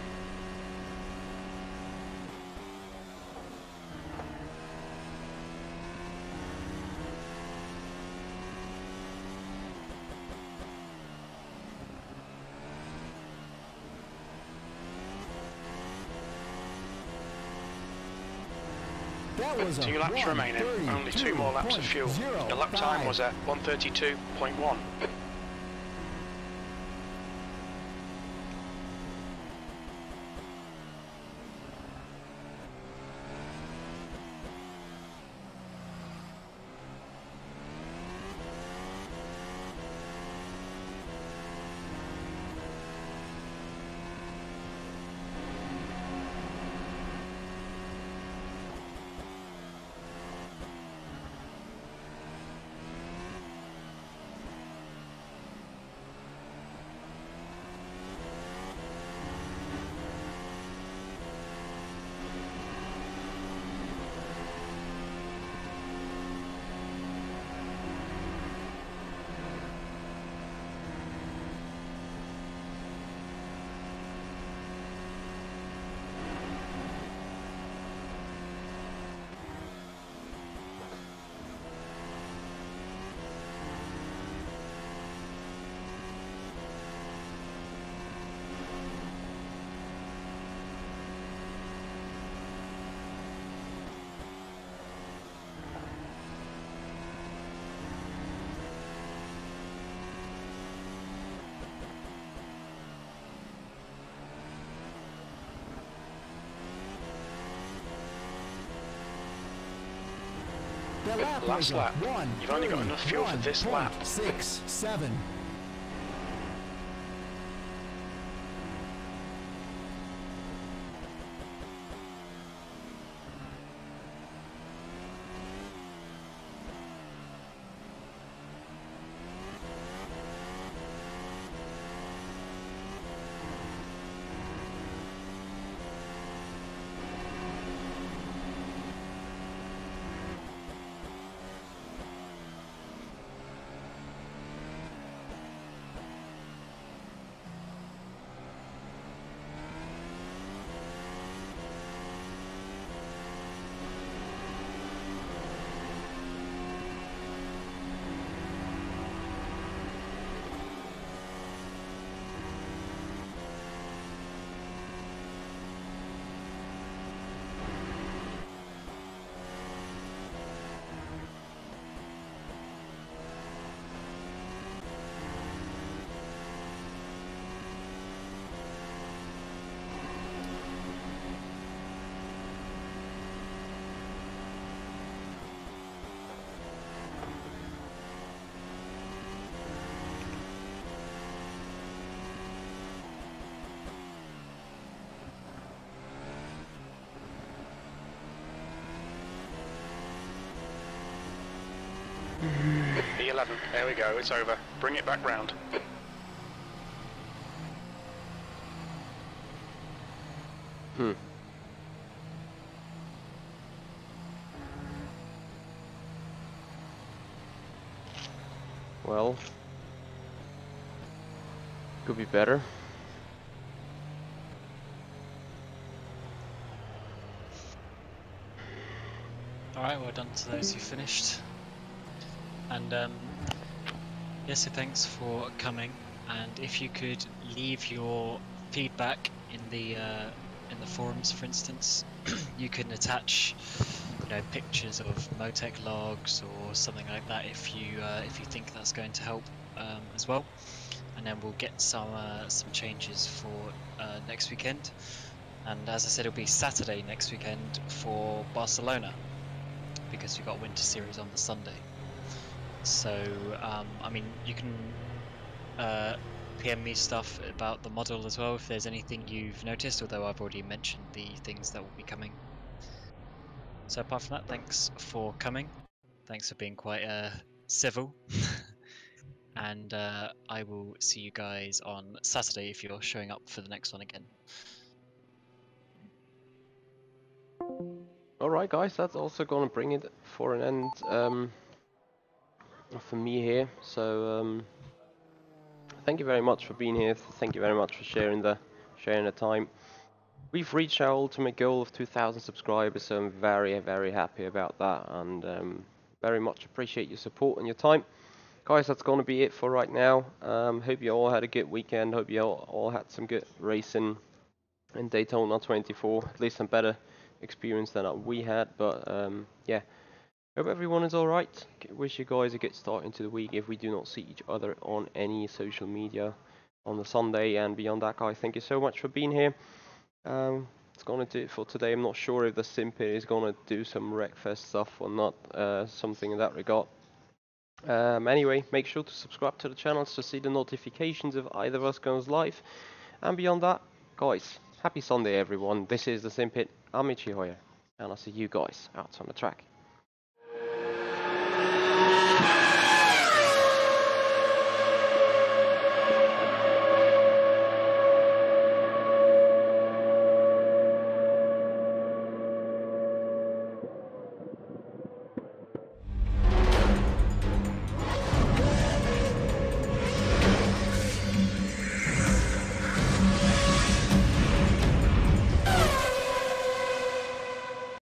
J: That was
B: 2 laps remaining. Only 2 more laps of fuel. Your lap time was at 132.1. Last lap. You've only got enough fuel for this lap.
J: 6-7.
B: P11. There we go, it's over. Bring it back round.
A: Well, could be better.
G: Alright, well done to those who finished. And yeah, so thanks for coming. And if you could leave your feedback in the forums, for instance, you can attach, you know, pictures of Motec logs or something like that if you think that's going to help as well. And then we'll get some changes for next weekend. And as I said, it'll be Saturday next weekend for Barcelona, because we've got Winter Series on the Sunday. So, I mean, you can PM me stuff about the model as well if there's anything you've noticed, although I've already mentioned the things that will be coming. So apart from that, thanks for coming. Thanks for being quite civil. And I will see you guys on Saturday if you're showing up for the next one again.
A: Alright guys, that's also gonna bring it for an end for me here. So thank you very much for being here. Thank you very much for sharing the time. We've reached our ultimate goal of 2,000 subscribers, so I'm very, very happy about that, and very much appreciate your support and your time. Guys, that's going to be it for right now. Hope you all had a good weekend. Hope you all had some good racing in Daytona 24. At least some better experience than we had. But yeah, hope everyone is all right. Wish you guys a good start into the week. If we do not see each other on any social media on the Sunday and beyond that, guys, thank you so much for being here. It's gonna do it for today. I'm not sure if the SimPit is gonna do some Wreckfest stuff or not. Something in that regard. Anyway, make sure to subscribe to the channels to see the notifications if either of us goes live. And beyond that, guys, happy Sunday everyone. This is the SimPit. I'm Michi, and I'll see you guys out on the track.